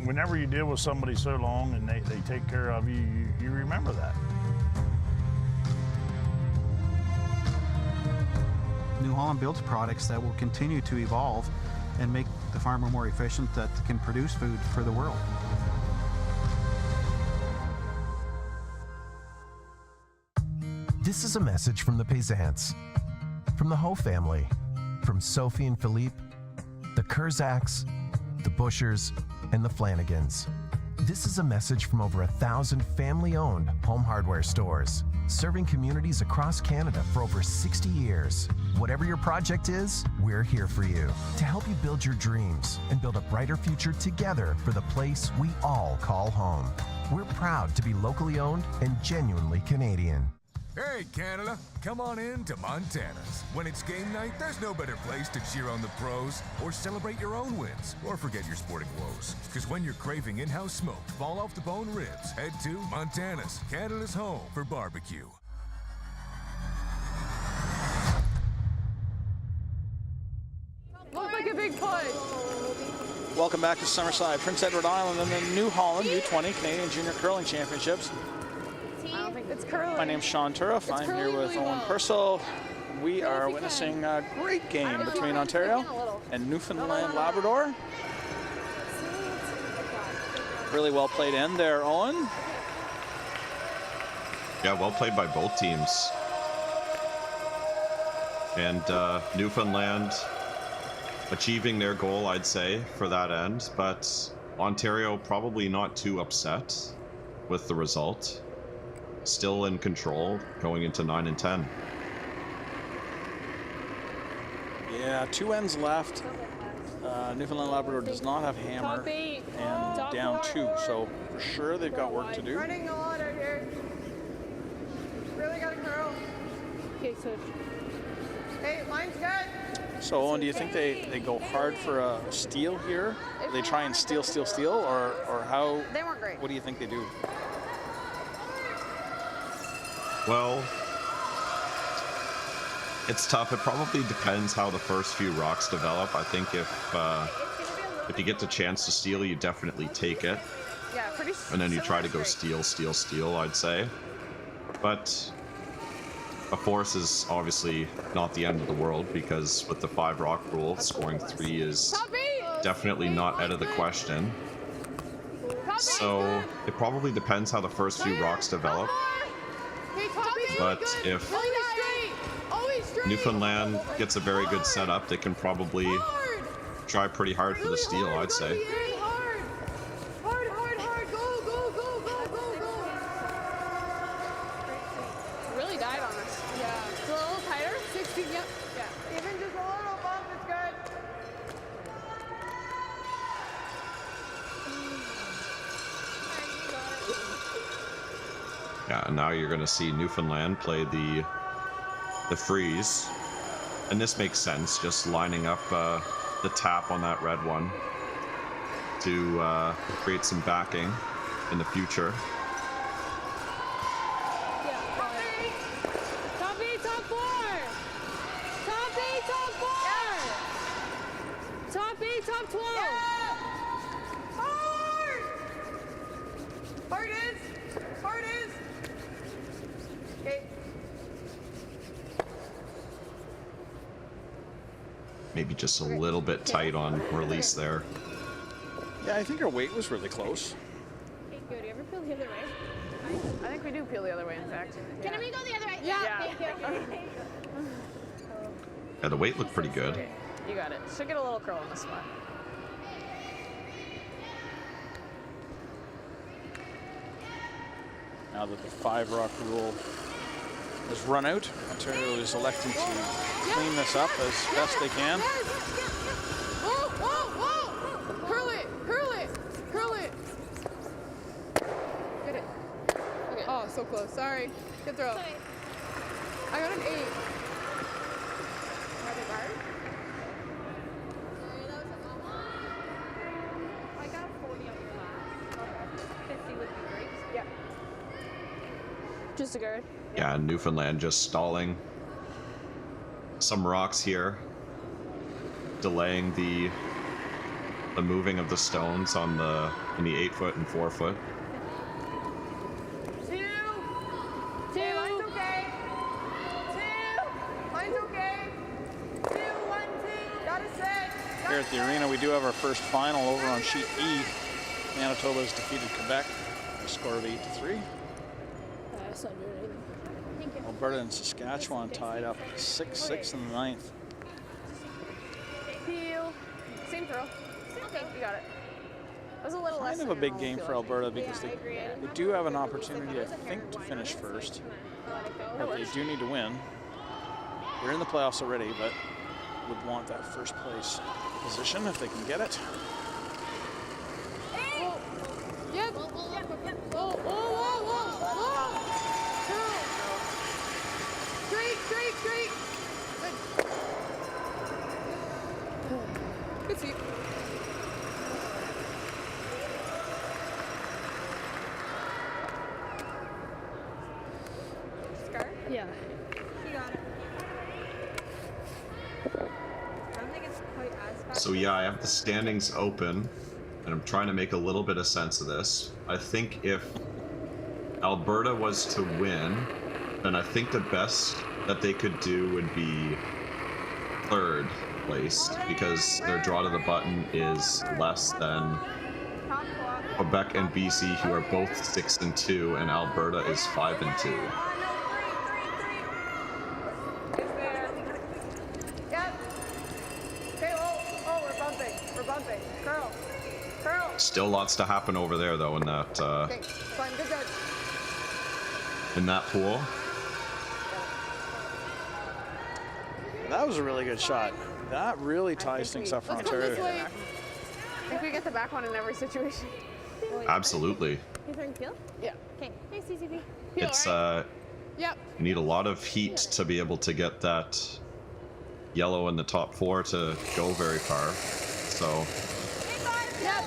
Whenever you deal with somebody so long and they take care of you, you remember that. New Holland builds products that will continue to evolve and make the farmer more efficient, that can produce food for the world. This is a message from the Peasants, from the Ho family, from Sophie and Philippe, the Kurzaks, the Bushers, and the Flanagans. This is a message from over 1,000 family-owned home hardware stores. serving communities across Canada for over 60 years. Whatever your project is, we're here for you to help you build your dreams and build a brighter future together for the place we all call home. We're proud to be locally owned and genuinely Canadian. Hey, Canada, come on in to Montana's. When it's game night, there's no better place to cheer on the pros or celebrate your own wins or forget your sporting woes. Because when you're craving in-house smoked, fall-off-the-bone ribs, head to Montana's, Canada's home for barbecue. Looks like a big push. Welcome back to Summerside, Prince Edward Island, and the New Holland U-20 Canadian Junior Curling Championships. I don't think it's curling. My name's Sean Turriff. I'm here with really Owen well. Purcell. We are witnessing a great game between Ontario and Newfoundland Labrador. Really well played in there, Owen. Yeah, well played by both teams. And Newfoundland achieving their goal, I'd say, for that end. But Ontario probably not too upset with the result. Still in control going into 9 and 10. Yeah, 2 ends left. Newfoundland Labrador does not have hammer and down 2, so for sure they've got work to do. Running a lot out here. Really gotta curl. Okay, so. Hey, line's good. So Owen, do you think they go hard for a steal here? They try and steal, or how? They weren't great. What do you think they do? Well, it's tough. It probably depends how the first few rocks develop. I think if you get the chance to steal, you definitely take it. Yeah, pretty. And then you try to go steal, I'd say. But a force is obviously not the end of the world, because with the 5 rock rule, scoring 3 is definitely not out of the question. So it probably depends how the first few rocks develop. But if Newfoundland gets a very good setup, they can probably try pretty hard for the steal, I'd say. Hard. Go. Really died on us. Yeah. It's a little tighter. 16, yep. Yeah. Even just a little bump is good. Yeah, and now you're going to see Newfoundland play the freeze. And this makes sense, just lining up the tap on that red one to create some backing in the future. Top 8, top 4. Top 8, top 4. Top 8, top 12. Hard is. Okay. Maybe just a little bit tight on release there. Yeah, I think our weight was really close. Hey, do you ever peel the other way? I think we do peel the other way, in fact. Can we go the other way? Yeah. Yeah, the weight looked pretty good. Okay, you got it. Should get a little curl on this spot. Now that the 5 rock rule has run out, Ontario is electing to clean this up as best they can. Whoa! Curl it! Get it. Okay. Oh, so close. Sorry. Good throw. I got an 8. I got 40 on your last. 50 would be great. Yeah. Just a guard. Yeah, Newfoundland just stalling some rocks here, delaying the moving of the stones on in the 8-foot and 4-foot. 2. Line's okay. 2. Line's okay. 2, 1, 2. Got it set. Here at the arena, we do have our first final over on sheet E. Manitoba has defeated Quebec by a score of 8-3. That's not doing anything. Alberta and Saskatchewan tied up 6-6 in the 9th. Peel. Same throw. Okay, you got it. was a little kind of a big game for Alberta because they do have an opportunity, I think, to finish first. But they do need to win. They're in the playoffs already, but would want that first place position if they can get it. Yep. Straight. Good sweep. Scar? Yeah. She got it. I don't think it's quite as fast. So yeah, I have the standings open, and I'm trying to make a little bit of sense of this. I think if Alberta was to win, then I think the best that they could do would be third place, because their draw to the button is less than Quebec and BC, who are both 6-2, and Alberta is 5-2. Yep. Okay, we're bumping. Curl. Still lots to happen over there, though, in that Okay, fine, good judge. in that pool. That was a really good shot. That really ties things up for Ontario. I think we get the back one in every situation. Absolutely. You throwing peel? Yeah. Okay. Hey, CCP. It's Yep. you need a lot of heat to be able to get that yellow in the top 4 to go very far. So Yep.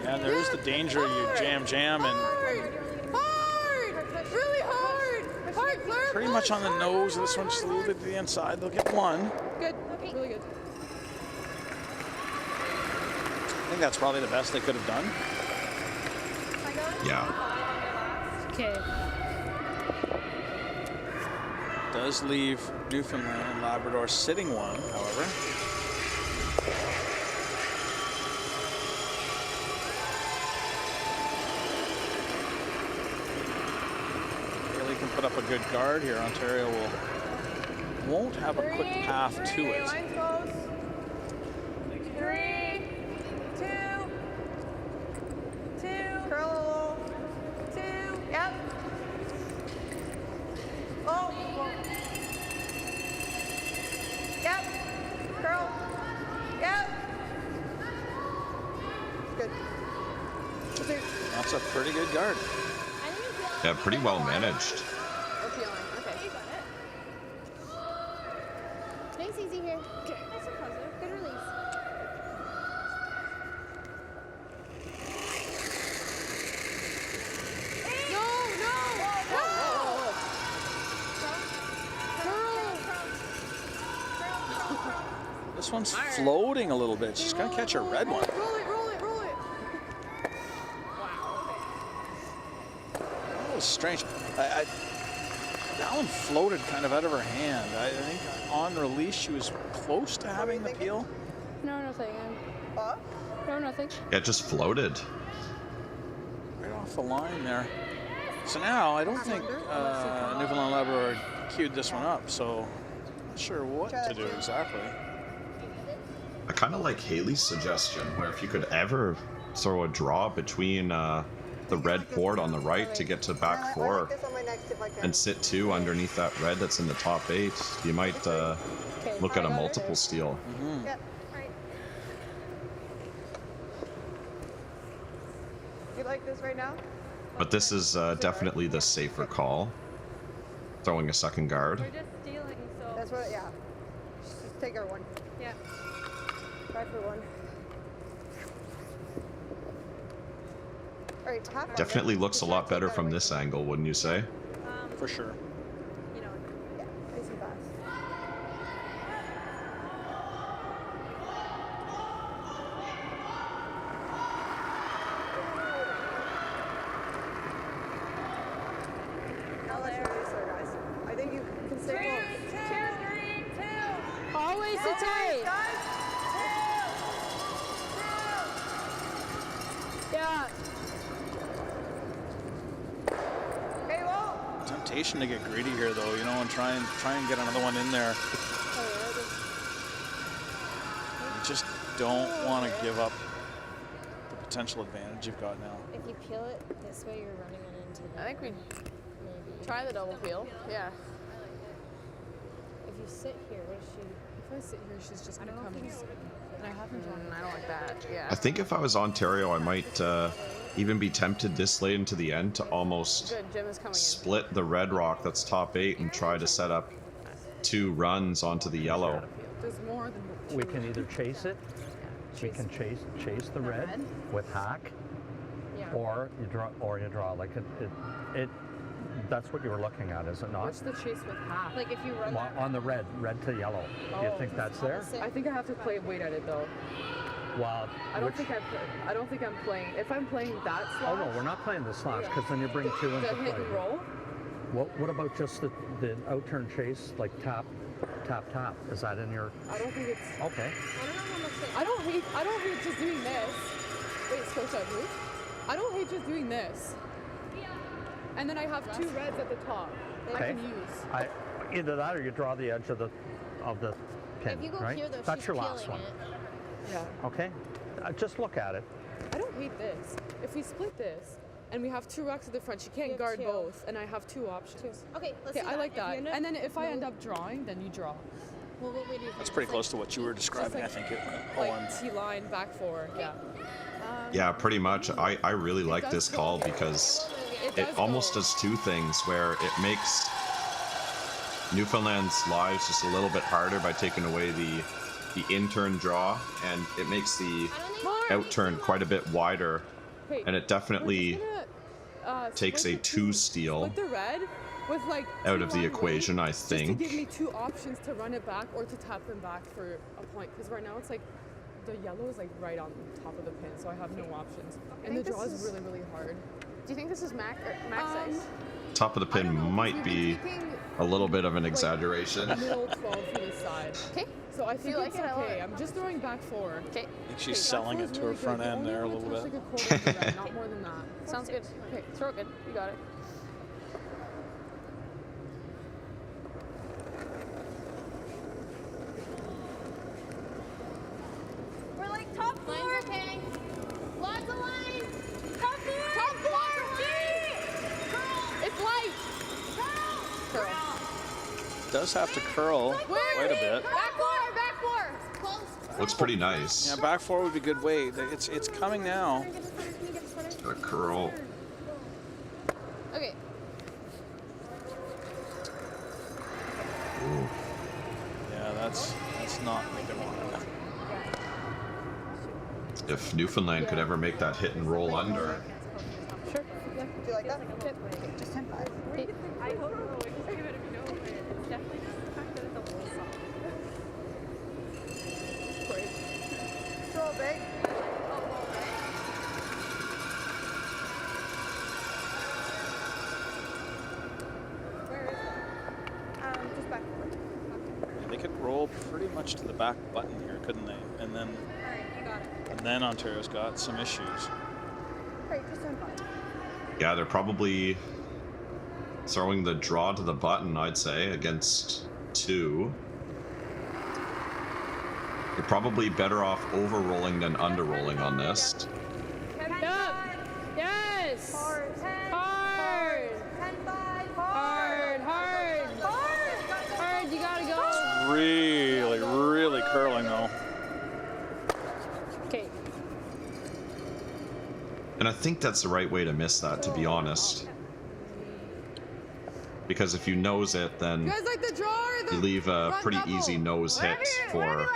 Yeah, there is the danger you jam and Really hard. pretty much on the nose. This one's just a little bit to the inside. They'll get one. Good. Really good. I think that's probably the best they could have done. yeah. Okay. Does leave Newfoundland and Labrador sitting one, however. Really can put up a good guard here. Ontario won't have a quick path to it. Line's close. 3, 2. Curl. 2. Yep. Oh. Yep. Curl. Yep. Good. That's a pretty good guard. Yeah, pretty well managed. We're peeling. Okay. Nice easy here. Okay. Nice and positive. Good release. This one's floating a little bit. She's gonna catch a red one. Roll it. That was strange. That one floated kind of out of her hand. I think on release she was close to having the peel. No, nothing. No, nothing. Yeah, it just floated. Right off the line there. So now I don't think Newfoundland Labrador queued this one up, so not sure what to do exactly. I kind of like Haley's suggestion, where if you could ever throw a draw between the red board on the right to get to back 4 and sit 2 underneath that red that's in the top 8, you might look at a multiple steal. Yep. Right. You like this right now? But this is definitely the safer call, throwing a second guard. We're just stealing, so. That's what, yeah. Just take our one. Yeah. Try for one. All right, half Definitely looks a lot better from this angle, wouldn't you say? For sure. You know. Yeah, nice and fast. Now let's release her, guys. I think you can stay close. 2. Always sit tight. Yeah. Okay, well. Temptation to get greedy here, though, you know, and try and get another one in there. You just don't want to give up the potential advantage you've got now. If you peel it this way, you're running it into the... I think we maybe. try the double peel. Yeah. If you sit here, what is she... If I sit here, she's just gonna come and I haven't drawn. I don't like that. Yeah. I think if I was Ontario, I might even be tempted this late into the end to almost Good, Jim is coming split the red rock that's top 8 and try to set up 2 runs onto the yellow. There's more than We can either chase it, we can chase the red with hack, or you draw like it. That's what you were looking at, is it not? What's the chase with half? Like if you run that... On the red to yellow. You think that's there? I think I have to play weight at it though. Well, I don't think I'm playing. If I'm playing that slash. Oh no, we're not playing the slash because then you bring 2 into The play. hit and roll. What about just the out-turn chase, like tap? Is that in your? I don't think it's. Okay. I don't hate just doing this. Wait, Scotia, move. I don't hate just doing this. And then I have 2 reds at the top that I can use. Either that or you draw the edge of the pin. If you go right? here, though, that's she's your last peeling one. Yeah. Okay. Just look at it. I don't hate this. If we split this and we have 2 rocks at the front, she can't guard both, and I have 2 options. Okay, let's do I like that. If you And then if I end up drawing, then you draw. Well, what way do you That's pretty close to what you were describing, I think. Like T-line, back 4, yeah. Yeah, pretty much. I really like this call because it almost does 2 things where it makes Newfoundland's lives just a little bit harder by taking away the in-turn draw, and it makes the out-turn quite a bit wider, and it definitely takes a 2 steal Split the red with like out of the equation, I just to think. give me 2 options to run it back or to tap them back for a point, because right now it's like the yellow is like right on top of the pin, so I have no options, and the draw is really, really hard. Do you think this is max ice? Top of the pin might be a little bit of an exaggeration. Middle 12 for this side. Okay. So I feel like it's okay. I'm just throwing back 4. Okay. I think she's selling it to her front end there a little bit. Like a quarter of the red, not more than that. Sounds good. Okay, throw it good. You got it. We're like top 4. Line's okay. Lots of lines. Top 4. Top 4. It's light. Curl. Does have to curl quite a bit. Back 4. Back 4. Close. Looks pretty nice. Yeah, back 4 would be good weight. It's coming now. Got a curl. Okay. Ooh. Yeah, that's not what they wanted. If Newfoundland could ever make that hit and roll under. Sure. Do you like that? Just 10-5. I don't know what you're saying, but if you know it, it's definitely just the fact that it's a little soft. Great. Throw it big. Where is it? Just back. They could roll pretty much to the back button here, couldn't they? And then, Alright, you got it. and then Ontario's got some issues. Great, just 10-5. Yeah, they're probably throwing the draw to the button, I'd say, against 2. You're probably better off over-rolling than under-rolling on this. Yes. Hard. Hard. 10-5. Hard. You gotta go. Really, really curling though. Okay. And I think that's the right way to miss that, to be honest. Because if you nose it, then You guys like the draw or the you leave a run pretty double? easy nose hit for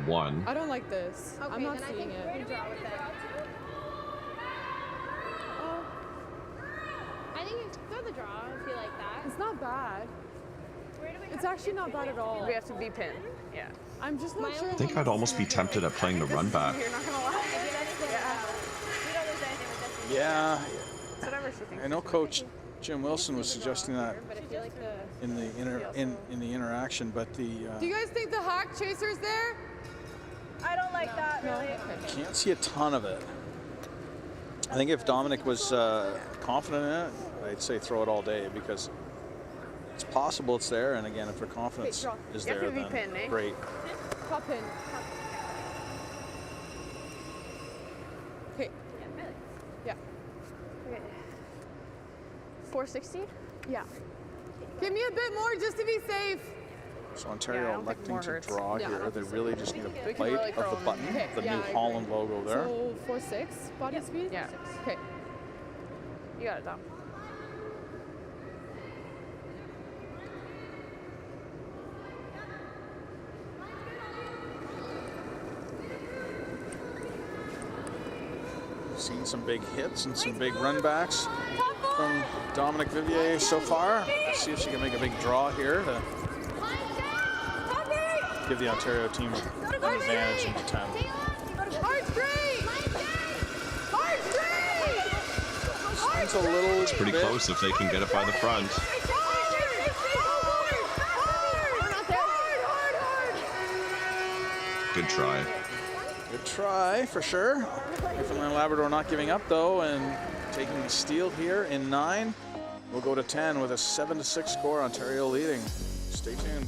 1. I don't like this. Okay, I'm not then I seeing think it. we draw with it. I think it's throw the draw if you like that. It's not bad. It's actually not bad at all. We have to be pinned. Yeah. I'm just not sure. I think I'd almost be tempted at playing the run back. You're not gonna lie. We don't lose anything with this. Yeah, It's whatever she thinks. I know Coach Jim Wilson was suggesting that But if you like the... in the interaction, but the Do you guys think the hack chaser's there? I don't like that, really. can't see a ton of it. I think if Dominic was confident in it, I'd say throw it all day because it's possible it's there. And again, if her confidence is there, Definitely then pin, eh? great. Top pin. Okay. Yeah. Okay. 460? Yeah. Give me a bit more just to be safe. So Ontario electing to hurts. draw Yeah, here. They really just need a We can bite really of curl the them. button, Okay, the yeah, New I Holland agree. logo there. So 4.6 body speed? Yeah. Okay. You got it, Dom. Seen some big hits and some big run backs from Dominic Vivier so far. Let's see if she can make a big draw here to give the Ontario team an advantage in the 10. It's a little It's pretty close if they can get it by the front. Good try. Good try for sure. Newfoundland Labrador not giving up though and taking the steal here in 9. We'll go to 10 with a 7-6 score. Ontario leading. Stay tuned.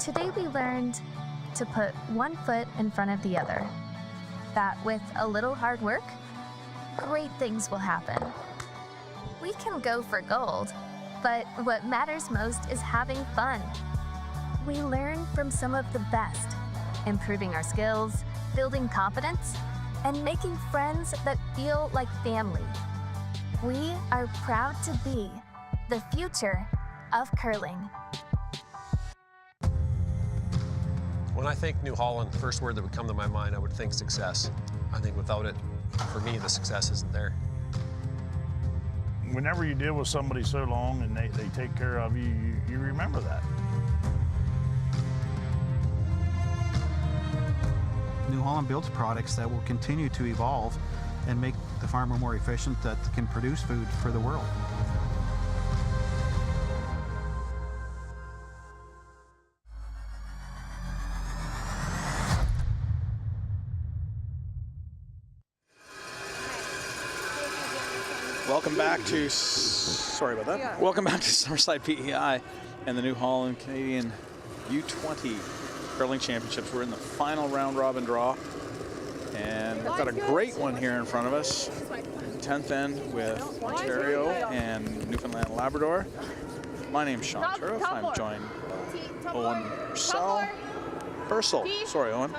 Today we learned to put one foot in front of the other. That with a little hard work, great things will happen. We can go for gold, but what matters most is having fun. We learn from some of the best, improving our skills, building confidence, and making friends that feel like family. We are proud to be the future of curling. When I think New Holland, the first word that would come to my mind, I would think success. I think without it, for me, the success isn't there. Whenever you deal with somebody so long and they take care of you, you remember that. New Holland builds products that will continue to evolve and make the farmer more efficient that can produce food for the world. Welcome back to, sorry about that. Yeah. Welcome back to Summerside PEI and the New Holland Canadian U-20 Curling Championships. We're in the final round robin draw. And we've got a great one here in front of us. 10th end with Ontario and Newfoundland Labrador. My name's Sean Turf. I'm joined by Owen Purcell. Sorry, Owen.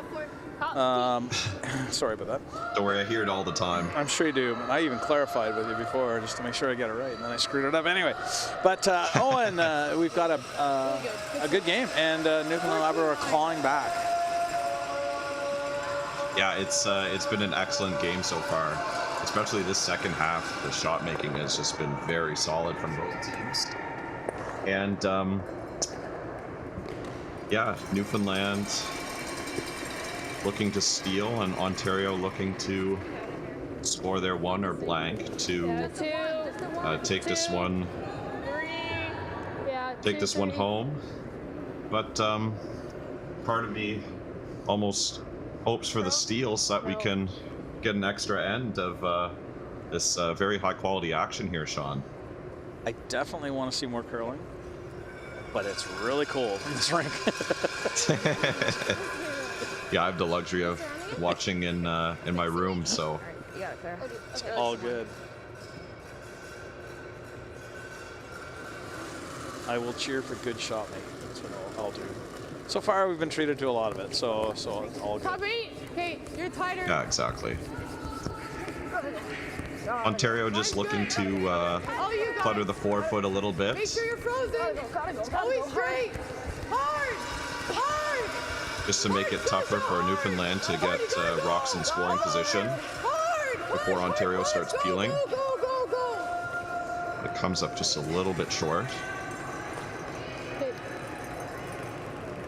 Sorry about that. Don't worry, I hear it all the time. I'm sure you do. I even clarified with you before just to make sure I get it right, and then I screwed it up anyway. But Owen, we've got a good game, and Newfoundland Labrador clawing back. Yeah, it's been an excellent game so far, especially this second half. The shot making has just been very solid from both teams. And yeah, Newfoundland looking to steal and Ontario looking to score their one or blank to take this one home. But part of me almost hopes for the steal so that we can get an extra end of this very high quality action here, Sean. I definitely want to see more curling, but it's really cold in this rink. Yeah, I have the luxury of watching in my room, so it's all good. I will cheer for good shot making. That's what I'll do. So far, we've been treated to a lot of it, so it's all good. Top 8. Okay, you're tighter. yeah, exactly. Ontario just looking to clutter the forefoot a little bit. Make sure you're frozen. Always straight. Hard. Just to make it tougher for Newfoundland to get rocks in scoring position before Ontario starts peeling. It comes up just a little bit short.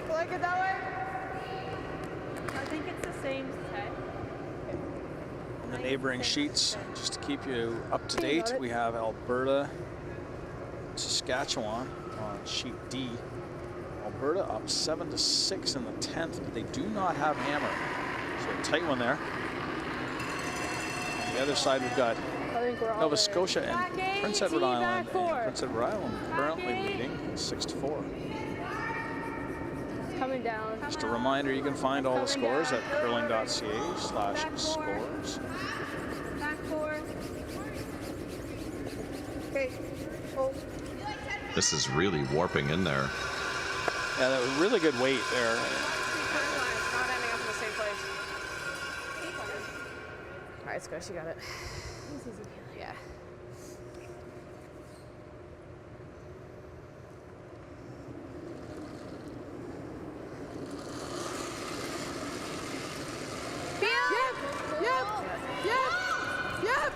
Like it that way? I think it's the same set. neighboring sheets, just to keep you up to date, we have Alberta, Saskatchewan on sheet D. Alberta up 7-6 in the 10th, but they do not have hammer. So a tight one there. On the other side, we've got Nova Scotia and Prince Edward Island. And Prince Edward Island currently leading 6-4. Coming down. Just a reminder, you can find all the scores at curling.ca/scores. Back 4. Okay. Oh. This is really warping in there. Yeah, that was really good weight there. Not ending up in the same place. All right, Squish, you got it. Yeah.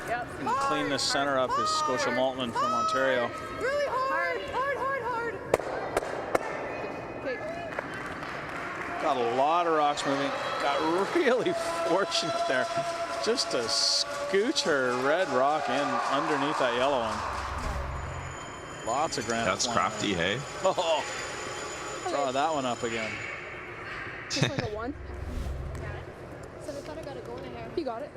Yep. And clean this center up is Scotia Maltman from Ontario. Really hard. Okay. Got a lot of rocks moving. Got really fortunate there. Just to scooch her red rock in underneath that yellow one. Lots of granite. That's crafty, hey? Oh, draw that one up again. Just like a 1. So I thought I got to go in here. You got it.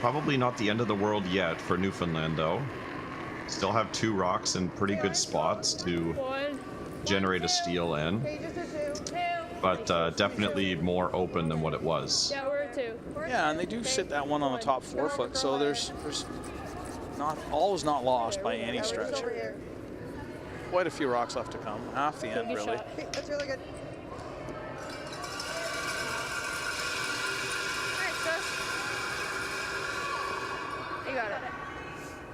Probably not the end of the world yet for Newfoundland, though. Still have 2 rocks in pretty good spots to generate a steal in. But definitely more open than what it was. Yeah, we're at 2. Yeah, and they do sit that one on the top 4 foot, so there's not always not lost by any stretch. Quite a few rocks left to come. Half the end, really. Okay, that's really good. You got it.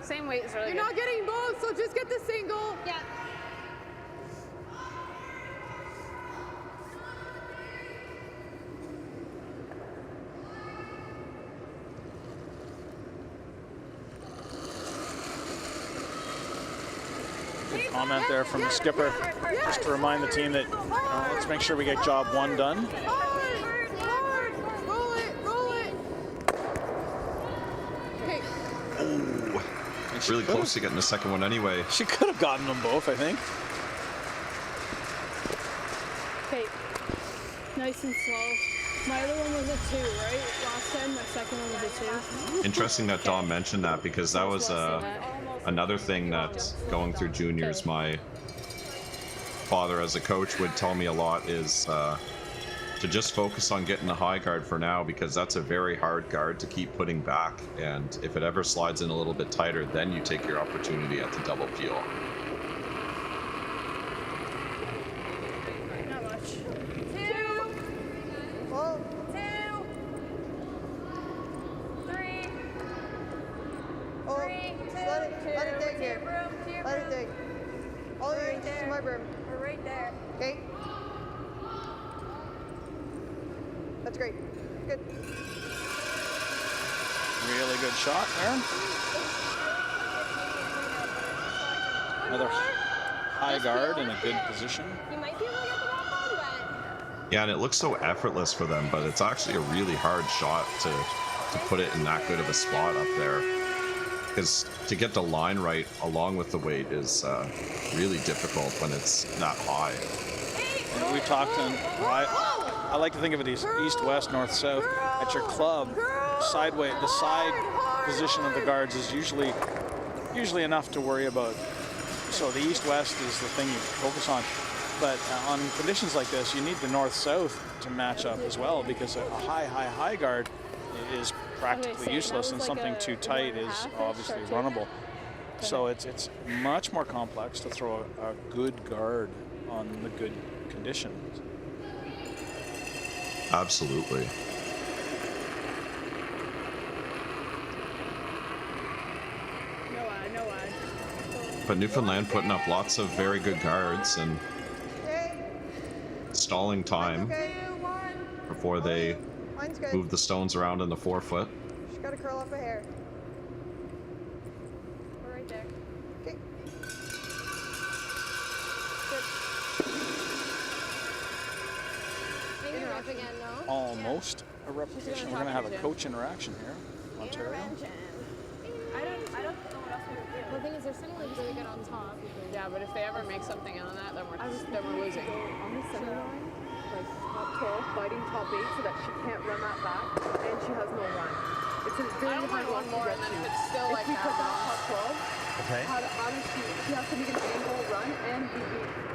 Same weight is really You're good. not getting both, so just get the single. Yeah. Good comment there from the skipper. Just to remind the team that let's make sure we get job 1 done. Roll it. Okay. Oh, really close to getting the second one anyway. She could have gotten them both, I think. Okay. Nice and slow. My other one was a 2, right? Last time, my second one was a 2. Interesting that Dom mentioned that, because that was another thing that going through juniors, my father as a coach would tell me a lot is to just focus on getting the high guard for now, because that's a very hard guard to keep putting back, and if it ever slides in a little bit tighter, then you take your opportunity at the double peel. Not much. 2. Oh. 2. 3. Oh. 3, 2, Let it dig here. Let it dig. All Right yours there. to my broom. We're right there. Okay. That's great. Good. Really good shot there. Another high guard in a good position. You might be able to get the rock on, but Yeah, and it looks so effortless for them, but it's actually a really hard shot to put it in that good of a spot up there. Because to get the line right along with the weight is really difficult when it's that high. And we've talked, and I like to think of it as east, west, north, south. At your club, the side position of the guards is usually enough to worry about. So the east-west is the thing you focus on. But on conditions like this, you need the north-south to match up as well, because a high guard is practically useless, and something too tight is obviously runnable. So it's much more complex to throw a good guard on the good conditions. Absolutely. No ad. But Newfoundland putting up lots of very good guards and stalling time before they move the stones around in the 4 foot. Just gotta curl up a hair. We're right there. Okay. up again, no? almost a replication. We're going to have a coach interaction here. Ontario. I don't know what else we could do. The thing is, they're sitting like really good on top. Yeah, but if they ever make something on that, then we're losing. On the center line, like top 12, fighting top 8, so that she can't run that back, and she has no run. It's a very hard one more, and then if it's still like that, put that top 12, okay. how does she has to make an angle run and be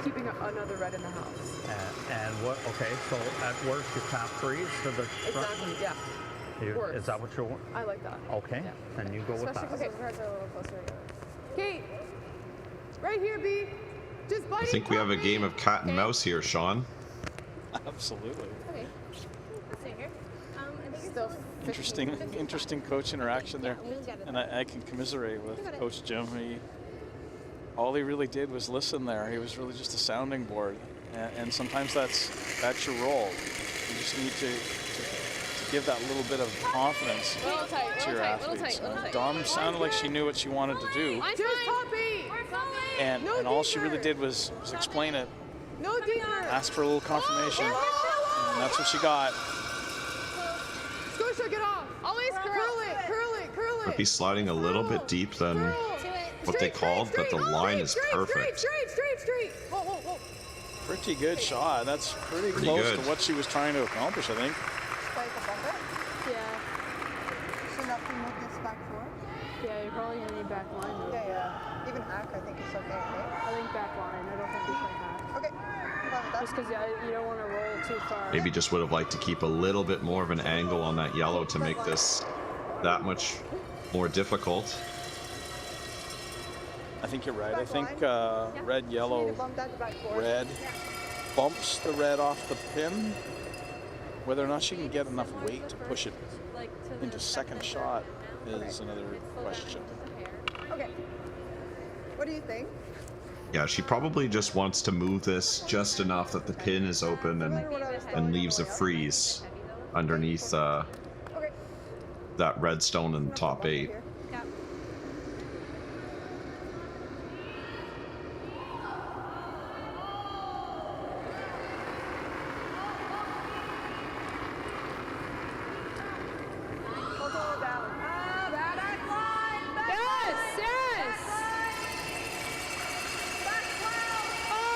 keeping another red in the house. And what? Okay, so at worst you tap freeze to the front. Exactly. Yeah. Is that what you want? I like that. Okay, then you go with that. Especially because the cards are a little closer together. Kate, right here, B. Just I think we have a game of cat and mouse here, Sean. Absolutely. Okay. Let's see here. I think Still Interesting coach interaction there. And I can commiserate with Coach Jim. All he really did was listen there. He was really just a sounding board. And sometimes that's your role. You just need to give that little bit of confidence to your athletes. Dom sounded like she knew what she wanted to do. And all she really did was explain it. No deeper. Ask for a little confirmation. And that's what she got. Scotia, get off. Always curl it. Might be sliding a little bit deep than what they called, but the line is perfect. Straight. Whoa. Pretty good shot. That's pretty close to what she was trying to accomplish, I think. Yeah, you're probably going to need back line though. Yeah. Even hack, I think it's okay, right? I think back line. I don't think we should hack. Okay. Just because you don't want to roll too far. Maybe just would have liked to keep a little bit more of an angle on that yellow to make this that much more difficult. I think you're right. I think red, yellow, red bumps the red off the pin. Whether or not she can get enough weight to push it into second shot is another question. Okay. What do you think? Yeah, she probably just wants to move this just enough that the pin is open and leaves a freeze underneath that red stone in the top 8.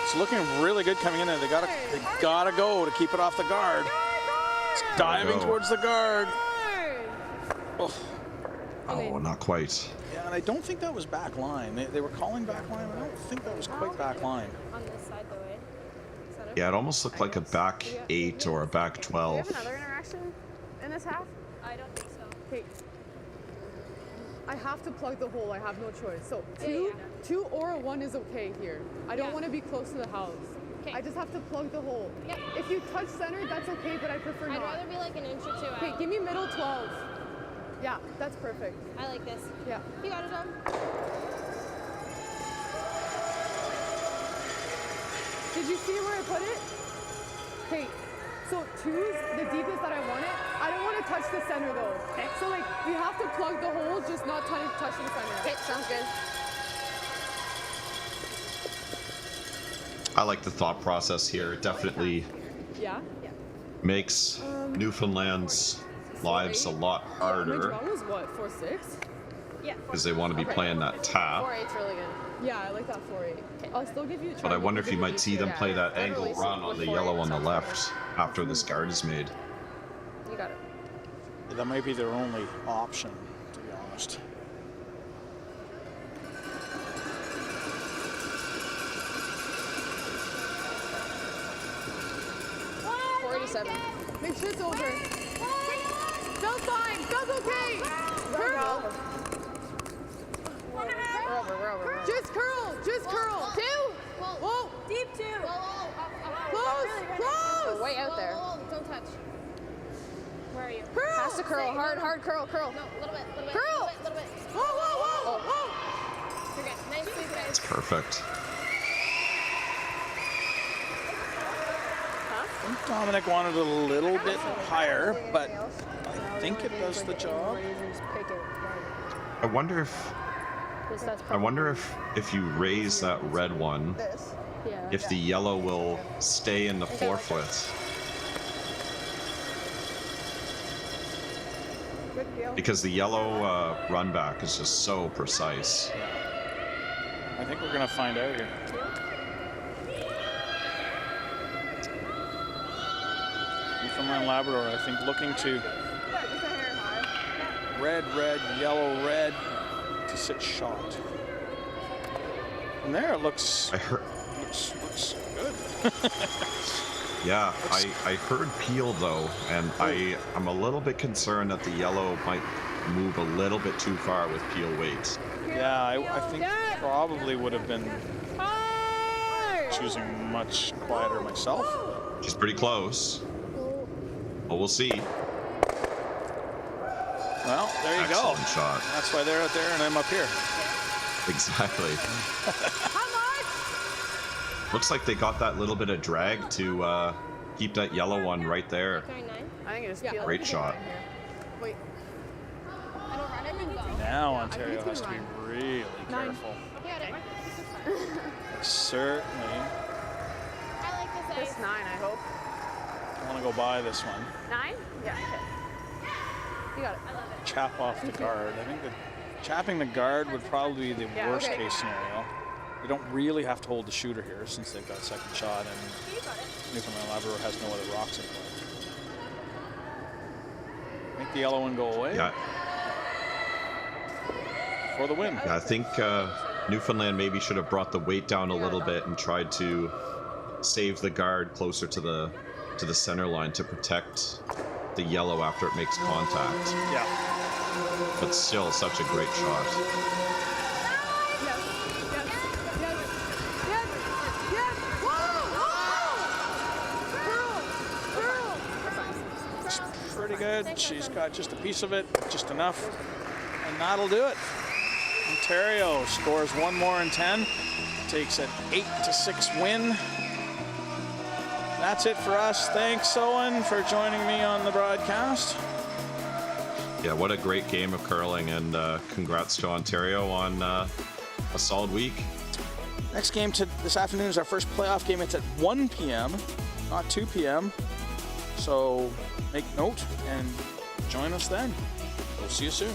It's looking really good coming in there. They gotta go to keep it off the guard. It's diving towards the guard. Oh, not quite. Yeah, and I don't think that was back line. They were calling back line, but I don't think that was quite back line. On this side, though, eh? Yeah, it almost looked like a back 8 or a back 12. Do we have another interaction in this half? I don't think so. Okay. I have to plug the hole. I have no choice. So two or a 1 is okay here. I don't want to be close to the house. I just have to plug the hole. Yeah. If you touch center, that's okay, but I prefer not. I'd rather be like an inch or 2 out. Okay, give me middle 12. Yeah, that's perfect. I like this. Yeah. You got it, Dom. Did you see where I put it? Okay, so 2's the deepest that I want it. I don't want to touch the center though. Okay. So like, we have to plug the hole, just not touch the center. Okay, sounds good. I like the thought process here. It definitely makes Newfoundland's lives a lot harder. My draw was what, 4-6? Yeah. Because they want to be playing that tap. 4-8's really good. Yeah, I like that 4-8. I'll still give you a try. But I wonder if you might see them play that angle run on the yellow on the left after this guard is made. You got it. Yeah, that might be their only option, to be honest. Make sure it's over. Bell's fine. Bell's okay. Curl. We're over. Just curl. 2. Whoa. Deep 2. Close. Way out there. Don't touch. Where are you? Curl. Has to curl. Hard curl. No, a little bit. Curl. Little bit. Whoa. You're good. Nice sweep, guys. It's perfect. I think Dominic wanted a little bit higher, but I think it does the job. I wonder if you raise that red one, if the yellow will stay in the forefoot. Because the yellow run back is just so precise. I think we're gonna find out here. Newfoundland Labrador, I think, looking to red, yellow, red to sit shot. And there it looks. Looks good. Yeah, I heard peel though, and I'm a little bit concerned that the yellow might move a little bit too far with peel weight. Yeah, I think probably would have been choosing much quieter myself. She's pretty close. But we'll see. Well, there you Excellent go. Shot. That's why they're out there and I'm up here. Exactly. Looks like they got that little bit of drag to keep that yellow one right there. I think it just peeled. Great shot. Wait. Now Ontario has to be really 9. careful. Certainly. I like this This 9, I hope. I want to go by this one. 9? Yeah, okay. You got it. I love it. Chap off the guard. I think that chapping the guard would probably be the worst case scenario. You don't really have to hold the shooter here since they've got a second shot and Newfoundland Labrador has no other rocks in play. Make the yellow one go away. Yeah. For the win. Yeah, I think Newfoundland maybe should have brought the weight down a little bit and tried to save the guard closer to the center line to protect the yellow after it makes contact. Yeah. But still, such a great shot. Pretty good. She's got just a piece of it, just enough, and that'll do it. Ontario scores one more in 10, takes an 8-6 win. That's it for us. Thanks, Owen, for joining me on the broadcast. Yeah, what a great game of curling, and congrats to Ontario on a solid week. Next game this afternoon is our first playoff game. It's at 1 p.m., not 2 p.m. So make note and join us then. We'll see you soon.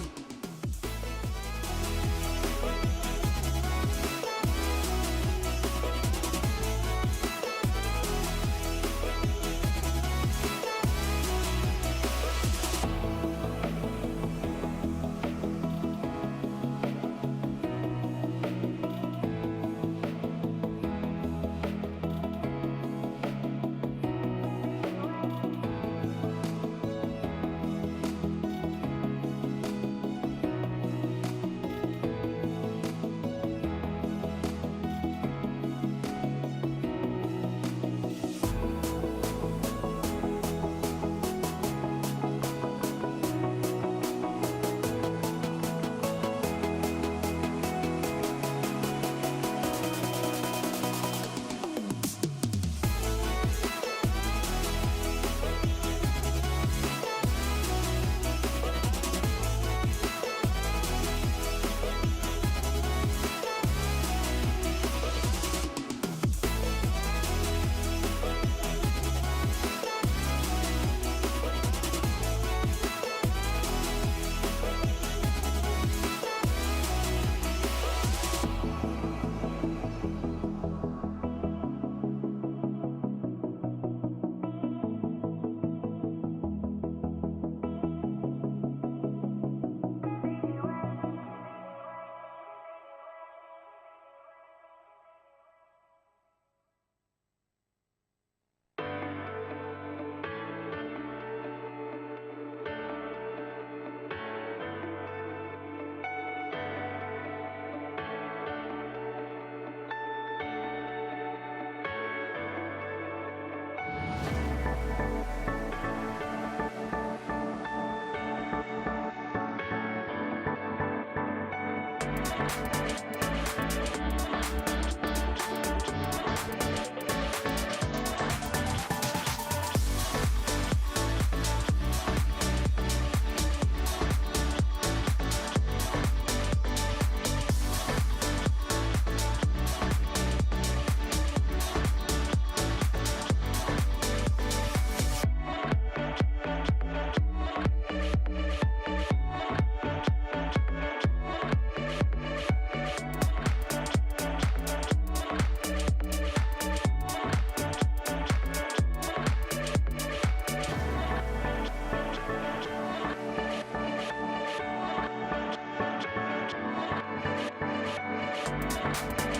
Bye.